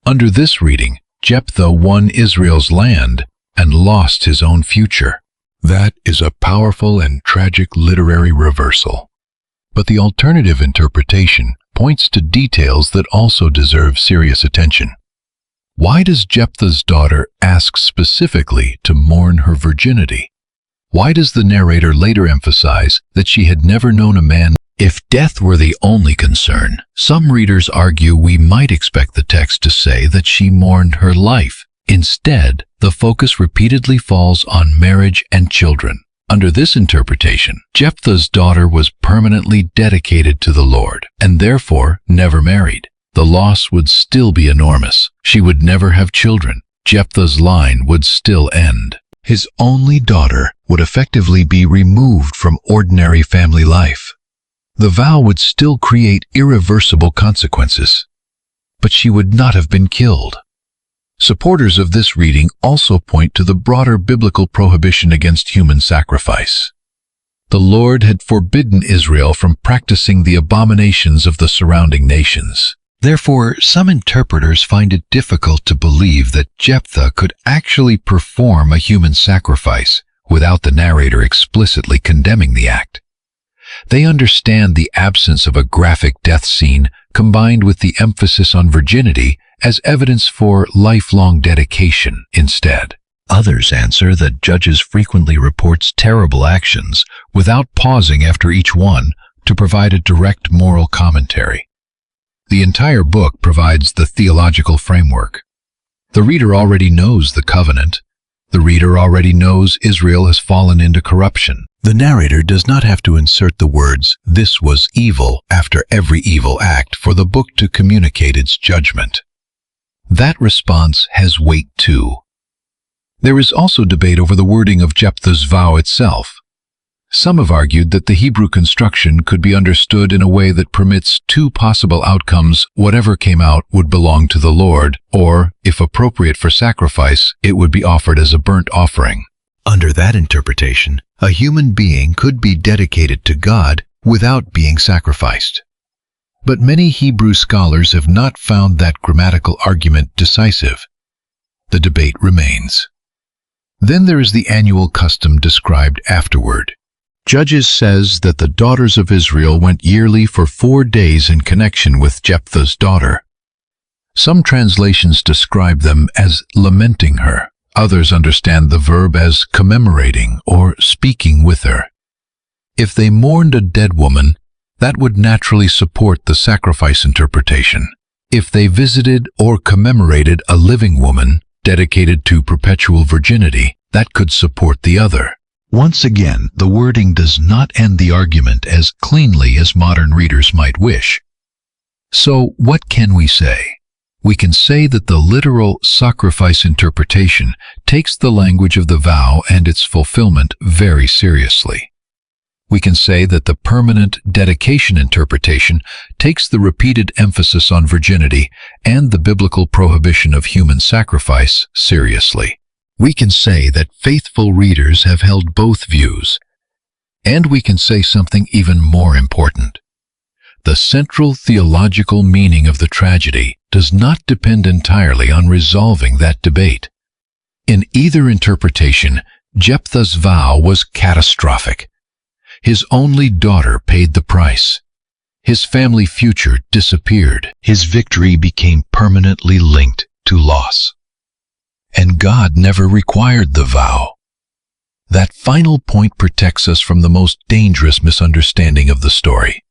A: Under this reading, Jephthah won Israel's land and lost his own future. That is a powerful and tragic literary reversal. But the alternative interpretation points to details that also deserve serious attention. Why does Jephthah's daughter ask specifically to mourn her virginity? Why does the narrator later emphasize that she had never known a man? If death were the only concern, some readers argue we might expect the text to say that she mourned her life. Instead, the focus repeatedly falls on marriage and children. Under this interpretation, Jephthah's daughter was permanently dedicated to the Lord, and therefore never married. The loss would still be enormous. She would never have children. Jephthah's line would still end. His only daughter would effectively be removed from ordinary family life. The vow would still create irreversible consequences, but she would not have been killed. Supporters of this reading also point to the broader biblical prohibition against human sacrifice. The Lord had forbidden Israel from practicing the abominations of the surrounding nations. Therefore, some interpreters find it difficult to believe that Jephthah could actually perform a human sacrifice without the narrator explicitly condemning the act. They understand the absence of a graphic death scene combined with the emphasis on virginity as evidence for lifelong dedication instead. Others answer that Judges frequently reports terrible actions without pausing after each one to provide a direct moral commentary. The entire book provides the theological framework. The reader already knows the covenant. The reader already knows Israel has fallen into corruption. The narrator does not have to insert the words, "This was evil," after every evil act for the book to communicate its judgment. That response has weight too. There is also debate over the wording of Jephthah's vow itself. Some have argued that the Hebrew construction could be understood in a way that permits two possible outcomes. Whatever came out would belong to the Lord, or, if appropriate for sacrifice, it would be offered as a burnt offering. Under that interpretation, a human being could be dedicated to God without being sacrificed. But many Hebrew scholars have not found that grammatical argument decisive. The debate remains. Then there is the annual custom described afterward. Judges says that the daughters of Israel went yearly for 4 days in connection with Jephthah's daughter. Some translations describe them as lamenting her. Others understand the verb as commemorating or speaking with her. If they mourned a dead woman, that would naturally support the sacrifice interpretation. If they visited or commemorated a living woman dedicated to perpetual virginity, that could support the other. Once again, the wording does not end the argument as cleanly as modern readers might wish. So, what can we say? We can say that the literal sacrifice interpretation takes the language of the vow and its fulfillment very seriously. We can say that the permanent dedication interpretation takes the repeated emphasis on virginity and the biblical prohibition of human sacrifice seriously. We can say that faithful readers have held both views. And we can say something even more important. The central theological meaning of the tragedy does not depend entirely on resolving that debate. In either interpretation, Jephthah's vow was catastrophic. His only daughter paid the price. His family future disappeared. His victory became permanently linked to loss. And God never required the vow. That final point protects us from the most dangerous misunderstanding of the story.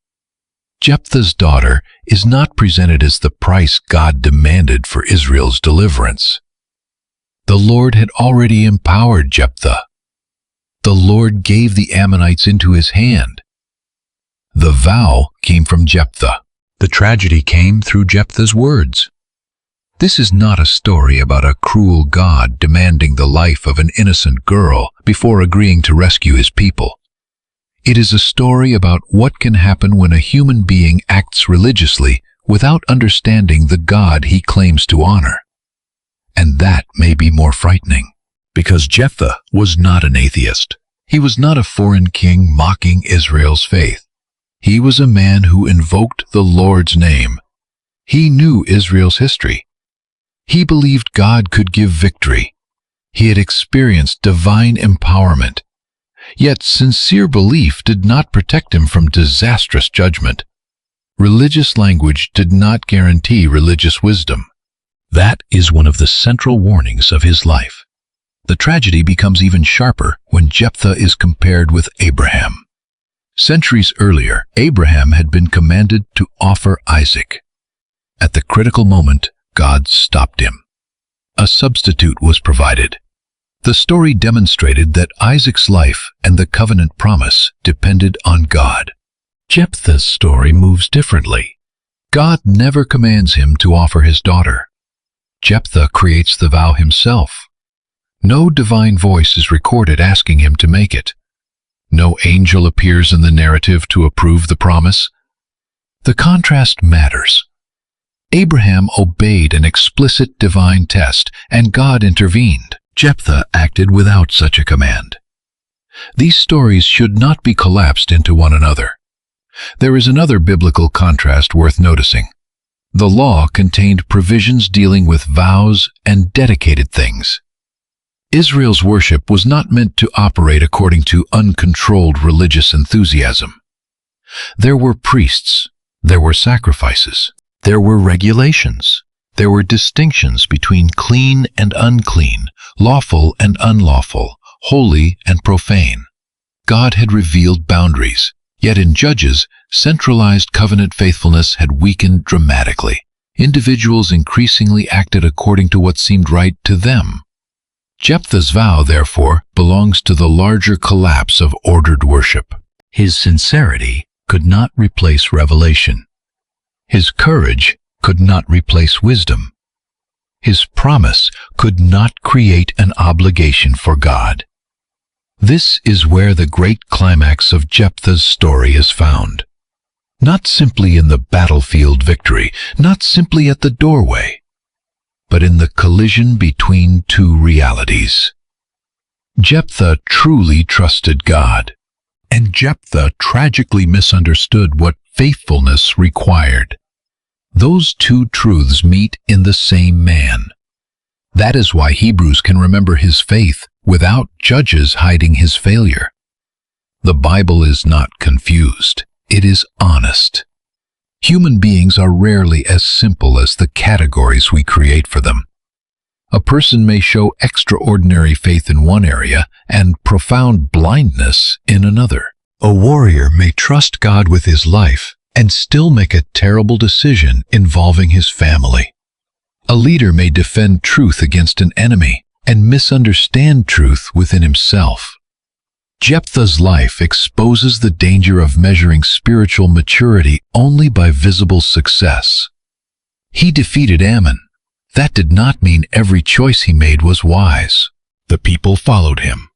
A: Jephthah's daughter is not presented as the price God demanded for Israel's deliverance. The Lord had already empowered Jephthah. The Lord gave the Ammonites into his hand. The vow came from Jephthah. The tragedy came through Jephthah's words. This is not a story about a cruel God demanding the life of an innocent girl before agreeing to rescue his people. It is a story about what can happen when a human being acts religiously without understanding the God he claims to honor. And that may be more frightening, because Jephthah was not an atheist. He was not a foreign king mocking Israel's faith. He was a man who invoked the Lord's name. He knew Israel's history. He believed God could give victory. He had experienced divine empowerment. Yet sincere belief did not protect him from disastrous judgment. Religious language did not guarantee religious wisdom. That is one of the central warnings of his life. The tragedy becomes even sharper when Jephthah is compared with Abraham. Centuries earlier, Abraham had been commanded to offer Isaac. At the critical moment, God stopped him. A substitute was provided. The story demonstrated that Isaac's life and the covenant promise depended on God. Jephthah's story moves differently. God never commands him to offer his daughter. Jephthah creates the vow himself. No divine voice is recorded asking him to make it. No angel appears in the narrative to approve the promise. The contrast matters. Abraham obeyed an explicit divine test, and God intervened. Jephthah acted without such a command. These stories should not be collapsed into one another. There is another biblical contrast worth noticing. The law contained provisions dealing with vows and dedicated things. Israel's worship was not meant to operate according to uncontrolled religious enthusiasm. There were priests, there were sacrifices, there were regulations, there were distinctions between clean and unclean, lawful and unlawful, holy and profane. God had revealed boundaries, yet in Judges, centralized covenant faithfulness had weakened dramatically. Individuals increasingly acted according to what seemed right to them. Jephthah's vow, therefore, belongs to the larger collapse of ordered worship. His sincerity could not replace revelation. His courage could not replace wisdom. His promise could not create an obligation for God. This is where the great climax of Jephthah's story is found. Not simply in the battlefield victory, not simply at the doorway, but in the collision between two realities. Jephthah truly trusted God, and Jephthah tragically misunderstood what faithfulness required. Those two truths meet in the same man. That is why Hebrews can remember his faith without Judges hiding his failure. The Bible is not confused. It is honest. Human beings are rarely as simple as the categories we create for them. A person may show extraordinary faith in one area and profound blindness in another. A warrior may trust God with his life and still make a terrible decision involving his family. A leader may defend truth against an enemy and misunderstand truth within himself. Jephthah's life exposes the danger of measuring spiritual maturity only by visible success. He defeated Ammon. That did not mean every choice he made was wise. The people followed him.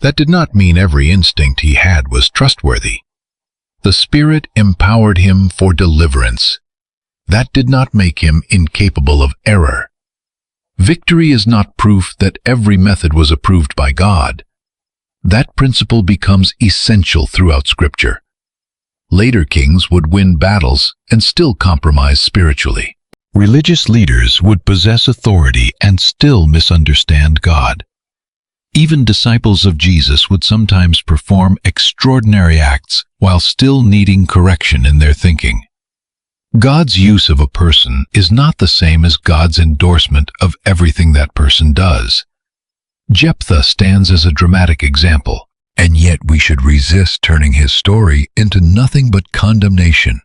A: That did not mean every instinct he had was trustworthy. The Spirit empowered him for deliverance. That did not make him incapable of error. Victory is not proof that every method was approved by God. That principle becomes essential throughout Scripture. Later kings would win battles and still compromise spiritually. Religious leaders would possess authority and still misunderstand God. Even disciples of Jesus would sometimes perform extraordinary acts while still needing correction in their thinking. God's use of a person is not the same as God's endorsement of everything that person does. Jephthah stands as a dramatic example, and yet we should resist turning his story into nothing but condemnation.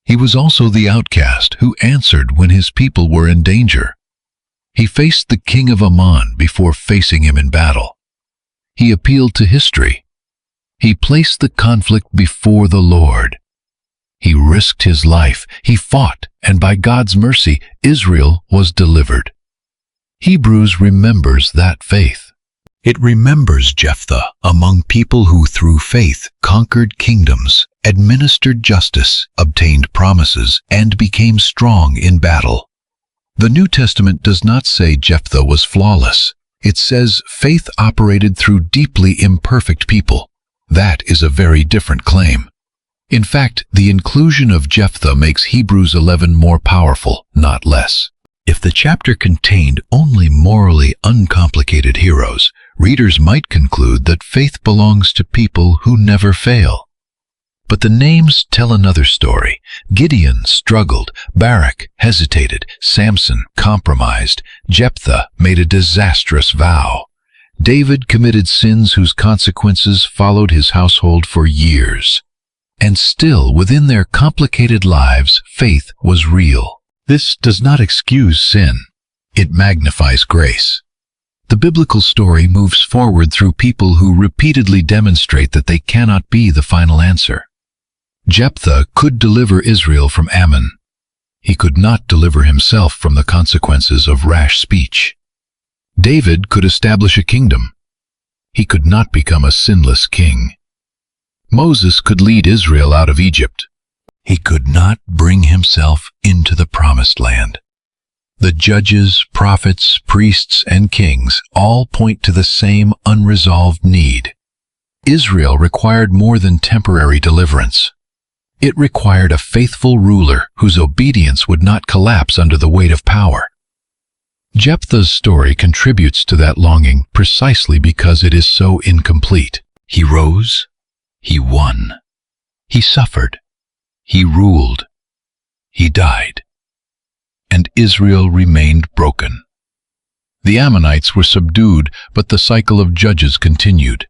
A: He was also the outcast who answered when his people were in danger. He faced the king of Ammon before facing him in battle. He appealed to history. He placed the conflict before the Lord. He risked his life. He fought, and by God's mercy, Israel was delivered. Hebrews remembers that faith. It remembers Jephthah among people who through faith conquered kingdoms, administered justice, obtained promises, and became strong in battle. The New Testament does not say Jephthah was flawless. It says faith operated through deeply imperfect people. That is a very different claim. In fact, the inclusion of Jephthah makes Hebrews 11 more powerful, not less. If the chapter contained only morally uncomplicated heroes, readers might conclude that faith belongs to people who never fail. But the names tell another story. Gideon struggled, Barak hesitated, Samson compromised, Jephthah made a disastrous vow. David committed sins whose consequences followed his household for years. And still, within their complicated lives, faith was real. This does not excuse sin. It magnifies grace. The biblical story moves forward through people who repeatedly demonstrate that they cannot be the final answer. Jephthah could deliver Israel from Ammon. He could not deliver himself from the consequences of rash speech. David could establish a kingdom. He could not become a sinless king. Moses could lead Israel out of Egypt. He could not bring himself into the promised land. The judges, prophets, priests, and kings all point to the same unresolved need. Israel required more than temporary deliverance. It required a faithful ruler whose obedience would not collapse under the weight of power. Jephthah's story contributes to that longing precisely because it is so incomplete. He rose, he won, he suffered, he ruled, he died, and Israel remained broken. The Ammonites were subdued, but the cycle of judges continued.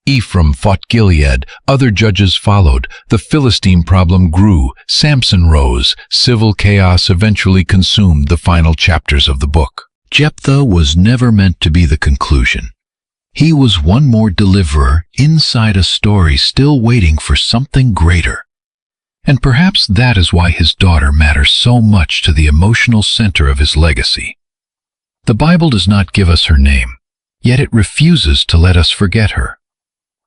A: Ephraim fought Gilead, other judges followed, the Philistine problem grew, Samson rose, civil chaos eventually consumed the final chapters of the book. Jephthah was never meant to be the conclusion. He was one more deliverer inside a story still waiting for something greater. And perhaps that is why his daughter matters so much to the emotional center of his legacy. The Bible does not give us her name, yet it refuses to let us forget her.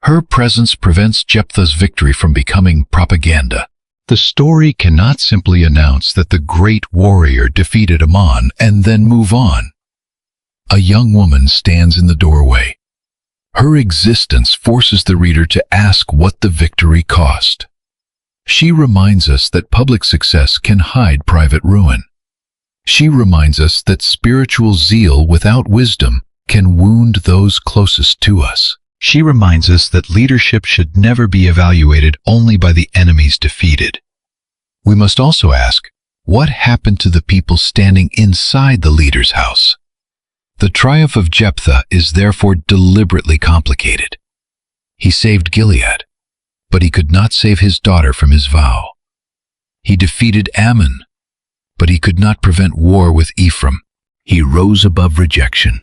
A: Her presence prevents Jephthah's victory from becoming propaganda. The story cannot simply announce that the great warrior defeated Ammon and then move on. A young woman stands in the doorway. Her existence forces the reader to ask what the victory cost. She reminds us that public success can hide private ruin. She reminds us that spiritual zeal without wisdom can wound those closest to us. She reminds us that leadership should never be evaluated only by the enemies defeated. We must also ask, what happened to the people standing inside the leader's house? The triumph of Jephthah is therefore deliberately complicated. He saved Gilead, but he could not save his daughter from his vow. He defeated Ammon, but he could not prevent war with Ephraim. He rose above rejection.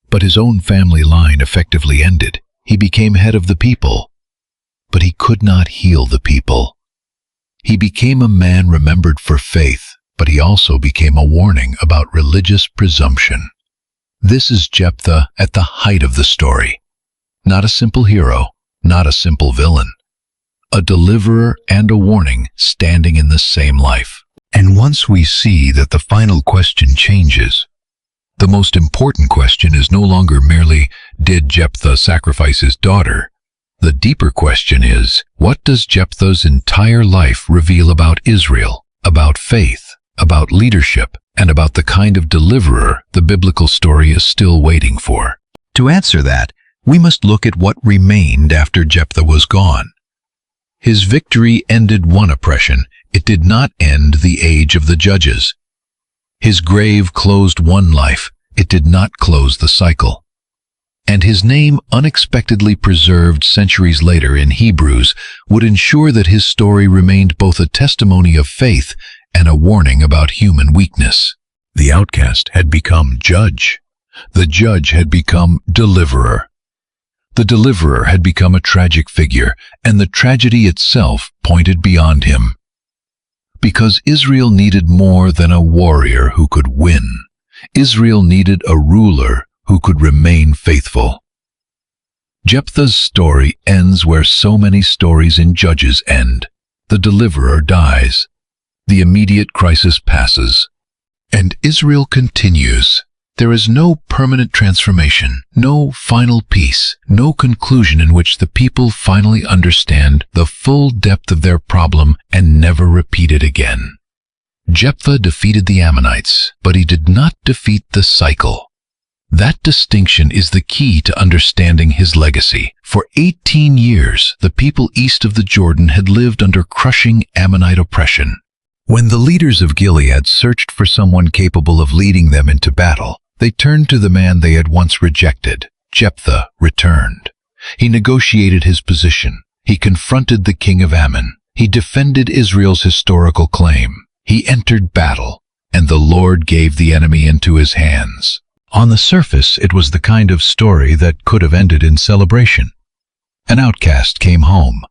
A: But his own family line effectively ended. He became head of the people, but he could not heal the people. He became a man remembered for faith, but he also became a warning about religious presumption. This is Jephthah at the height of the story. Not a simple hero, not a simple villain. A deliverer and a warning standing in the same life. And once we see that the final question changes, the most important question is no longer merely, did Jephthah sacrifice his daughter? The deeper question is, what does Jephthah's entire life reveal about Israel, about faith, about leadership, and about the kind of deliverer the biblical story is still waiting for? To answer that, we must look at what remained after Jephthah was gone. His victory ended one oppression. It did not end the age of the judges. His grave closed one life. It did not close the cycle. And his name, unexpectedly preserved centuries later in Hebrews, would ensure that his story remained both a testimony of faith and a warning about human weakness. The outcast had become judge. The judge had become deliverer. The deliverer had become a tragic figure, and the tragedy itself pointed beyond him. Because Israel needed more than a warrior who could win. Israel needed a ruler who could remain faithful. Jephthah's story ends where so many stories in Judges end. The deliverer dies. The immediate crisis passes. And Israel continues. There is no permanent transformation, no final peace, no conclusion in which the people finally understand the full depth of their problem and never repeat it again. Jephthah defeated the Ammonites, but he did not defeat the cycle. That distinction is the key to understanding his legacy. For 18 years, the people east of the Jordan had lived under crushing Ammonite oppression. When the leaders of Gilead searched for someone capable of leading them into battle, they turned to the man they had once rejected. Jephthah returned. He negotiated his position. He confronted the king of Ammon. He defended Israel's historical claim. He entered battle, and the Lord gave the enemy into his hands. On the surface, it was the kind of story that could have ended in celebration. An outcast came home.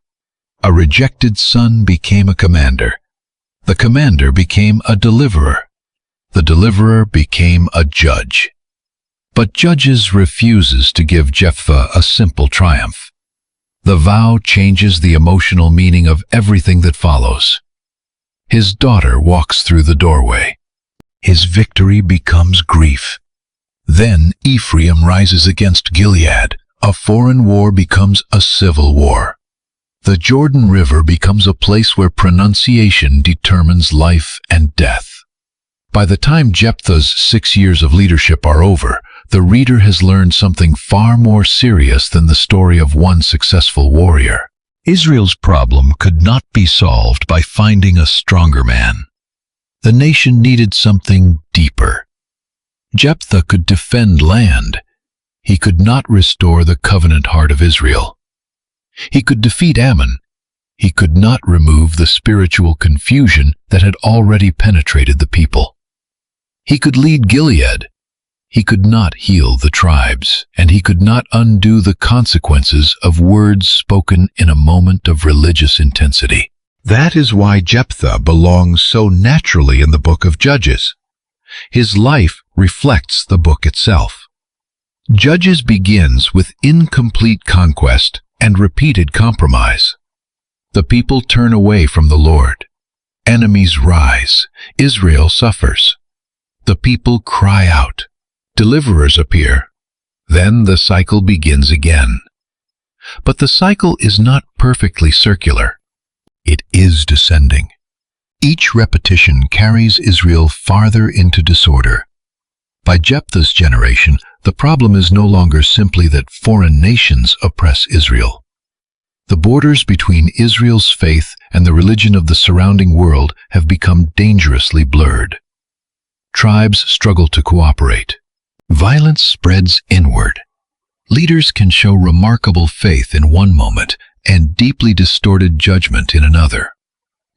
A: A rejected son became a commander. The commander became a deliverer. The deliverer became a judge. But Judges refuses to give Jephthah a simple triumph. The vow changes the emotional meaning of everything that follows. His daughter walks through the doorway. His victory becomes grief. Then Ephraim rises against Gilead. A foreign war becomes a civil war. The Jordan River becomes a place where pronunciation determines life and death. By the time Jephthah's 6 years of leadership are over, the reader has learned something far more serious than the story of one successful warrior. Israel's problem could not be solved by finding a stronger man. The nation needed something deeper. Jephthah could defend land. He could not restore the covenant heart of Israel. He could defeat Ammon. He could not remove the spiritual confusion that had already penetrated the people. He could lead Gilead. He could not heal the tribes, and he could not undo the consequences of words spoken in a moment of religious intensity. That is why Jephthah belongs so naturally in the book of Judges. His life reflects the book itself. Judges begins with incomplete conquest and repeated compromise. The people turn away from the Lord. Enemies rise. Israel suffers. The people cry out. Deliverers appear. Then the cycle begins again. But the cycle is not perfectly circular. It is descending. Each repetition carries Israel farther into disorder. By Jephthah's generation, the problem is no longer simply that foreign nations oppress Israel. The borders between Israel's faith and the religion of the surrounding world have become dangerously blurred. Tribes struggle to cooperate. Violence spreads inward. Leaders can show remarkable faith in one moment and deeply distorted judgment in another.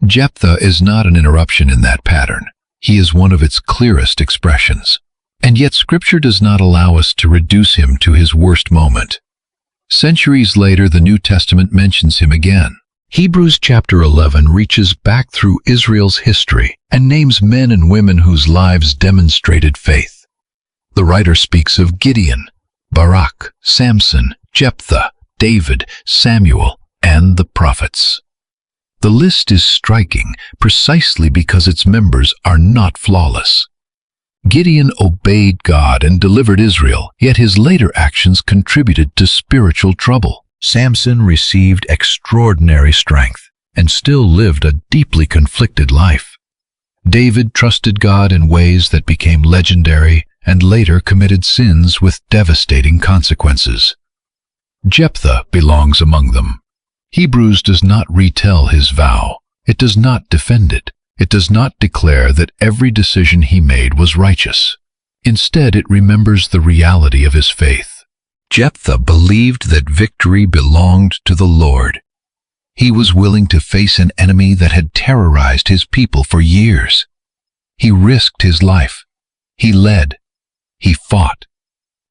A: Jephthah is not an interruption in that pattern. He is one of its clearest expressions. And yet Scripture does not allow us to reduce him to his worst moment. Centuries later, the New Testament mentions him again. Hebrews chapter 11 reaches back through Israel's history and names men and women whose lives demonstrated faith. The writer speaks of Gideon, Barak, Samson, Jephthah, David, Samuel, and the prophets. The list is striking precisely because its members are not flawless. Gideon obeyed God and delivered Israel, yet his later actions contributed to spiritual trouble. Samson received extraordinary strength and still lived a deeply conflicted life. David trusted God in ways that became legendary and later committed sins with devastating consequences. Jephthah belongs among them. Hebrews does not retell his vow. It does not defend it. It does not declare that every decision he made was righteous. Instead, it remembers the reality of his faith. Jephthah believed that victory belonged to the Lord. He was willing to face an enemy that had terrorized his people for years. He risked his life. He led, he fought,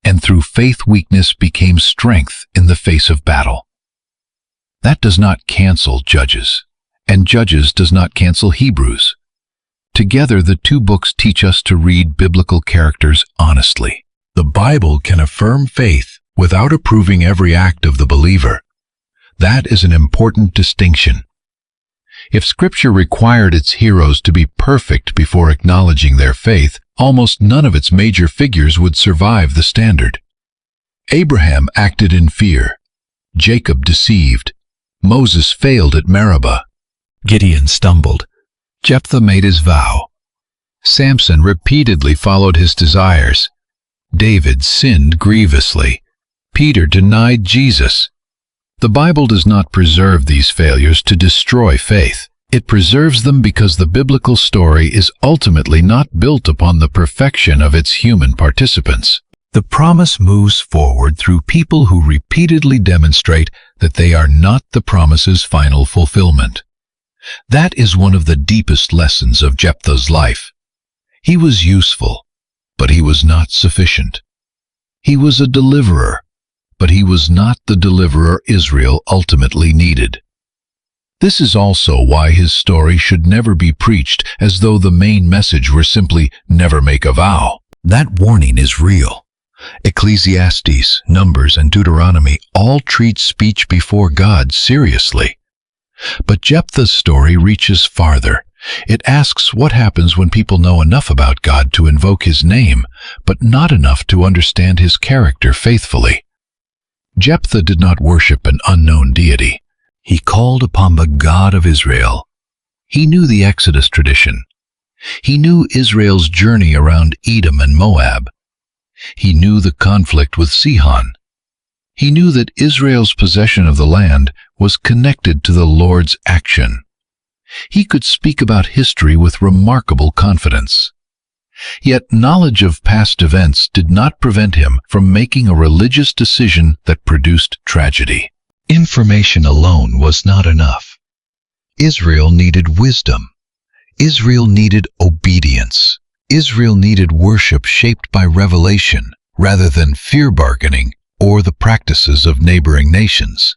A: and through faith weakness became strength in the face of battle. That does not cancel Judges, and Judges does not cancel Hebrews. Together, the two books teach us to read biblical characters honestly. The Bible can affirm faith without approving every act of the believer. That is an important distinction. If Scripture required its heroes to be perfect before acknowledging their faith, almost none of its major figures would survive the standard. Abraham acted in fear. Jacob deceived. Moses failed at Meribah. Gideon stumbled. Jephthah made his vow. Samson repeatedly followed his desires. David sinned grievously. Peter denied Jesus. The Bible does not preserve these failures to destroy faith. It preserves them because the biblical story is ultimately not built upon the perfection of its human participants. The promise moves forward through people who repeatedly demonstrate that they are not the promise's final fulfillment. That is one of the deepest lessons of Jephthah's life. He was useful, but he was not sufficient. He was a deliverer, but he was not the deliverer Israel ultimately needed. This is also why his story should never be preached as though the main message were simply never make a vow. That warning is real. Ecclesiastes, Numbers, and Deuteronomy all treat speech before God seriously. But Jephthah's story reaches farther. It asks what happens when people know enough about God to invoke his name, but not enough to understand his character faithfully. Jephthah did not worship an unknown deity. He called upon the God of Israel. He knew the Exodus tradition. He knew Israel's journey around Edom and Moab. He knew the conflict with Sihon. He knew that Israel's possession of the land was connected to the Lord's action. He could speak about history with remarkable confidence. Yet knowledge of past events did not prevent him from making a religious decision that produced tragedy. Information alone was not enough. Israel needed wisdom. Israel needed obedience. Israel needed worship shaped by revelation rather than fear-bargaining or the practices of neighboring nations.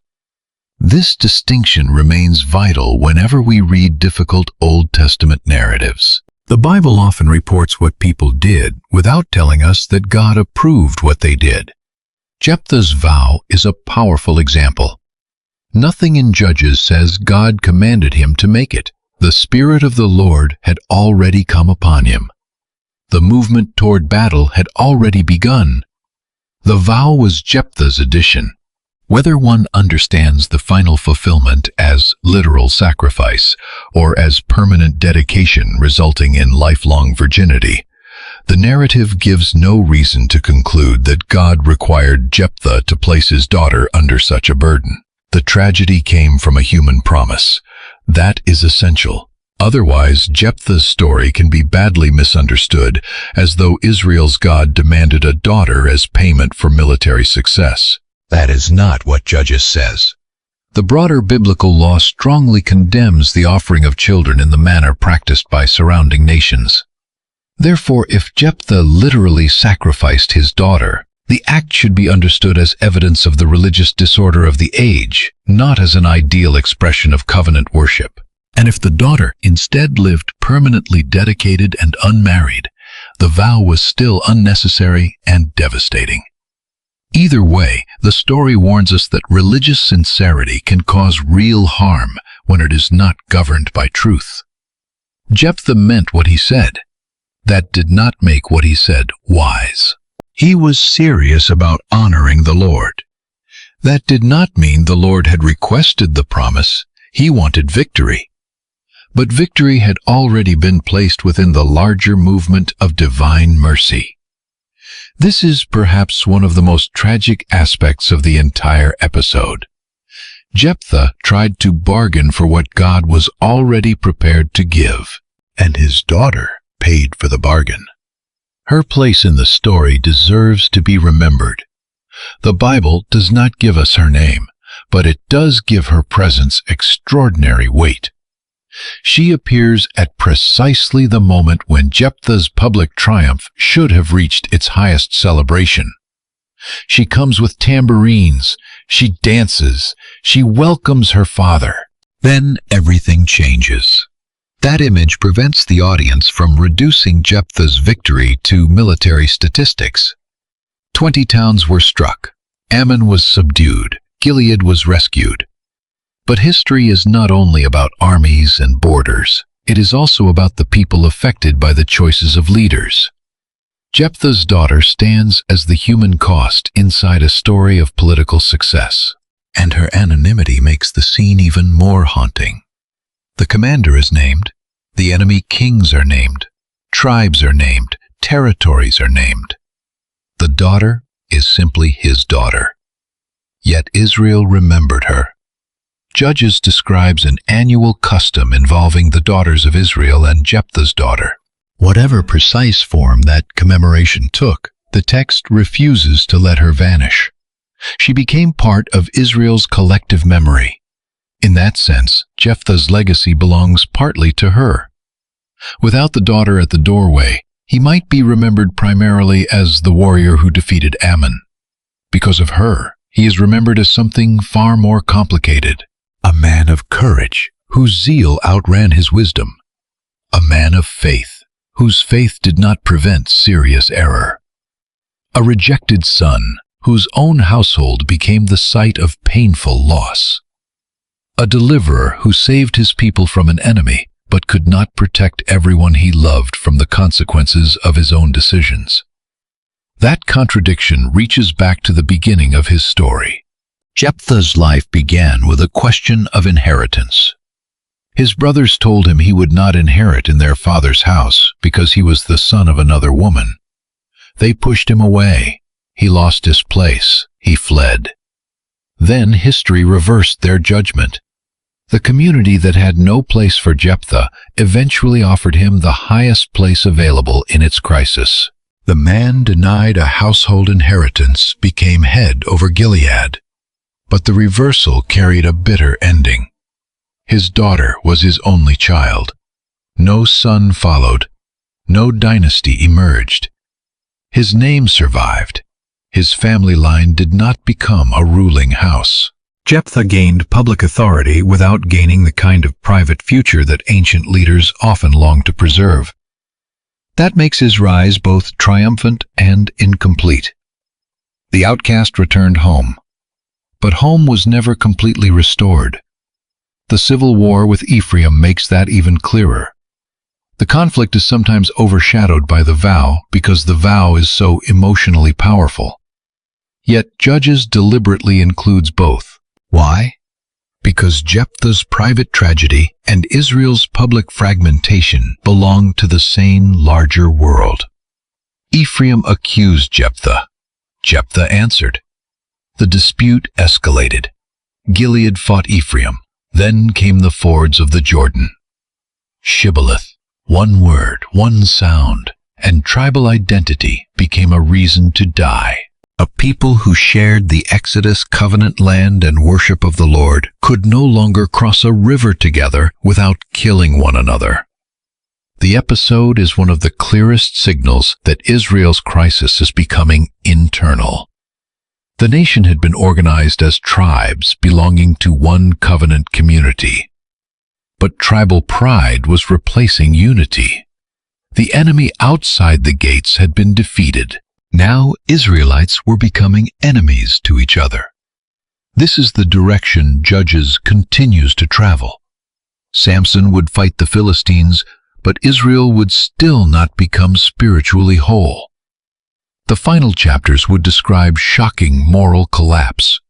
A: This distinction remains vital whenever we read difficult Old Testament narratives. The Bible often reports what people did without telling us that God approved what they did. Jephthah's vow is a powerful example. Nothing in Judges says God commanded him to make it. The Spirit of the Lord had already come upon him. The movement toward battle had already begun. The vow was Jephthah's addition. Whether one understands the final fulfillment as literal sacrifice or as permanent dedication resulting in lifelong virginity, the narrative gives no reason to conclude that God required Jephthah to place his daughter under such a burden. The tragedy came from a human promise. That is essential. Otherwise, Jephthah's story can be badly misunderstood, as though Israel's God demanded a daughter as payment for military success. That is not what Judges says. The broader biblical law strongly condemns the offering of children in the manner practiced by surrounding nations. Therefore, if Jephthah literally sacrificed his daughter, the act should be understood as evidence of the religious disorder of the age, not as an ideal expression of covenant worship. And if the daughter instead lived permanently dedicated and unmarried, the vow was still unnecessary and devastating. Either way, the story warns us that religious sincerity can cause real harm when it is not governed by truth. Jephthah meant what he said. That did not make what he said wise. He was serious about honoring the Lord. That did not mean the Lord had requested the promise. He wanted victory. But victory had already been placed within the larger movement of divine mercy. This is perhaps one of the most tragic aspects of the entire episode. Jephthah tried to bargain for what God was already prepared to give, and his daughter paid for the bargain. Her place in the story deserves to be remembered. The Bible does not give us her name, but it does give her presence extraordinary weight. She appears at precisely the moment when Jephthah's public triumph should have reached its highest celebration. She comes with tambourines, she dances, she welcomes her father. Then everything changes. That image prevents the audience from reducing Jephthah's victory to military statistics. 20 towns were struck, Ammon was subdued, Gilead was rescued. But history is not only about armies and borders, it is also about the people affected by the choices of leaders. Jephthah's daughter stands as the human cost inside a story of political success, and her anonymity makes the scene even more haunting. The commander is named, the enemy kings are named, tribes are named, territories are named. The daughter is simply his daughter. Yet Israel remembered her. Judges describes an annual custom involving the daughters of Israel and Jephthah's daughter. Whatever precise form that commemoration took, the text refuses to let her vanish. She became part of Israel's collective memory. In that sense, Jephthah's legacy belongs partly to her. Without the daughter at the doorway, he might be remembered primarily as the warrior who defeated Ammon. Because of her, he is remembered as something far more complicated. A man of courage, whose zeal outran his wisdom. A man of faith, whose faith did not prevent serious error. A rejected son, whose own household became the site of painful loss. A deliverer who saved his people from an enemy, but could not protect everyone he loved from the consequences of his own decisions. That contradiction reaches back to the beginning of his story. Jephthah's life began with a question of inheritance. His brothers told him he would not inherit in their father's house because he was the son of another woman. They pushed him away. He lost his place. He fled. Then history reversed their judgment. The community that had no place for Jephthah eventually offered him the highest place available in its crisis. The man denied a household inheritance became head over Gilead. But the reversal carried a bitter ending. His daughter was his only child. No son followed. No dynasty emerged. His name survived. His family line did not become a ruling house. Jephthah gained public authority without gaining the kind of private future that ancient leaders often long to preserve. That makes his rise both triumphant and incomplete. The outcast returned home. But home was never completely restored. The civil war with Ephraim makes that even clearer. The conflict is sometimes overshadowed by the vow because the vow is so emotionally powerful. Yet Judges deliberately includes both. Why? Because Jephthah's private tragedy and Israel's public fragmentation belong to the same larger world. Ephraim accused Jephthah. Jephthah answered. The dispute escalated. Gilead fought Ephraim. Then came the fords of the Jordan. Shibboleth, one word, one sound, and tribal identity became a reason to die. A people who shared the Exodus covenant land and worship of the Lord could no longer cross a river together without killing one another. The episode is one of the clearest signals that Israel's crisis is becoming internal. The nation had been organized as tribes belonging to one covenant community. But tribal pride was replacing unity. The enemy outside the gates had been defeated. Now Israelites were becoming enemies to each other. This is the direction Judges continues to travel. Samson would fight the Philistines, but Israel would still not become spiritually whole. The final chapters would describe shocking moral collapse.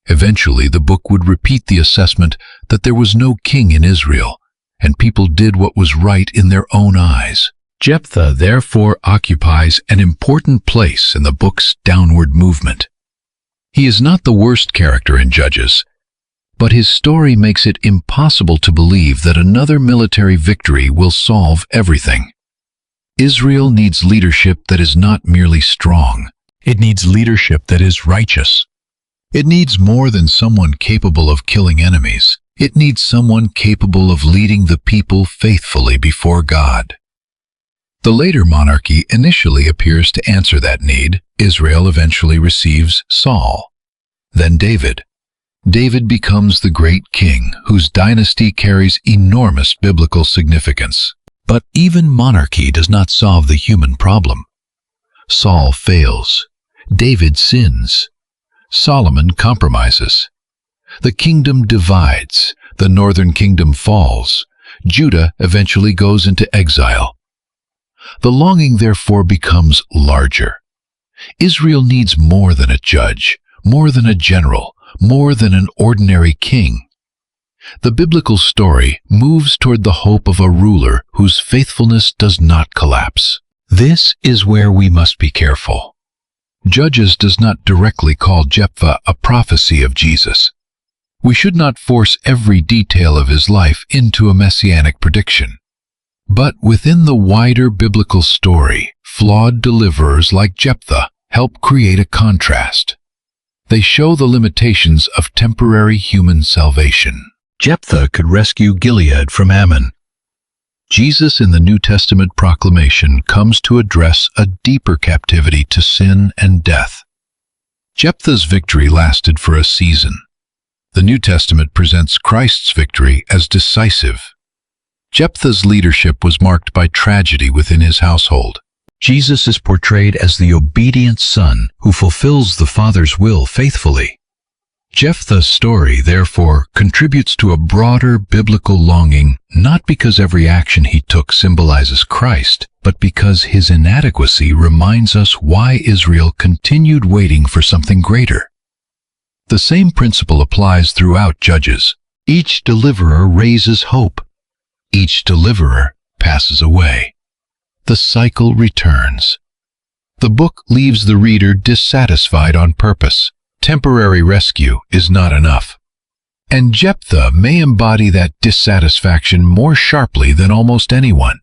A: Eventually, the book would repeat the assessment that there was no king in Israel, and people did what was right in their own eyes. Jephthah therefore occupies an important place in the book's downward movement. He is not the worst character in Judges, but his story makes it impossible to believe that another military victory will solve everything. Israel needs leadership that is not merely strong. It needs leadership that is righteous. It needs more than someone capable of killing enemies. It needs someone capable of leading the people faithfully before God. The later monarchy initially appears to answer that need. Israel eventually receives Saul, then David. David becomes the great king, whose dynasty carries enormous biblical significance. But even monarchy does not solve the human problem. Saul fails. David sins. Solomon compromises. The kingdom divides. The northern kingdom falls. Judah eventually goes into exile. The longing, therefore, becomes larger. Israel needs more than a judge, more than a general, more than an ordinary king. The biblical story moves toward the hope of a ruler whose faithfulness does not collapse. This is where we must be careful. Judges does not directly call Jephthah a prophecy of Jesus. We should not force every detail of his life into a messianic prediction. But within the wider biblical story, flawed deliverers like Jephthah help create a contrast. They show the limitations of temporary human salvation. Jephthah could rescue Gilead from Ammon. Jesus in the New Testament proclamation comes to address a deeper captivity to sin and death. Jephthah's victory lasted for a season. The New Testament presents Christ's victory as decisive. Jephthah's leadership was marked by tragedy within his household. Jesus is portrayed as the obedient son who fulfills the Father's will faithfully. Jephthah's story, therefore, contributes to a broader biblical longing, not because every action he took symbolizes Christ, but because his inadequacy reminds us why Israel continued waiting for something greater. The same principle applies throughout Judges. Each deliverer raises hope. Each deliverer passes away. The cycle returns. The book leaves the reader dissatisfied on purpose. Temporary rescue is not enough. And Jephthah may embody that dissatisfaction more sharply than almost anyone.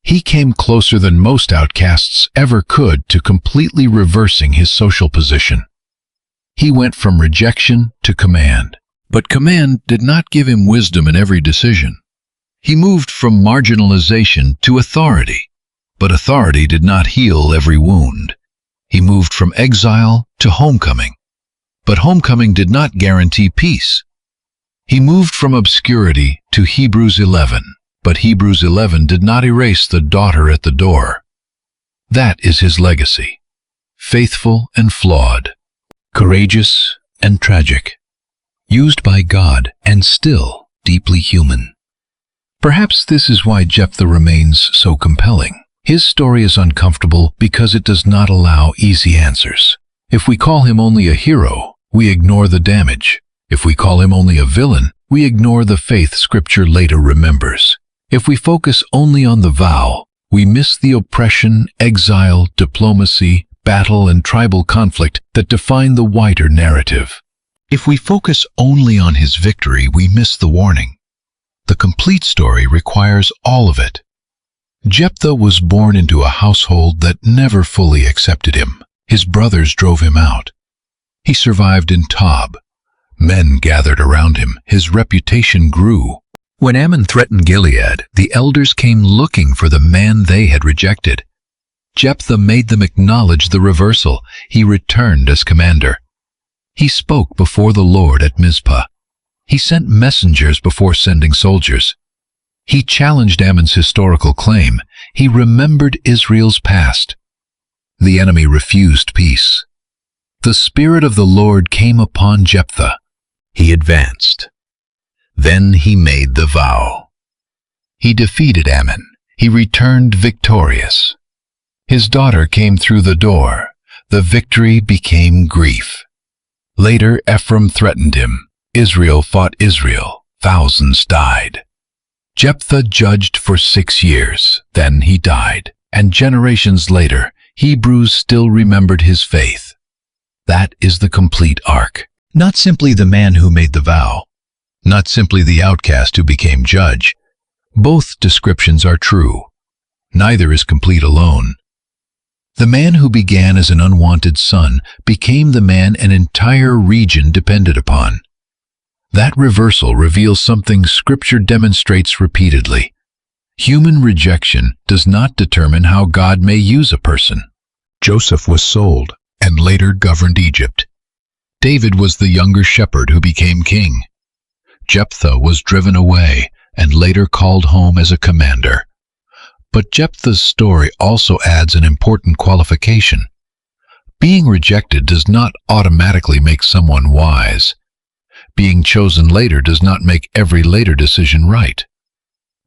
A: He came closer than most outcasts ever could to completely reversing his social position. He went from rejection to command. But command did not give him wisdom in every decision. He moved from marginalization to authority, but authority did not heal every wound. He moved from exile to homecoming, but homecoming did not guarantee peace. He moved from obscurity to Hebrews 11, but Hebrews 11 did not erase the daughter at the door. That is his legacy. Faithful and flawed, courageous and tragic, used by God and still deeply human. Perhaps this is why Jephthah remains so compelling. His story is uncomfortable because it does not allow easy answers. If we call him only a hero, we ignore the damage. If we call him only a villain, we ignore the faith Scripture later remembers. If we focus only on the vow, we miss the oppression, exile, diplomacy, battle, and tribal conflict that define the wider narrative. If we focus only on his victory, we miss the warning. The complete story requires all of it. Jephthah was born into a household that never fully accepted him. His brothers drove him out. He survived in Tob. Men gathered around him. His reputation grew. When Ammon threatened Gilead, the elders came looking for the man they had rejected. Jephthah made them acknowledge the reversal. He returned as commander. He spoke before the Lord at Mizpah. He sent messengers before sending soldiers. He challenged Ammon's historical claim. He remembered Israel's past. The enemy refused peace. The Spirit of the Lord came upon Jephthah. He advanced. Then he made the vow. He defeated Ammon. He returned victorious. His daughter came through the door. The victory became grief. Later, Ephraim threatened him. Israel fought Israel. Thousands died. Jephthah judged for 6 years. Then he died. And generations later, Hebrews still remembered his faith. That is the complete arc. Not simply the man who made the vow. Not simply the outcast who became judge. Both descriptions are true. Neither is complete alone. The man who began as an unwanted son became the man an entire region depended upon. That reversal reveals something Scripture demonstrates repeatedly. Human rejection does not determine how God may use a person. Joseph was sold and later governed Egypt. David was the younger shepherd who became king. Jephthah was driven away and later called home as a commander. But Jephthah's story also adds an important qualification. Being rejected does not automatically make someone wise. Being chosen later does not make every later decision right.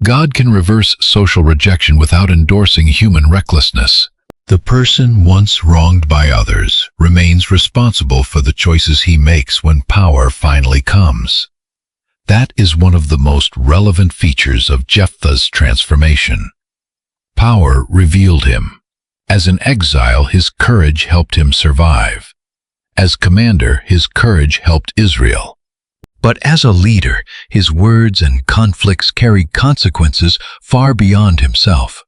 A: God can reverse social rejection without endorsing human recklessness. The person once wronged by others remains responsible for the choices he makes when power finally comes. That is one of the most relevant features of Jephthah's transformation. Power revealed him. As an exile, his courage helped him survive. As commander, his courage helped Israel. But as a leader, his words and conflicts carried consequences far beyond himself.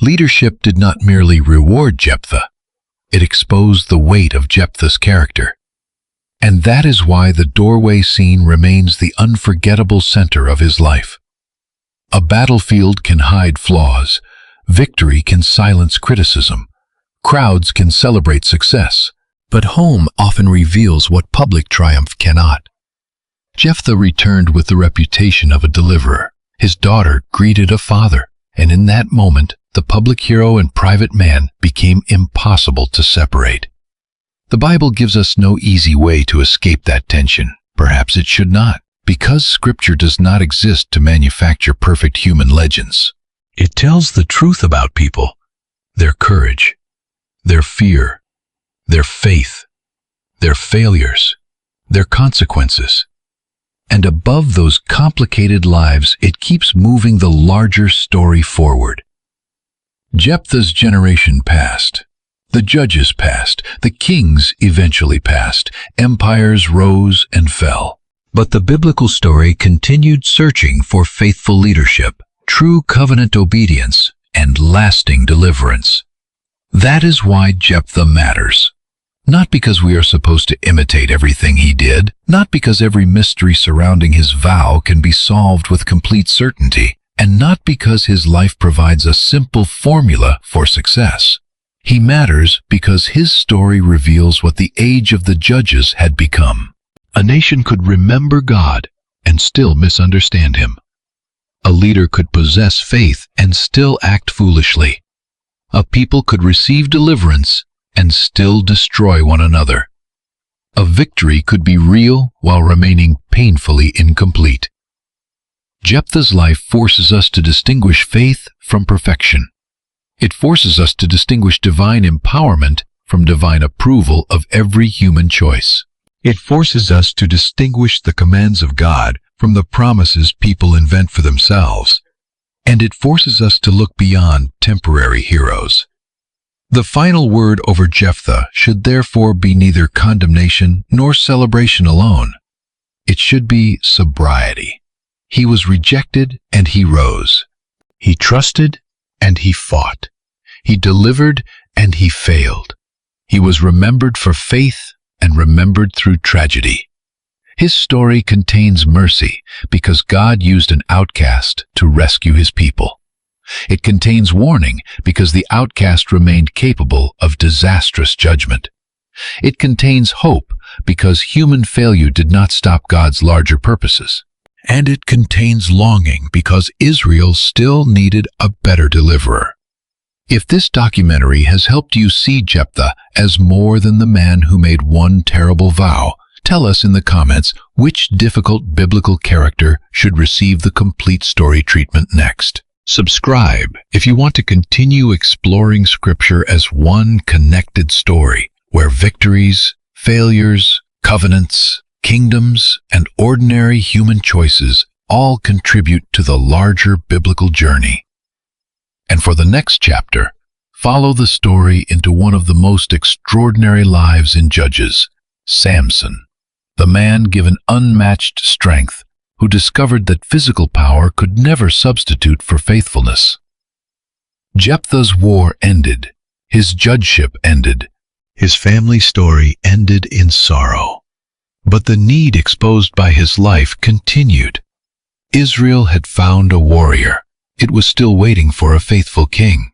A: Leadership did not merely reward Jephthah, it exposed the weight of Jephthah's character. And that is why the doorway scene remains the unforgettable center of his life. A battlefield can hide flaws, victory can silence criticism, crowds can celebrate success, but home often reveals what public triumph cannot. Jephthah returned with the reputation of a deliverer. His daughter greeted a father, and in that moment, the public hero and private man became impossible to separate. The Bible gives us no easy way to escape that tension. Perhaps it should not, because Scripture does not exist to manufacture perfect human legends. It tells the truth about people, their courage, their fear, their faith, their failures, their consequences. And above those complicated lives, it keeps moving the larger story forward. Jephthah's generation passed. The judges passed. The kings eventually passed. Empires rose and fell. But the biblical story continued searching for faithful leadership, true covenant obedience, and lasting deliverance. That is why Jephthah matters. Not because we are supposed to imitate everything he did, not because every mystery surrounding his vow can be solved with complete certainty, and not because his life provides a simple formula for success. He matters because his story reveals what the age of the judges had become. A nation could remember God and still misunderstand him. A leader could possess faith and still act foolishly. A people could receive deliverance and still destroy one another. A victory could be real while remaining painfully incomplete. Jephthah's life forces us to distinguish faith from perfection. It forces us to distinguish divine empowerment from divine approval of every human choice. It forces us to distinguish the commands of God from the promises people invent for themselves. And it forces us to look beyond temporary heroes. The final word over Jephthah should therefore be neither condemnation nor celebration alone. It should be sobriety. He was rejected and he rose. He trusted and he fought. He delivered and he failed. He was remembered for faith and remembered through tragedy. His story contains mercy because God used an outcast to rescue his people. It contains warning because the outcast remained capable of disastrous judgment. It contains hope because human failure did not stop God's larger purposes. And it contains longing because Israel still needed a better deliverer. If this documentary has helped you see Jephthah as more than the man who made one terrible vow, tell us in the comments which difficult biblical character should receive the complete story treatment next. Subscribe if you want to continue exploring Scripture as one connected story, where victories, failures, covenants, kingdoms, and ordinary human choices all contribute to the larger biblical journey. And for the next chapter, follow the story into one of the most extraordinary lives in Judges, Samson, the man given unmatched strength, who discovered that physical power could never substitute for faithfulness. Jephthah's war ended, his judgeship ended, his family story ended in sorrow. But the need exposed by his life continued. Israel had found a warrior. It was still waiting for a faithful king.